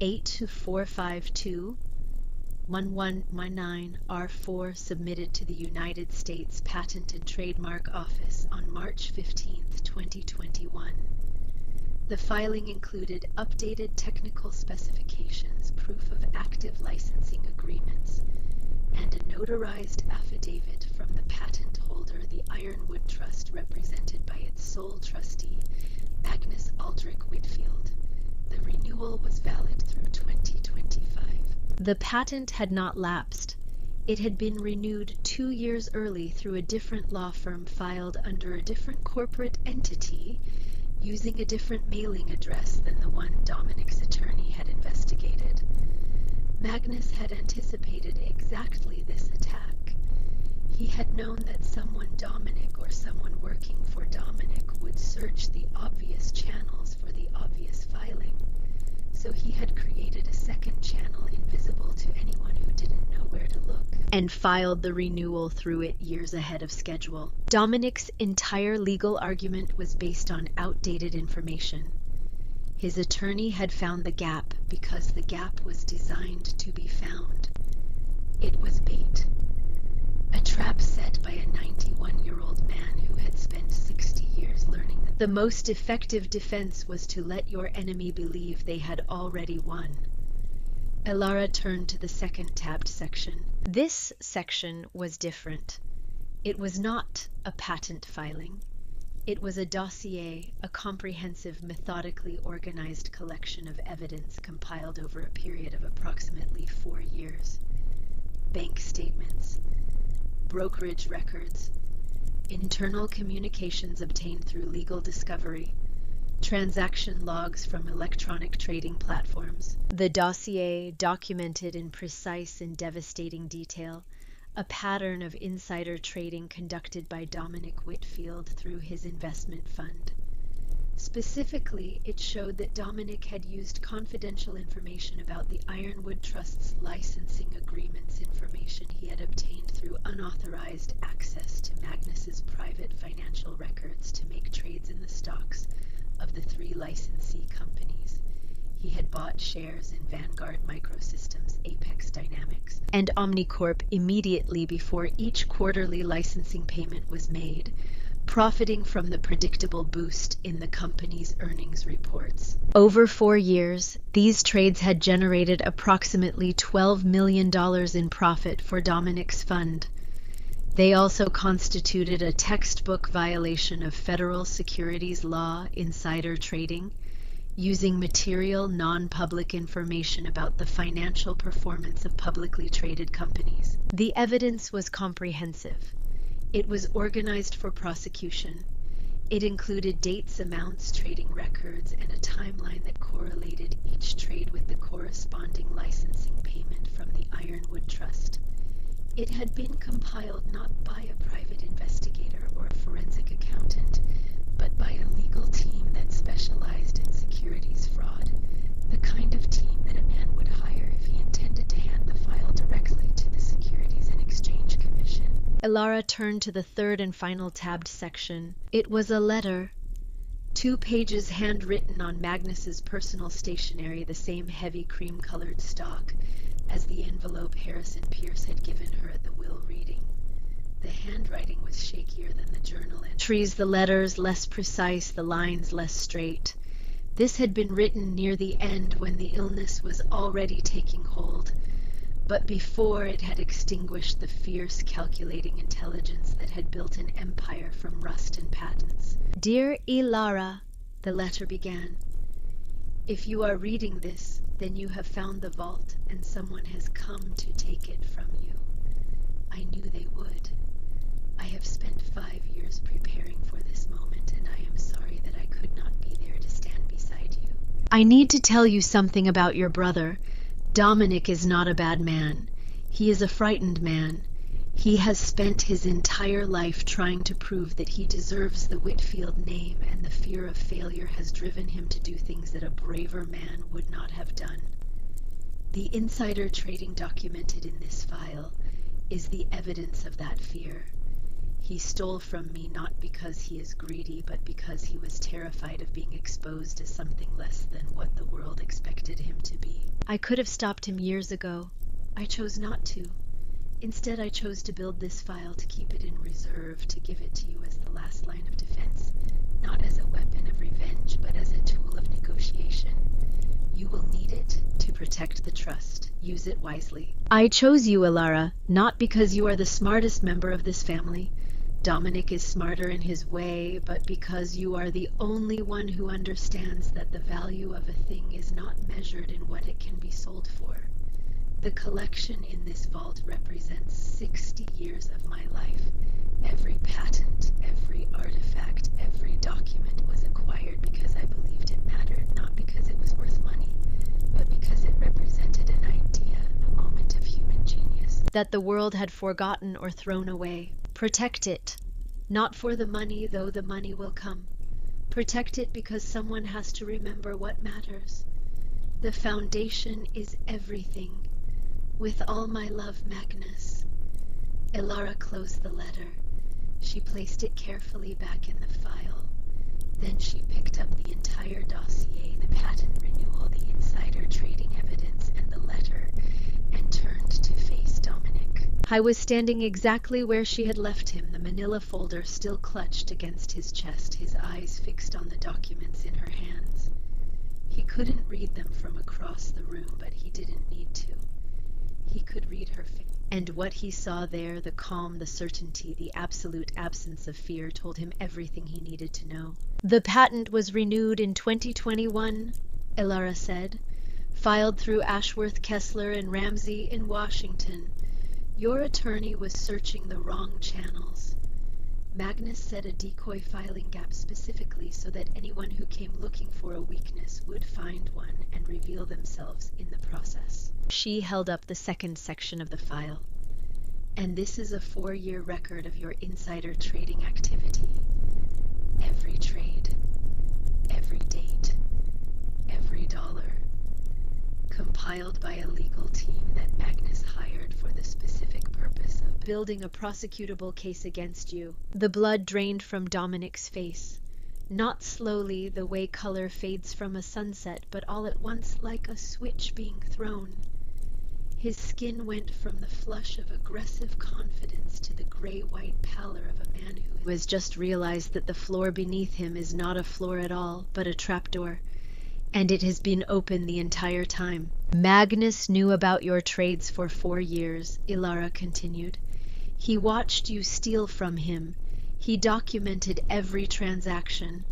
82452-1119R4 submitted to the United States Patent and Trademark Office on March 15, 2021. The filing included updated technical specifications, proof of active licensing agreements, and a notarized affidavit from the patent holder, the Ironwood Trust, represented by its sole trustee, Magnus Aldrich Whitfield. The renewal was valid through 2025. The patent had not lapsed. It had been renewed 2 years early through a different law firm filed under a different corporate entity, using a different mailing address than the one Dominic's attorney had investigated. Magnus had anticipated exactly this attack. He had known that someone Dominic or someone working for Dominic would search the obvious channels for the obvious filing, so he had created a second channel invisible to anyone who didn't know where to look, and filed the renewal through it years ahead of schedule. Dominic's entire legal argument was based on outdated information. His attorney had found the gap because the gap was designed to be found. It was bait. A trap set by a 91-year-old man who had spent 60 years learning that the most effective defense was to let your enemy believe they had already won. Elara turned to the second tabbed section. This section was different. It was not a patent filing. It was a dossier, a comprehensive, methodically organized collection of evidence compiled over a period of approximately 4 years. Bank statements, brokerage records, internal communications obtained through legal discovery, transaction logs from electronic trading platforms. The dossier documented in precise and devastating detail a pattern of insider trading conducted by Dominic Whitfield through his investment fund. Specifically, it showed that Dominic had used confidential information about the Ironwood Trust's licensing agreements, information he had obtained through unauthorized access to Magnus's private financial records, to make trades in the stocks of the 3 licensee companies. He had bought shares in Vanguard Microsystems, Apex Dynamics, and Omnicorp immediately before each quarterly licensing payment was made, profiting from the predictable boost in the company's earnings reports. Over 4 years, these trades had generated approximately $12 million in profit for Dominic's fund. They also constituted a textbook violation of federal securities law, insider trading, using material, non-public information about the financial performance of publicly traded companies. The evidence was comprehensive. It was organized for prosecution. It included dates, amounts, trading records, and a timeline that correlated each trade with the corresponding licensing payment from the Ironwood Trust. It had been compiled not by a private investigator or a forensic accountant, but by a legal team that specialized in securities fraud, the kind of team that a man would hire if he intended to hand the file directly to the Securities and Exchange Commission. Elara turned to the third and final tabbed section. It was a letter. 2 pages handwritten on Magnus's personal stationery, the same heavy cream-colored stock as the envelope Harrison Pierce had given her at the will reading. The handwriting was shakier than the journal entries, the letters less precise, the lines less straight. This had been written near the end when the illness was already taking hold, but before it had extinguished the fierce, calculating intelligence that had built an empire from rust and patents. Dear Elara, the letter began. If you are reading this, then you have found the vault, and someone has come to take it from you. I knew they would. I have spent 5 years preparing for this moment, and I am sorry that I could not be there to stand beside you. I need to tell you something about your brother. Dominic is not a bad man. He is a frightened man. He has spent his entire life trying to prove that he deserves the Whitfield name, and the fear of failure has driven him to do things that a braver man would not have done. The insider trading documented in this file is the evidence of that fear. He stole from me not because he is greedy, but because he was terrified of being exposed as something less than what the world expected him to be. I could have stopped him years ago. I chose not to. Instead, I chose to build this file, to keep it in reserve, to give it to you as the last line of defense, not as a weapon of revenge, but as a tool of negotiation. You will need it to protect the trust. Use it wisely. I chose you, Ilara, not because you are the smartest member of this family. Dominic is smarter in his way, but because you are the only one who understands that the value of a thing is not measured in what it can be sold for. The collection in this vault represents 60 years of my life. Every patent, every artifact, every document was acquired because I believed it mattered, not because it was worth money, but because it represented an idea, a moment of human genius that the world had forgotten or thrown away. Protect it, not for the money, though the money will come. Protect it because someone has to remember what matters. The foundation is everything. With all my love, Magnus. Ilara closed the letter. She placed it carefully back in the file. Then she picked up the entire dossier, the patent renewal, the insider trading evidence, and the letter, and turned to face Dominic. I was standing exactly where she had left him, the manila folder still clutched against his chest, his eyes fixed on the documents in her hands. He couldn't read them from across the room, but he didn't need to. He could read her face. And what he saw there, the calm, the certainty, the absolute absence of fear, told him everything he needed to know. The patent was renewed in 2021, Ilara said, filed through Ashworth, Kessler, and Ramsey in Washington. Your attorney was searching the wrong channels. Magnus set a decoy filing gap specifically so that anyone who came looking for a weakness would find one and reveal themselves in the process. She held up the second section of the file. And this is a 4-year record of your insider trading activity. Every trade, every date, every dollar, compiled by a legal team that Magnus hired for the specific purpose of building a prosecutable case against you. The blood drained from Dominic's face. Not slowly, the way color fades from a sunset, but all at once like a switch being thrown. His skin went from the flush of aggressive confidence to the gray-white pallor of a man who has just realized that the floor beneath him is not a floor at all, but a trapdoor. And it has been open the entire time. Magnus knew about your trades for 4 years, Ilara continued. He watched you steal from him. He documented every transaction.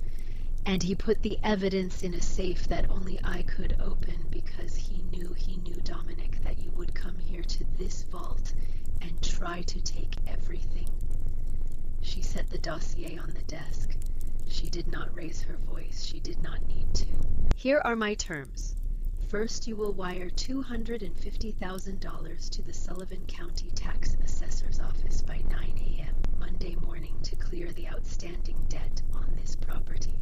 And he put the evidence in a safe that only I could open because he knew Dominic, that you would come here to this vault and try to take everything. She set the dossier on the desk. She did not raise her voice. She did not need to. Here are my terms. First, you will wire $250,000 to the Sullivan County Tax Assessor's Office by 9 a.m. Monday morning to clear the outstanding debt on this property.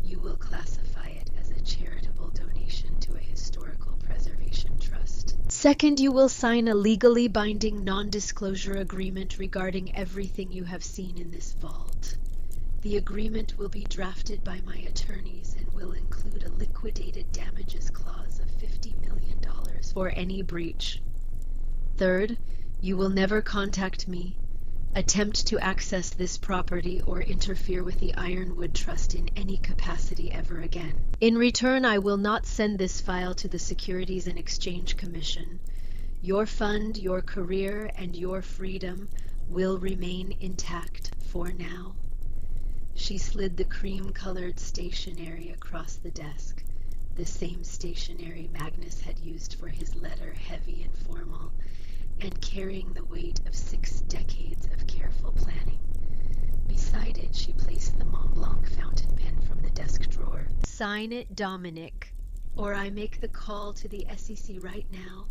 You will classify it as a charitable donation to a historical preservation trust. Second, you will sign a legally binding non-disclosure agreement regarding everything you have seen in this vault. The agreement will be drafted by my attorneys and will include a liquidated damages clause of $50 million for any breach. Third, you will never contact me, attempt to access this property, or interfere with the Ironwood Trust in any capacity ever again. In return, I will not send this file to the Securities and Exchange Commission. Your fund, your career, and your freedom will remain intact for now. She slid the cream-colored stationery across the desk, the same stationery Magnus had used for his letter, heavy and formal, and carrying the weight of 6 decades of careful planning. Beside it, she placed the Mont Blanc fountain pen from the desk drawer. Sign it, Dominic, or I make the call to the SEC right now,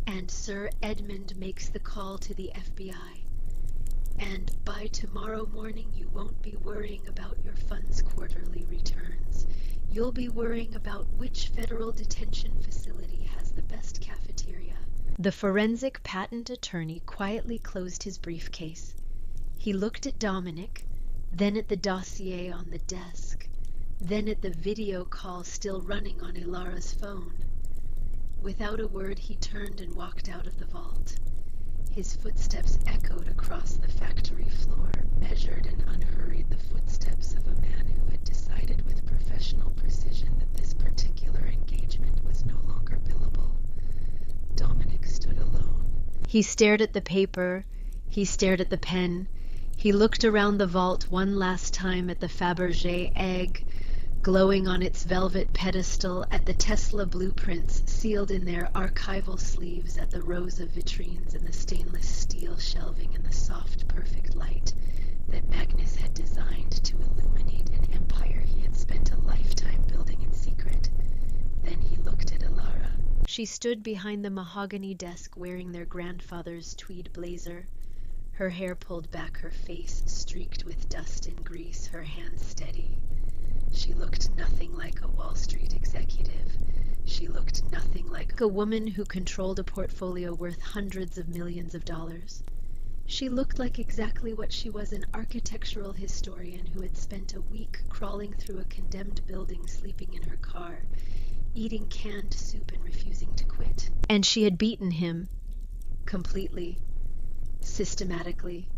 and Sir Edmund makes the call to the FBI. And by tomorrow morning, you won't be worrying about your fund's quarterly returns. You'll be worrying about which federal detention facility has the best cafeteria. The forensic patent attorney quietly closed his briefcase. He looked at Dominic, then at the dossier on the desk, then at the video call still running on Ilara's phone. Without a word, he turned and walked out of the vault. His footsteps echoed across the factory floor, measured and unhurried, the footsteps of a man who had decided with professional precision that this particular engagement was no longer billable. Dominic stood alone. He stared at the paper, he stared at the pen, he looked around the vault one last time at the Fabergé egg, glowing on its velvet pedestal, at the Tesla blueprints sealed in their archival sleeves, at the rows of vitrines and the stainless steel shelving and the soft, perfect light that Magnus had designed to illuminate an empire he had spent a lifetime building in secret. Then he looked at Ilara. She stood behind the mahogany desk wearing their grandfather's tweed blazer, her hair pulled back, her face streaked with dust and grease, her hands steady. She looked nothing like a Wall Street executive. She looked nothing like a woman who controlled a portfolio worth hundreds of millions of dollars. She looked like exactly what she was, an architectural historian who had spent a week crawling through a condemned building, sleeping in her car, eating canned soup and refusing to quit. And she had beaten him, completely, systematically,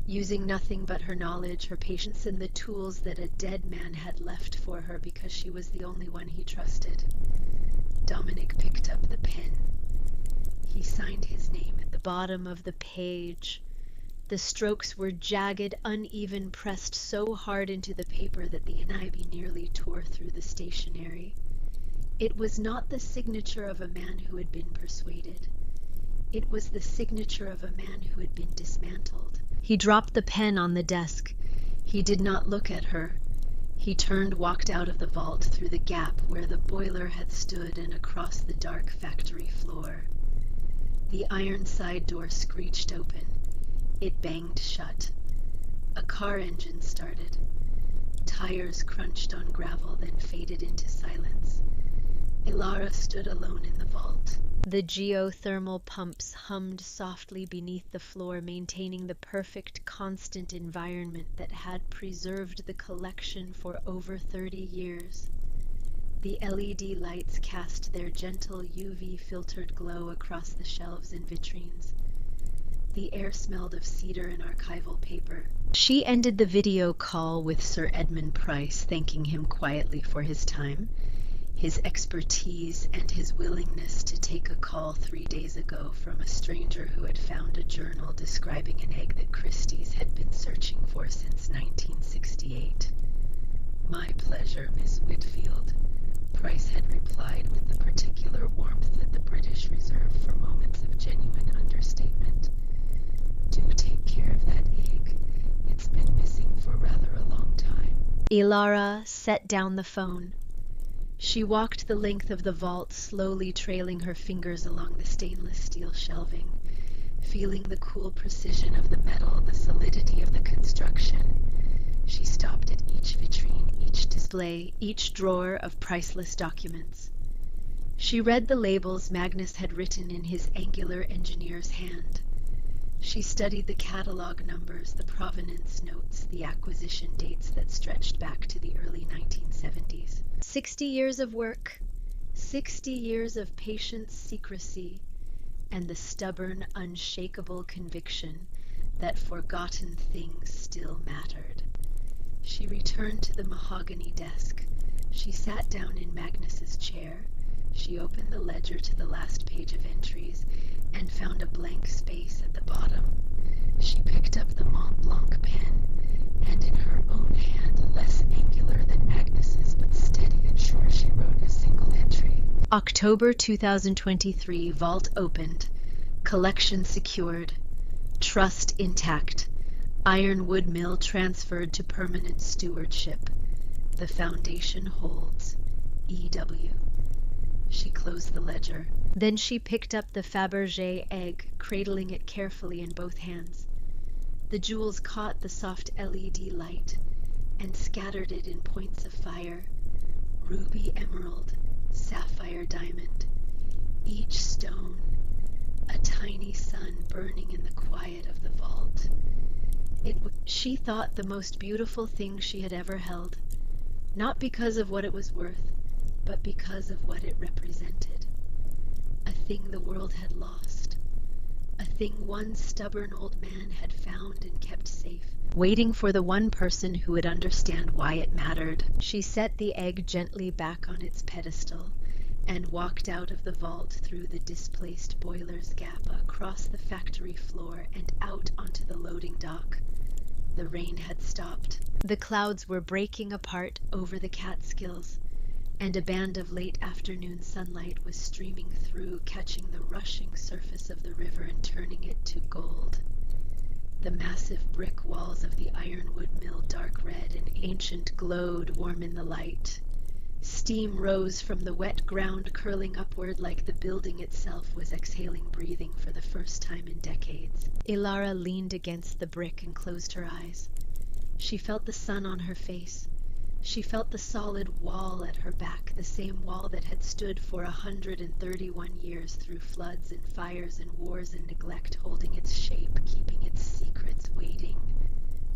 using nothing but her knowledge, her patience, and the tools that a dead man had left for her because she was the only one he trusted. Dominic picked up the pen. He signed his name at the bottom of the page. The strokes were jagged, uneven, pressed so hard into the paper that the NIB nearly tore through the stationery. It was not the signature of a man who had been persuaded. It was the signature of a man who had been dismantled. He dropped the pen on the desk. He did not look at her. He turned, walked out of the vault, through the gap where the boiler had stood, and across the dark factory floor. The iron side door screeched open. It banged shut. A car engine started. Tires crunched on gravel, then faded into silence. Ilara stood alone in the vault. The geothermal pumps hummed softly beneath the floor, maintaining the perfect, constant environment that had preserved the collection for over 30 years. The LED lights cast their gentle UV-filtered glow across the shelves and vitrines. The air smelled of cedar and archival paper. She ended the video call with Sir Edmund Price, thanking him quietly for his time, his expertise, and his willingness to take a call 3 days ago from a stranger who had found a journal describing an egg that Christie's had been searching for since 1968. "My pleasure, Miss Whitfield," Price had replied with the particular warmth that the British reserve for moments of genuine understatement. "Do take care of that egg. It's been missing for rather a long time." Ilara set down the phone. She walked the length of the vault, slowly trailing her fingers along the stainless steel shelving, feeling the cool precision of the metal, the solidity of the construction. She stopped at each vitrine, each display, each drawer of priceless documents. She read the labels Magnus had written in his angular engineer's hand. She studied the catalog numbers, the provenance notes, the acquisition dates that stretched back to the early 1970s. 60 years of work, 60 years of patient secrecy, and the stubborn, unshakable conviction that forgotten things still mattered. She returned to the mahogany desk. She sat down in Magnus's chair. She opened the ledger to the last page of entries and found a blank space at the bottom. She picked up the Mont Blanc pen, and in her own hand, less angular than Magnus's but steady and sure, she wrote a single entry. October 2023, vault opened, collection secured, trust intact, ironwood mill transferred to permanent stewardship. The foundation holds. E.W. She closed the ledger. Then she picked up the Fabergé egg, cradling it carefully in both hands. The jewels caught the soft LED light and scattered it in points of fire. Ruby emerald, sapphire diamond, each stone a tiny sun burning in the quiet of the vault. She thought, the most beautiful thing she had ever held, not because of what it was worth, but because of what it represented. A thing the world had lost, a thing one stubborn old man had found and kept safe, waiting for the one person who would understand why it mattered. She set the egg gently back on its pedestal and walked out of the vault through the displaced boiler's gap, across the factory floor and out onto the loading dock. The rain had stopped. The clouds were breaking apart over the Catskills, and a band of late afternoon sunlight was streaming through, catching the rushing surface of the river and turning it to gold. The massive brick walls of the ironwood mill, dark red and ancient, glowed warm in the light. Steam rose from the wet ground, curling upward like the building itself was exhaling breathing for the first time in decades. Ilara leaned against the brick and closed her eyes. She felt the sun on her face. She felt the solid wall at her back, the same wall that had stood for 131 years through floods and fires and wars and neglect, holding its shape, keeping its secrets, waiting.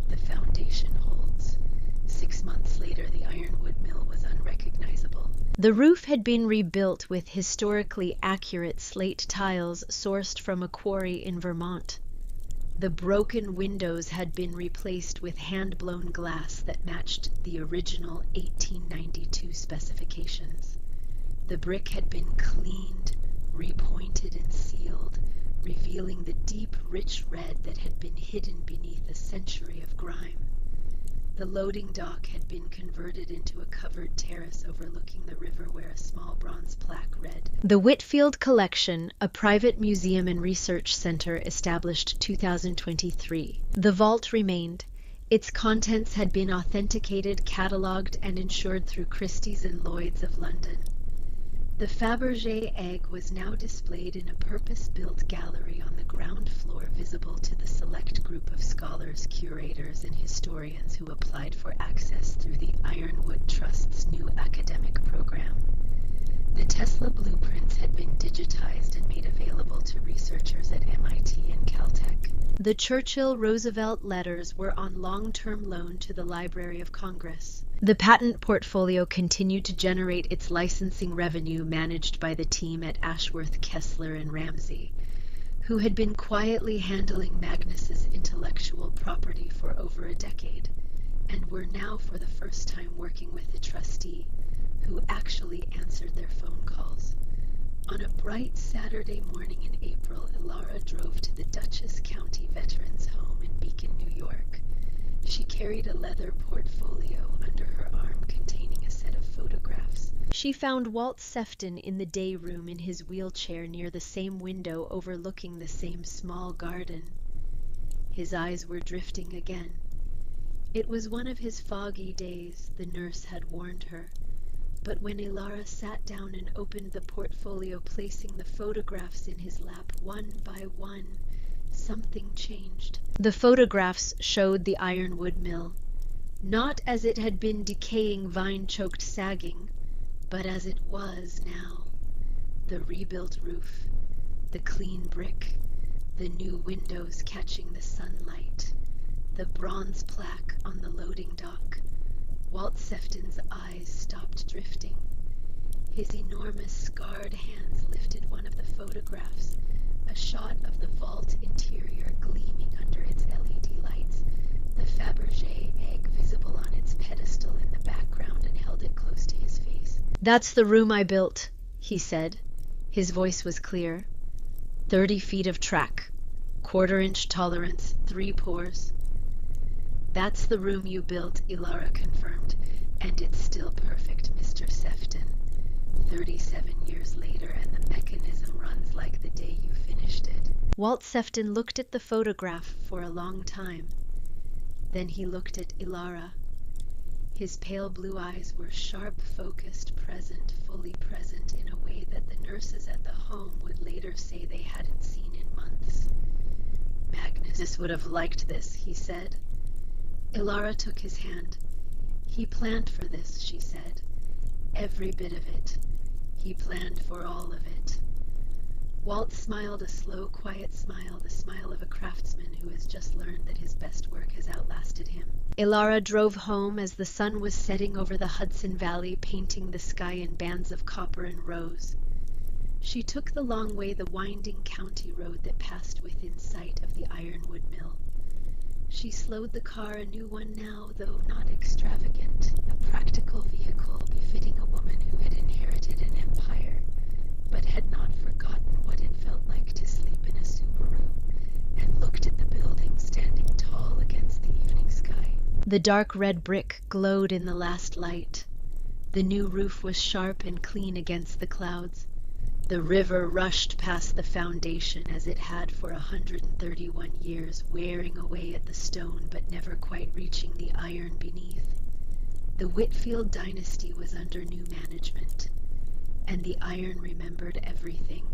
The foundation holds. 6 months later, the ironwood mill was unrecognizable. The roof had been rebuilt with historically accurate slate tiles sourced from a quarry in Vermont. The broken windows had been replaced with hand-blown glass that matched the original 1892 specifications. The brick had been cleaned, repointed, and sealed, revealing the deep, rich red that had been hidden beneath a century of grime. The loading dock had been converted into a covered terrace overlooking the river, where a small bronze plaque read, "The Whitfield Collection, a private museum and research center established 2023. The vault remained. Its contents had been authenticated, catalogued, and insured through Christie's and Lloyd's of London. The Fabergé egg was now displayed in a purpose-built gallery on the ground floor, visible to the select group of scholars, curators, and historians who applied for access through the Ironwood Trust's new academic program. The Tesla blueprints had been digitized and made available to researchers at MIT and Caltech. The Churchill-Roosevelt letters were on long-term loan to the Library of Congress. The patent portfolio continued to generate its licensing revenue, managed by the team at Ashworth, Kessler, and Ramsey, who had been quietly handling Magnus's intellectual property for over a decade, and were now for the first time working with the trustee, who actually answered their phone calls. On a bright Saturday morning in April, Ilara drove to the Dutchess County Veterans Home in Beacon, New York. She carried a leather portfolio under her arm containing a set of photographs. She found Walt Sefton in the day room in his wheelchair near the same window overlooking the same small garden. His eyes were drifting again. It was one of his foggy days, the nurse had warned her. But when Ilara sat down and opened the portfolio, placing the photographs in his lap one by one, something changed. The photographs showed the ironwood mill, not as it had been decaying, vine-choked, sagging, but as it was now. The rebuilt roof, the clean brick, the new windows catching the sunlight, the bronze plaque on the loading dock. Walt Sefton's eyes stopped drifting. His enormous, scarred hands lifted one of the photographs, a shot of the vault interior gleaming under its LED lights, the Fabergé egg visible on its pedestal in the background, and held it close to his face. "That's the room I built," he said. His voice was clear. 30 feet of track, 1/4-inch tolerance, 3 pours. "That's the room you built," Ilara confirmed, "and it's still perfect, Mr. Sefton. 37 years later, and the mechanism runs like the day you finished it." Walt Sefton looked at the photograph for a long time. Then he looked at Ilara. His pale blue eyes were sharp, focused, present, fully present, in a way that the nurses at the home would later say they hadn't seen in months. "Magnus would have liked this," he said. Ilara took his hand. "He planned for this," she said. "Every bit of it. He planned for all of it." Walt smiled a slow, quiet smile, the smile of a craftsman who has just learned that his best work has outlasted him. Ilara drove home as the sun was setting over the Hudson Valley, painting the sky in bands of copper and rose. She took the long way, the winding county road that passed within sight of the ironwood mill. She slowed the car, a new one now, though not extravagant, a practical vehicle befitting a woman who had inherited an empire, but had not forgotten what it felt like to sleep in a Subaru, and looked at the building standing tall against the evening sky. The dark red brick glowed in the last light. The new roof was sharp and clean against the clouds. The river rushed past the foundation as it had for 131 years, wearing away at the stone but never quite reaching the iron beneath. The Whitfield dynasty was under new management, and the iron remembered everything.